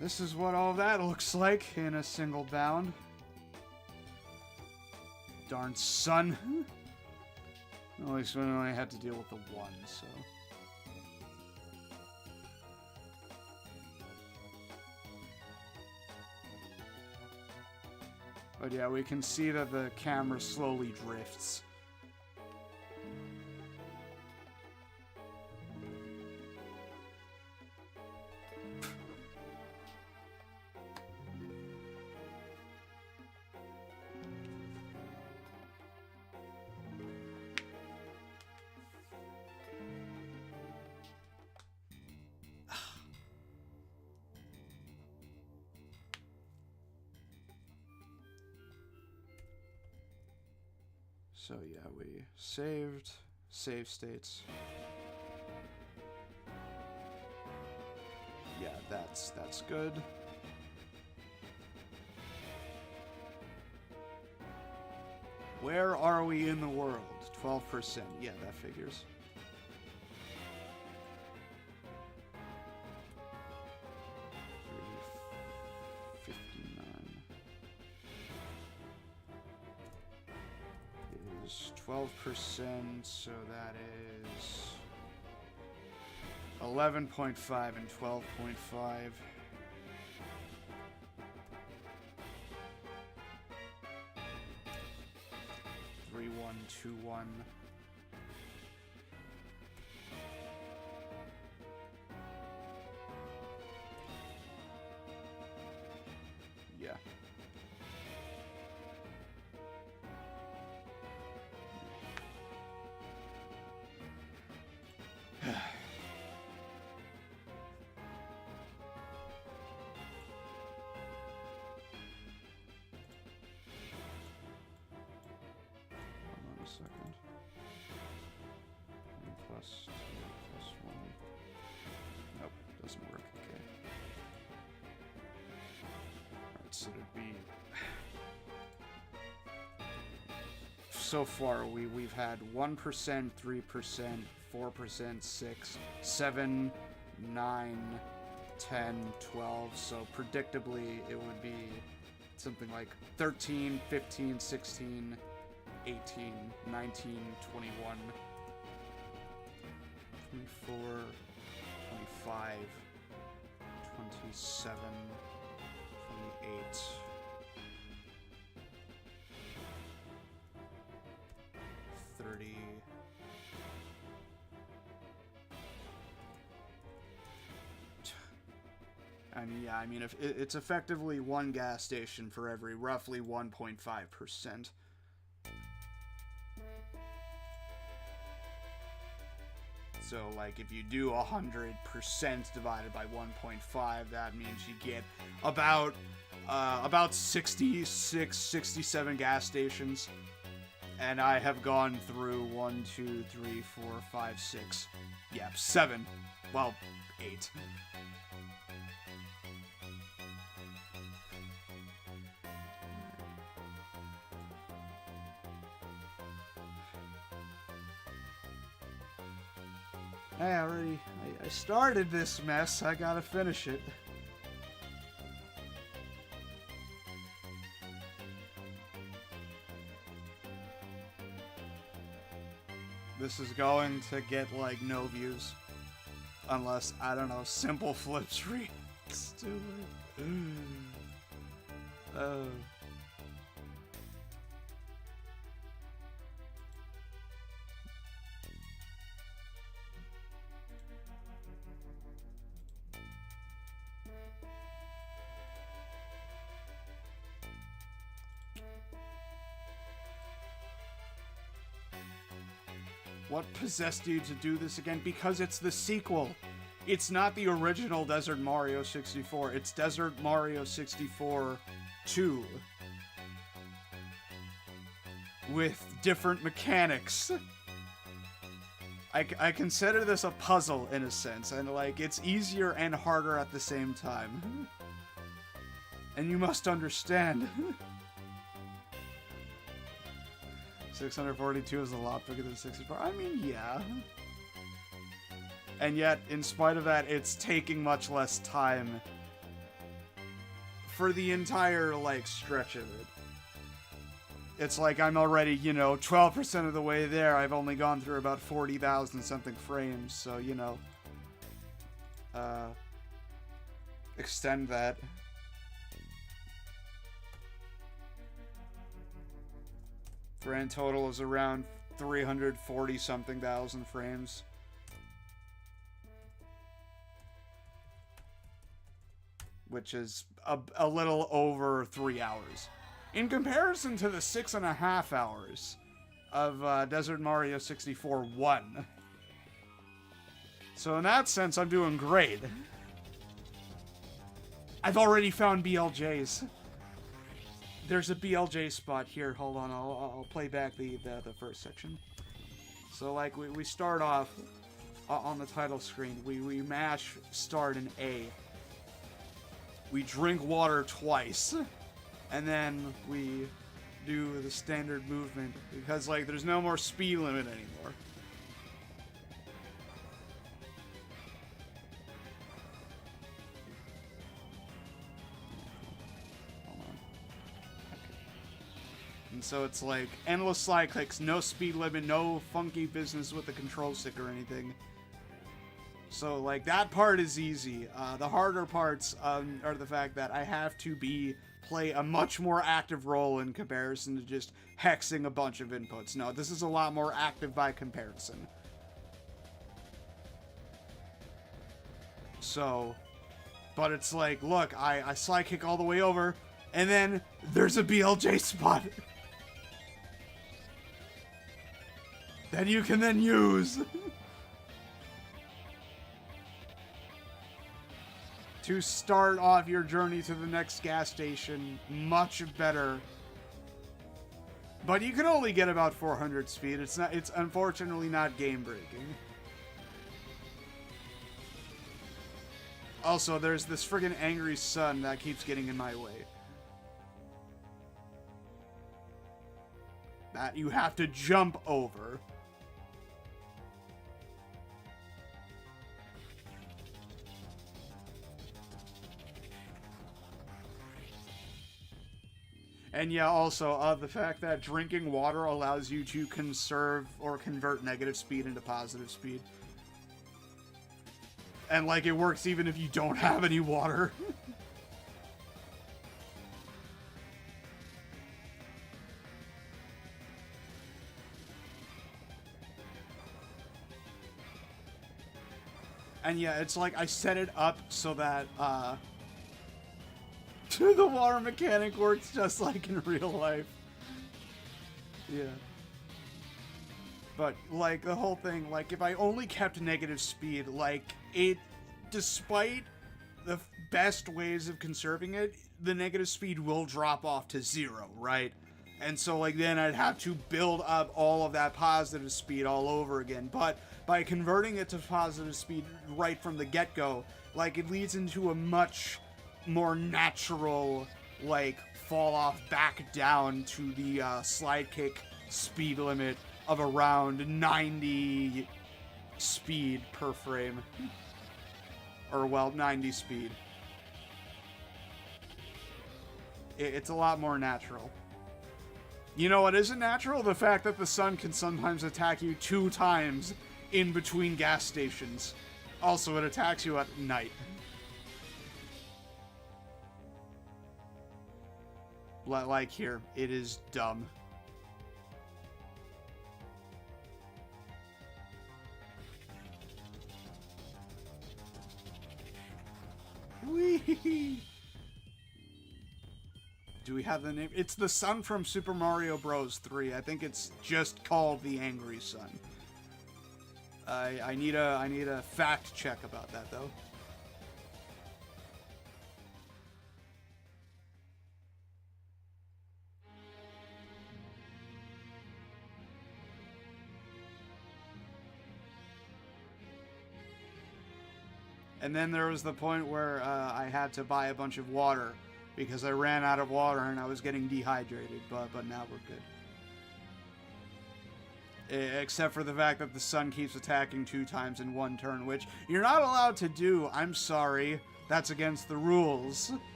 This is what all that looks like in a single bound. Darn son. At least we only had to deal with the one, so. But yeah, we can see that the camera slowly drifts. So yeah, we saved, save states. Yeah, that's good. Where are we in the world? 12%. Yeah, that figures. Is 12%, so that is 11.5 and 12.5. Three, 1, 2, 1. Yeah. Second. 1 plus 2 plus 1. Nope, doesn't work. Okay. Alright, so it'd be. So far, we've had 1%, 3%, 4%, 6, 7, 9, 10, 12. So predictably, it would be something like 13, 15, 16. 18, 19, 21, 24, 25, 27, 28, 30, I mean, if it's effectively one gas station for every roughly 1.5%. So, like, if you do 100% divided by 1.5, that means you get about 66, 67 gas stations. And I have gone through 1, 2, 3, 4, 5, 6. Yeah, 7. Well, 8. I started this mess. I gotta finish it. This is going to get, like, no views. Unless, I don't know, Simple Flips reacts to it. What possessed you to do this again? Because it's the sequel. It's not the original Desert Mario 64. It's Desert Mario 64 2. With different mechanics. I consider this a puzzle, in a sense. And, like, it's easier and harder at the same time. And you must understand. 642 is a lot bigger than 64. I mean, yeah. And yet, in spite of that, it's taking much less time for the entire, like, stretch of it. It's like I'm already, 12% of the way there. I've only gone through about 40,000 something frames, so, extend that. Grand total is around 340 something thousand frames. Which is a little over 3 hours. In comparison to the 6.5 hours of Desert Mario 64 1. So in that sense, I'm doing great. I've already found BLJs. there's a BLJ spot here. Hold on, I'll play back the first section. So, like, we start off on the title screen. We mash start and A. We drink water twice. And then we do the standard movement. Because, like, there's no more speed limit anymore. And so it's like endless slide clicks, no speed limit, no funky business with the control stick or anything. So like that part is easy. The harder parts are the fact that I have to play a much more active role in comparison to just hexing a bunch of inputs. No, this is a lot more active by comparison. So, but it's like, look, I slide kick all the way over, and then there's a BLJ spot. That you can then use to start off your journey to the next gas station much better. But you can only get about 400 speed. It's unfortunately not game breaking. Also, there's this friggin' angry sun that keeps getting in my way. That you have to jump over. And yeah, also, the fact that drinking water allows you to conserve or convert negative speed into positive speed. And, like, it works even if you don't have any water. And yeah, it's like I set it up so that, the water mechanic works just like in real life. Yeah. But, like, the whole thing, like, if I only kept negative speed, like, despite the best ways of conserving it, the negative speed will drop off to 0, right? And so, like, then I'd have to build up all of that positive speed all over again. But by converting it to positive speed right from the get-go, like, it leads into a much more natural, like, fall off back down to the slide kick speed limit of around 90 speed per frame. Or, well, 90 speed. It's a lot more natural. You know what isn't natural? The fact that the sun can sometimes attack you 2 times in between gas stations. Also, it attacks you at night. Like here, it is dumb. Whee! Do we have the name? It's the sun from Super Mario Bros. 3. I think it's just called the Angry Sun. I need a fact check about that though. And then there was the point where I had to buy a bunch of water because I ran out of water and I was getting dehydrated, but now we're good. Except for the fact that the sun keeps attacking 2 times in 1 turn, which you're not allowed to do. I'm sorry. That's against the rules.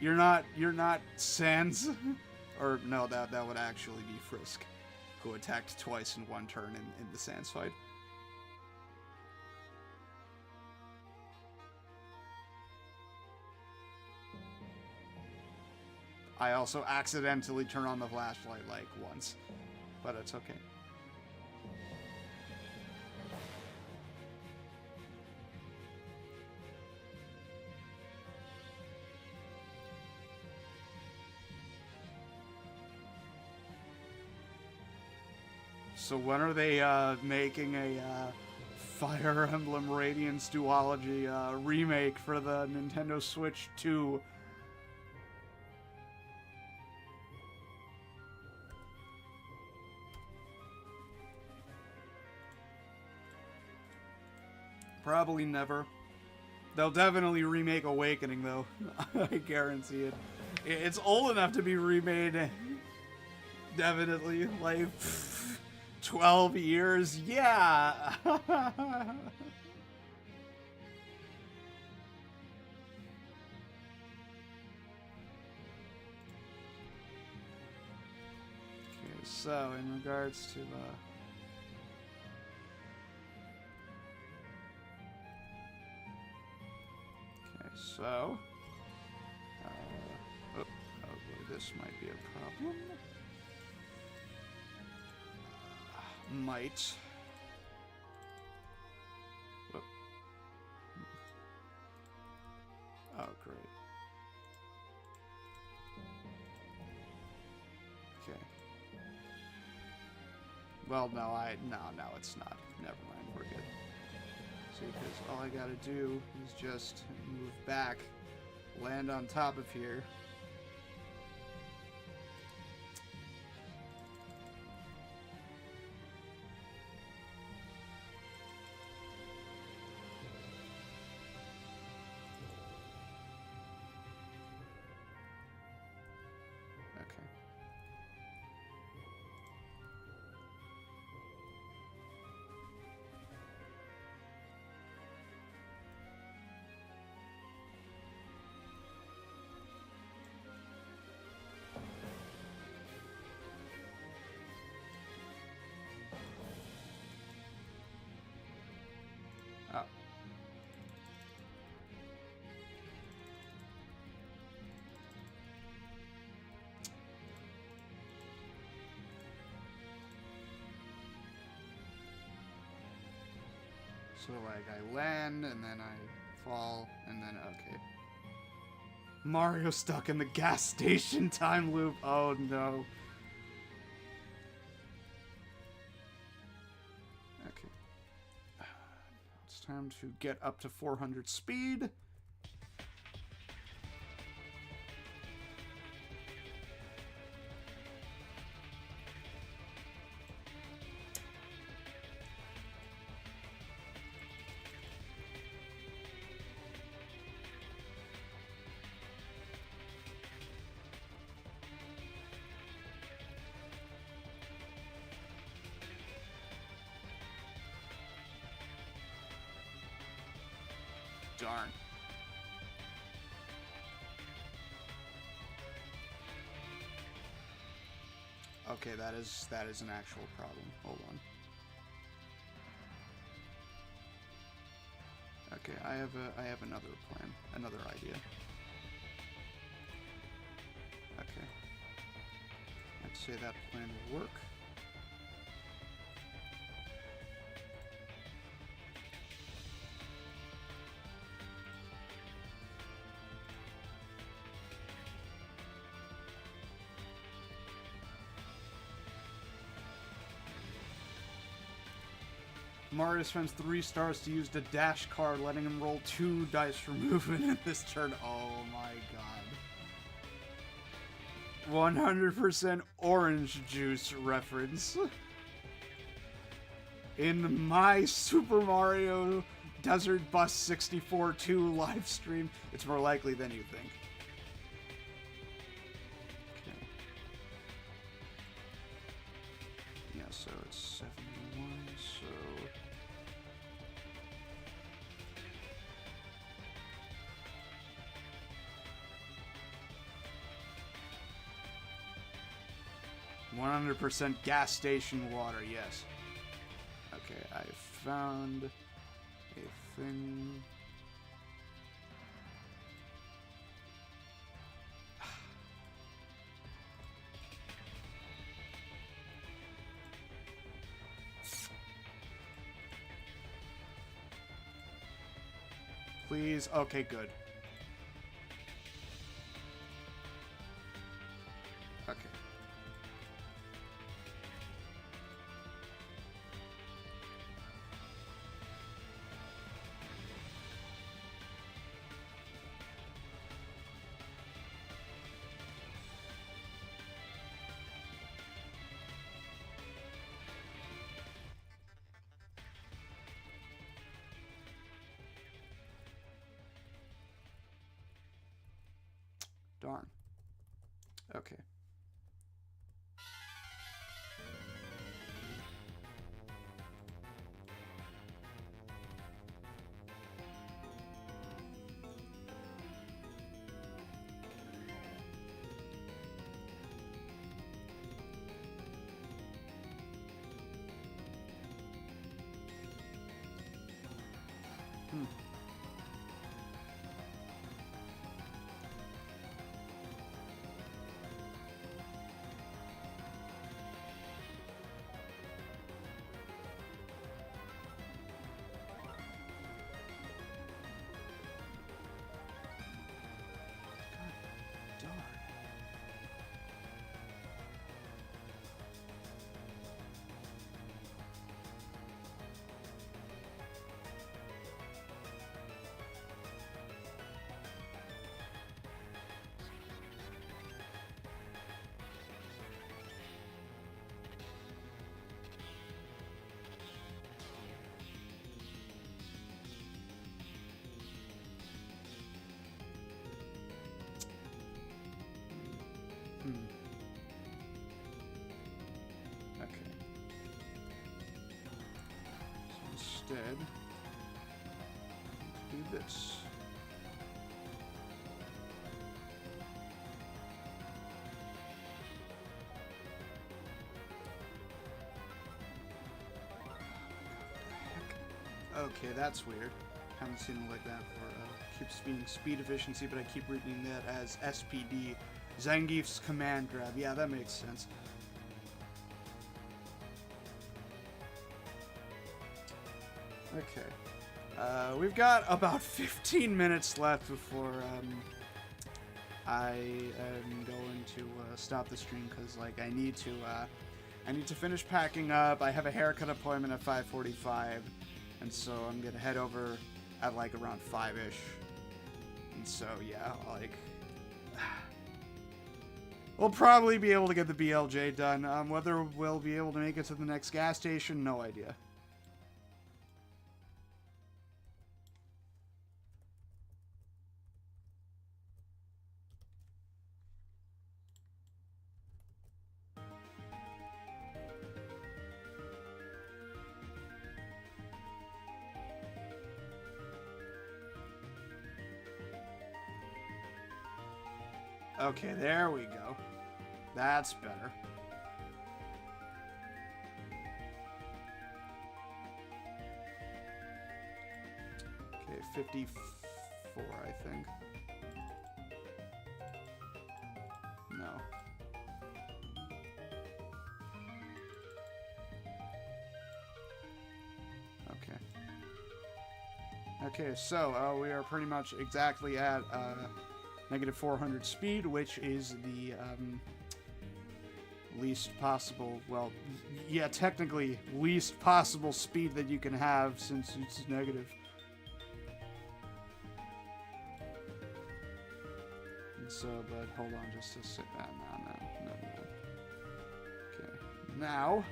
You're not Sans. Or no, that would actually be Frisk, who attacked twice in 1 turn in the Sans fight. I also accidentally turn on the flashlight, like, once. But it's okay. So when are they making a Fire Emblem Radiance Duology remake for the Nintendo Switch 2? Probably never. They'll definitely remake Awakening, though. I guarantee it. It's old enough to be remade. Definitely. Like, 12 years? Yeah! Okay, so, in regards to, so, oh, this might be a problem. Might. Whoop. Oh, great. Okay. Well, no, no, it's not. Never mind, we're good. See, because all I gotta do is just move back, land on top of here. Okay. Oh. So, like, I land, and then I fall, and then, okay. Mario stuck in the gas station time loop. Oh, no. Okay. It's time to get up to 400 speed. Darn. Okay, that is an actual problem. Hold on. Okay, I have another plan, another idea. Okay. I'd say that plan will work. Mario spends 3 stars to use the dash card, letting him roll 2 dice for movement in this turn. Oh my god. 100% orange juice reference. In my Super Mario Desert Bus 64 2 live stream, it's more likely than you think. Okay. Yeah, so it's 71, so... "100% gas station water," yes. Okay, I found a thing. Please. Okay, good. Okay. Darn. Okay. Okay. So instead, let's do this. Okay, that's weird. Haven't seen it like that before. Keeps being speed efficiency, but I keep reading that as SPD. Zangief's command grab. Yeah, that makes sense. Okay. We've got about 15 minutes left before I am going to stop the stream because like I need to finish packing up. I have a haircut appointment at 5:45, and so I'm gonna head over at like around 5-ish. And so yeah, like we'll probably be able to get the BLJ done. Whether we'll be able to make it to the next gas station, no idea. Okay, there we go. That's better. Okay, 54, I think. No. Okay. Okay, so we are pretty much exactly at negative 400 speed, which is the least possible, well, yeah, technically least possible speed that you can have since it's negative. And so, but hold on just a sec. No. Okay, now.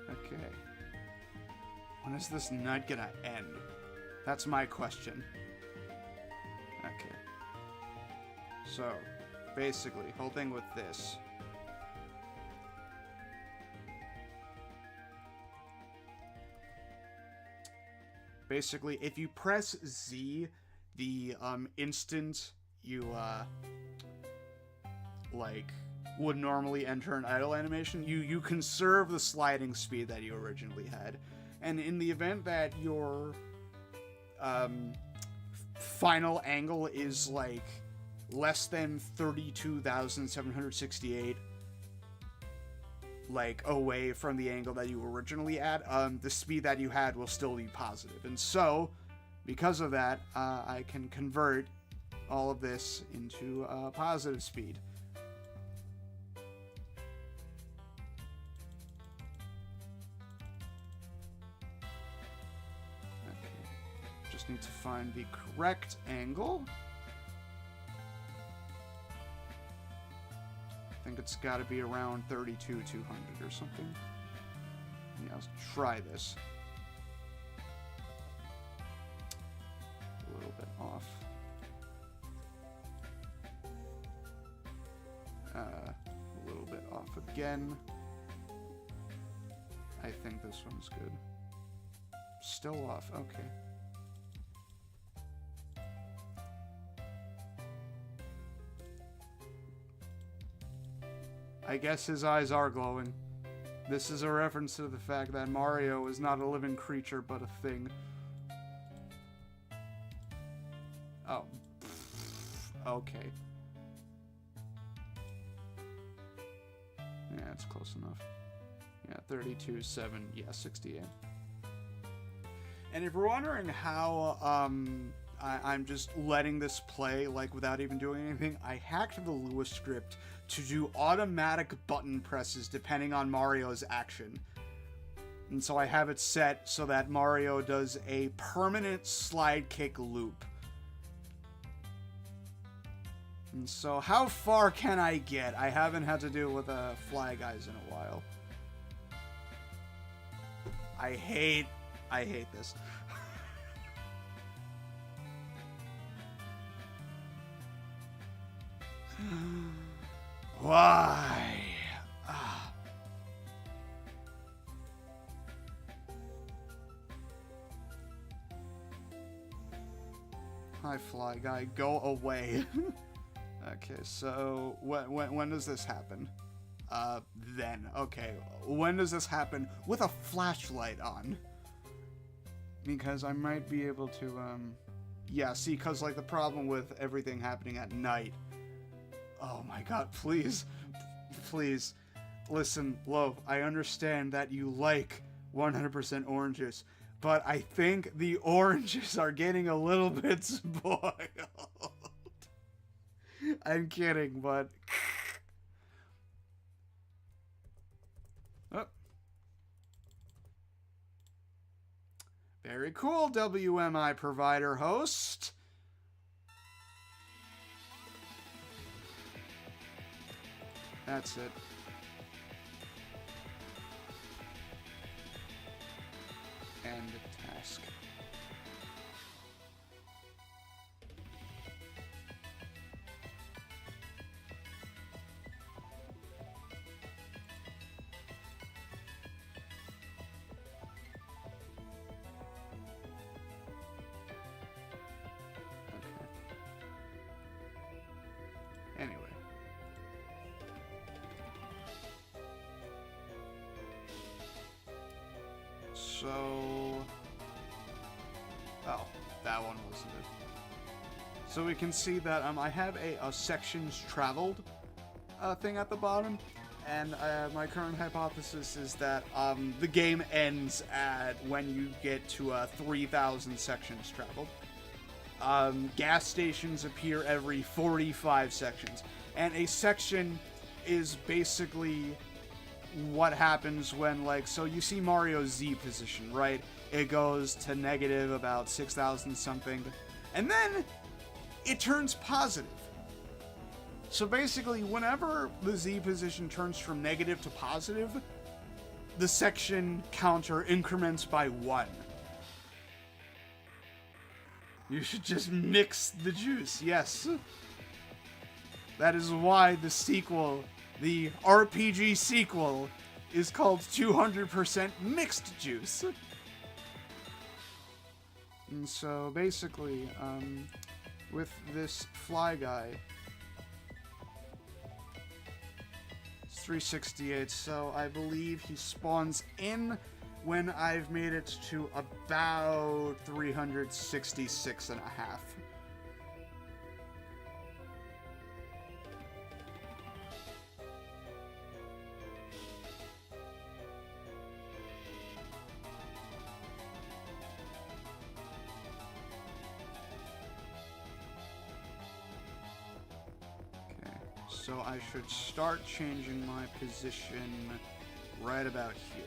Okay. When is this night gonna end? That's my question. Okay. So, basically, whole thing with this. Basically, if you press Z, the instant you like would normally enter an idle animation, you conserve the sliding speed that you originally had. And in the event that your final angle is like less than 32,768 like away from the angle that you originally at, the speed that you had will still be positive. And so because of that, I can convert all of this into positive speed. Okay, just need to find the correct angle. I think it's got to be around 32,200 or something. Yeah, let's try this. A little bit off. A little bit off again. I think this one's good. Still off, okay. I guess his eyes are glowing. This is a reference to the fact that Mario is not a living creature, but a thing. Oh. Okay. Yeah, it's close enough. Yeah, 32.7, yeah, 68. And if you're wondering how I'm just letting this play like without even doing anything, I hacked the Lewis script to do automatic button presses depending on Mario's action. And so I have it set so that Mario does a permanent slide kick loop. And so how far can I get? I haven't had to deal with Fly Guys in a while. I hate this. Why? Hi, Fly Guy. Go away. Okay, so when does this happen? Then. Okay, when does this happen? With a flashlight on. Because I might be able to, yeah, see, because, like, the problem with everything happening at night. Oh my god, please. Please. Listen, Lo, I understand that you like 100% oranges, but I think the oranges are getting a little bit spoiled. I'm kidding, but... Oh. Very cool, WMI provider host. That's it. End task. Anyway. So... Oh, that one wasn't it. So we can see that I have a sections traveled thing at the bottom, and my current hypothesis is that the game ends at when you get to 3,000 sections traveled. Gas stations appear every 45 sections, and a section is basically what happens when, like, so you see Mario's Z position, right? It goes to negative about 6,000 something, and then it turns positive. So basically, whenever the Z position turns from negative to positive, the section counter increments by 1. You should just mix the juice, yes. That is why the sequel, the RPG sequel, is called 200% Mixed Juice. And so basically, with this Fly Guy, it's 368, so I believe he spawns in when I've made it to about 366 and a half. So I should start changing my position right about here.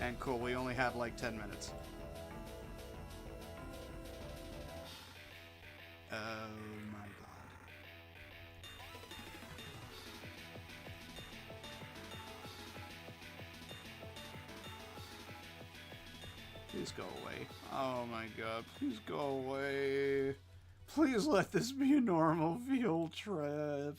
And cool, we only have like 10 minutes. Oh my god. Please go away. Oh my god, please go away. Please let this be a normal field trip.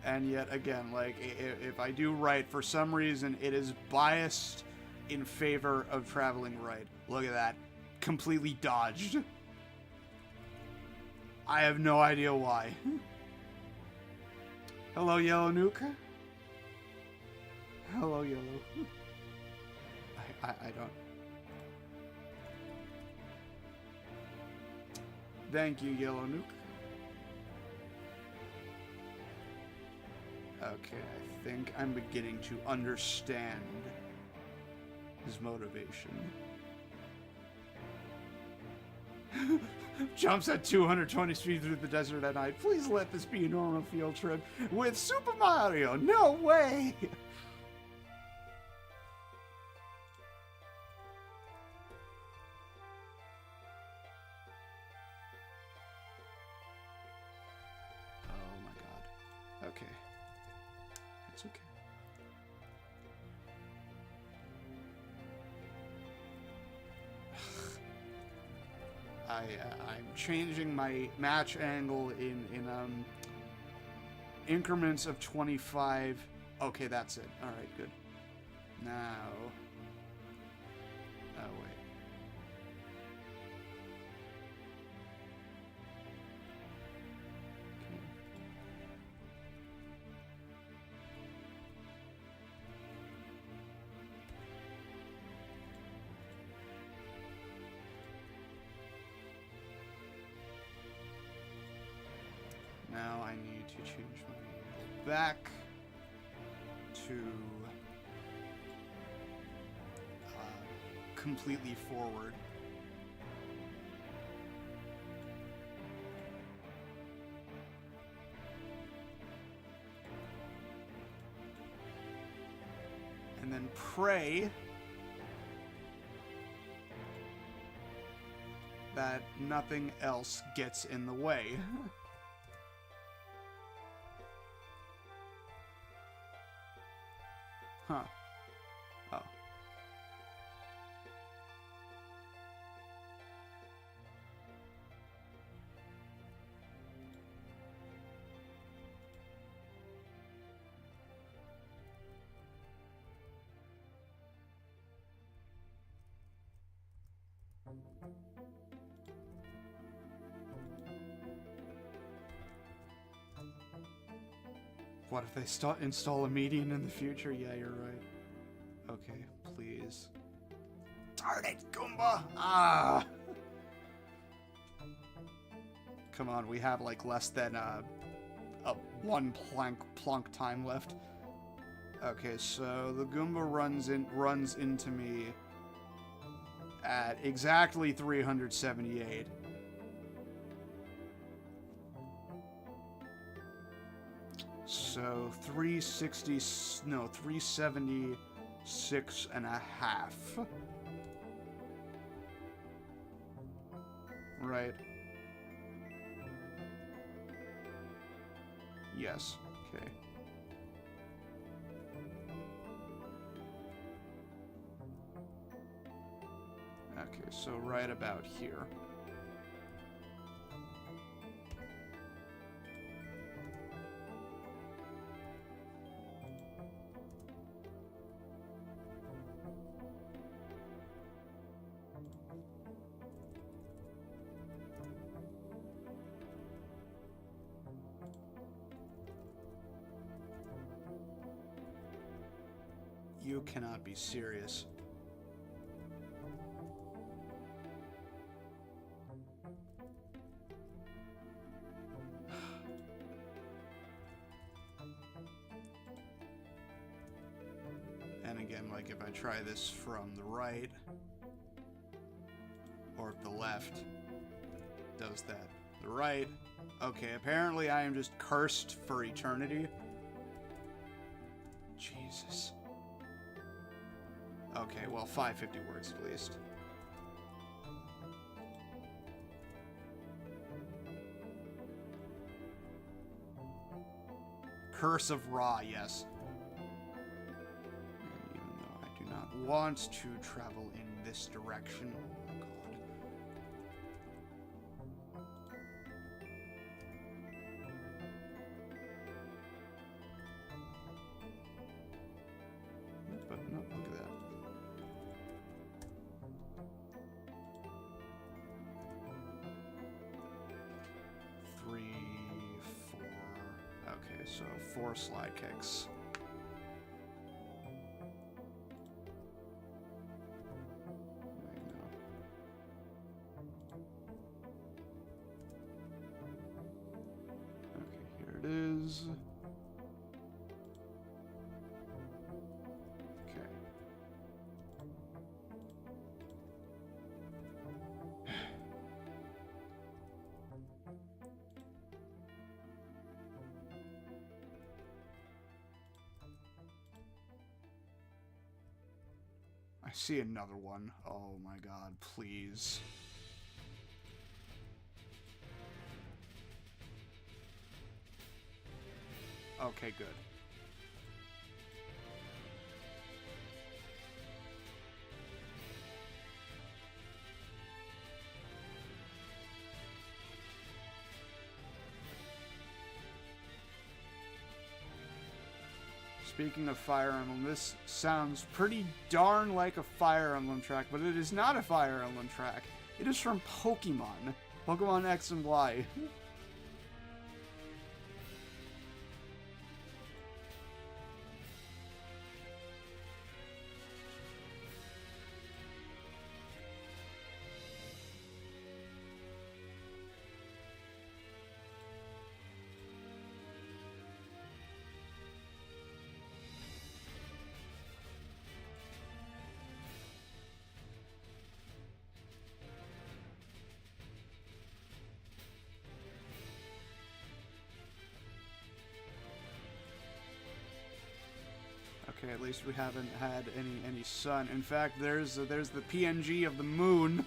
And yet again, like, if I do right, for some reason, it is biased in favor of traveling right. Look at that. Completely dodged. I have no idea why. Hello, Yellow Nuke. Hello, Yellow. I don't... Thank you, Yellow Nuke. Okay, I think I'm beginning to understand his motivation. Jumps at 220 speed through the desert at night. Please let this be a normal field trip with Super Mario. No way! Oh my god. Okay. It's okay. I'm changing my match angle in increments of 25. Okay, that's it. All right, good. Now, oh wait. Now I need to change my angle back to completely forward. And then pray that nothing else gets in the way. Huh. Oh. What if they install a median in the future? Yeah, you're right. Okay, please. Darn it, Goomba! Ah! Come on, we have like less than a one plonk time left. Okay, so the Goomba runs into me at exactly 378. So 376 and a half. Right. Yes. Okay. Okay, so right about here. You cannot be serious. And again, like if I try this from the right or the left, does that. The right. Okay, apparently I am just cursed for eternity. Jesus. Okay, well, 550 words at least. Curse of Ra, yes. And even though I do not want to travel in this direction. Oh my god. But no, look at that. Okay, so 4 slide kicks. Okay, here it is. Okay. I see another one. Oh my god, please. Okay, good. Speaking of Fire Emblem, this sounds pretty darn like a Fire Emblem track, but it is not a Fire Emblem track. It is from Pokemon. Pokemon X and Y. Okay, at least we haven't had any sun. In fact, there's the PNG of the moon.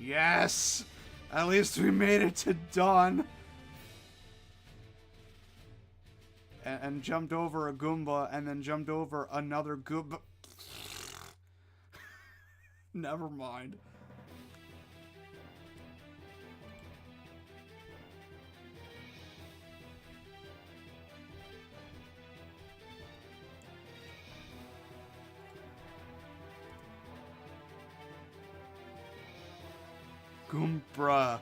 Yes! At least we made it to dawn. And jumped over a Goomba, and then jumped over another Goomba. Never mind. Goombra.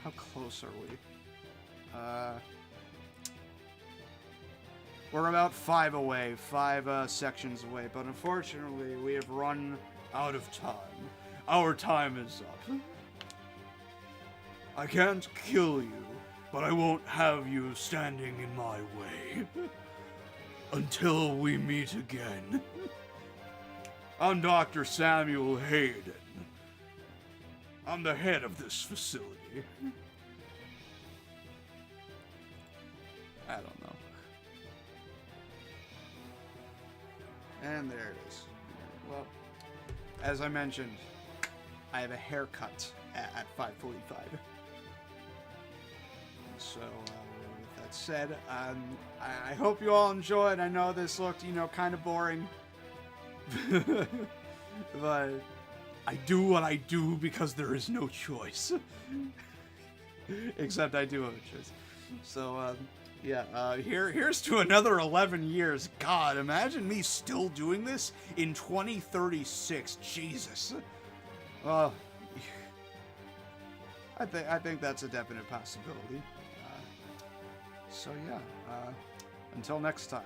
How close are we? We're about 5 away, 5 sections away, but unfortunately we have run out of time. Our time is up. I can't kill you, but I won't have you standing in my way. Until we meet again. I'm Dr. Samuel Hayden. I'm the head of this facility. I don't know. And there it is. Well, as I mentioned, I have a haircut at 5:45. So, with that said, I hope you all enjoyed. I know this looked, kind of boring. But I do what I do because there is no choice. Except I do have a choice. So, yeah, here's to another 11 years. God, imagine me still doing this in 2036. Jesus. Well, I think that's a definite possibility. So yeah, until next time.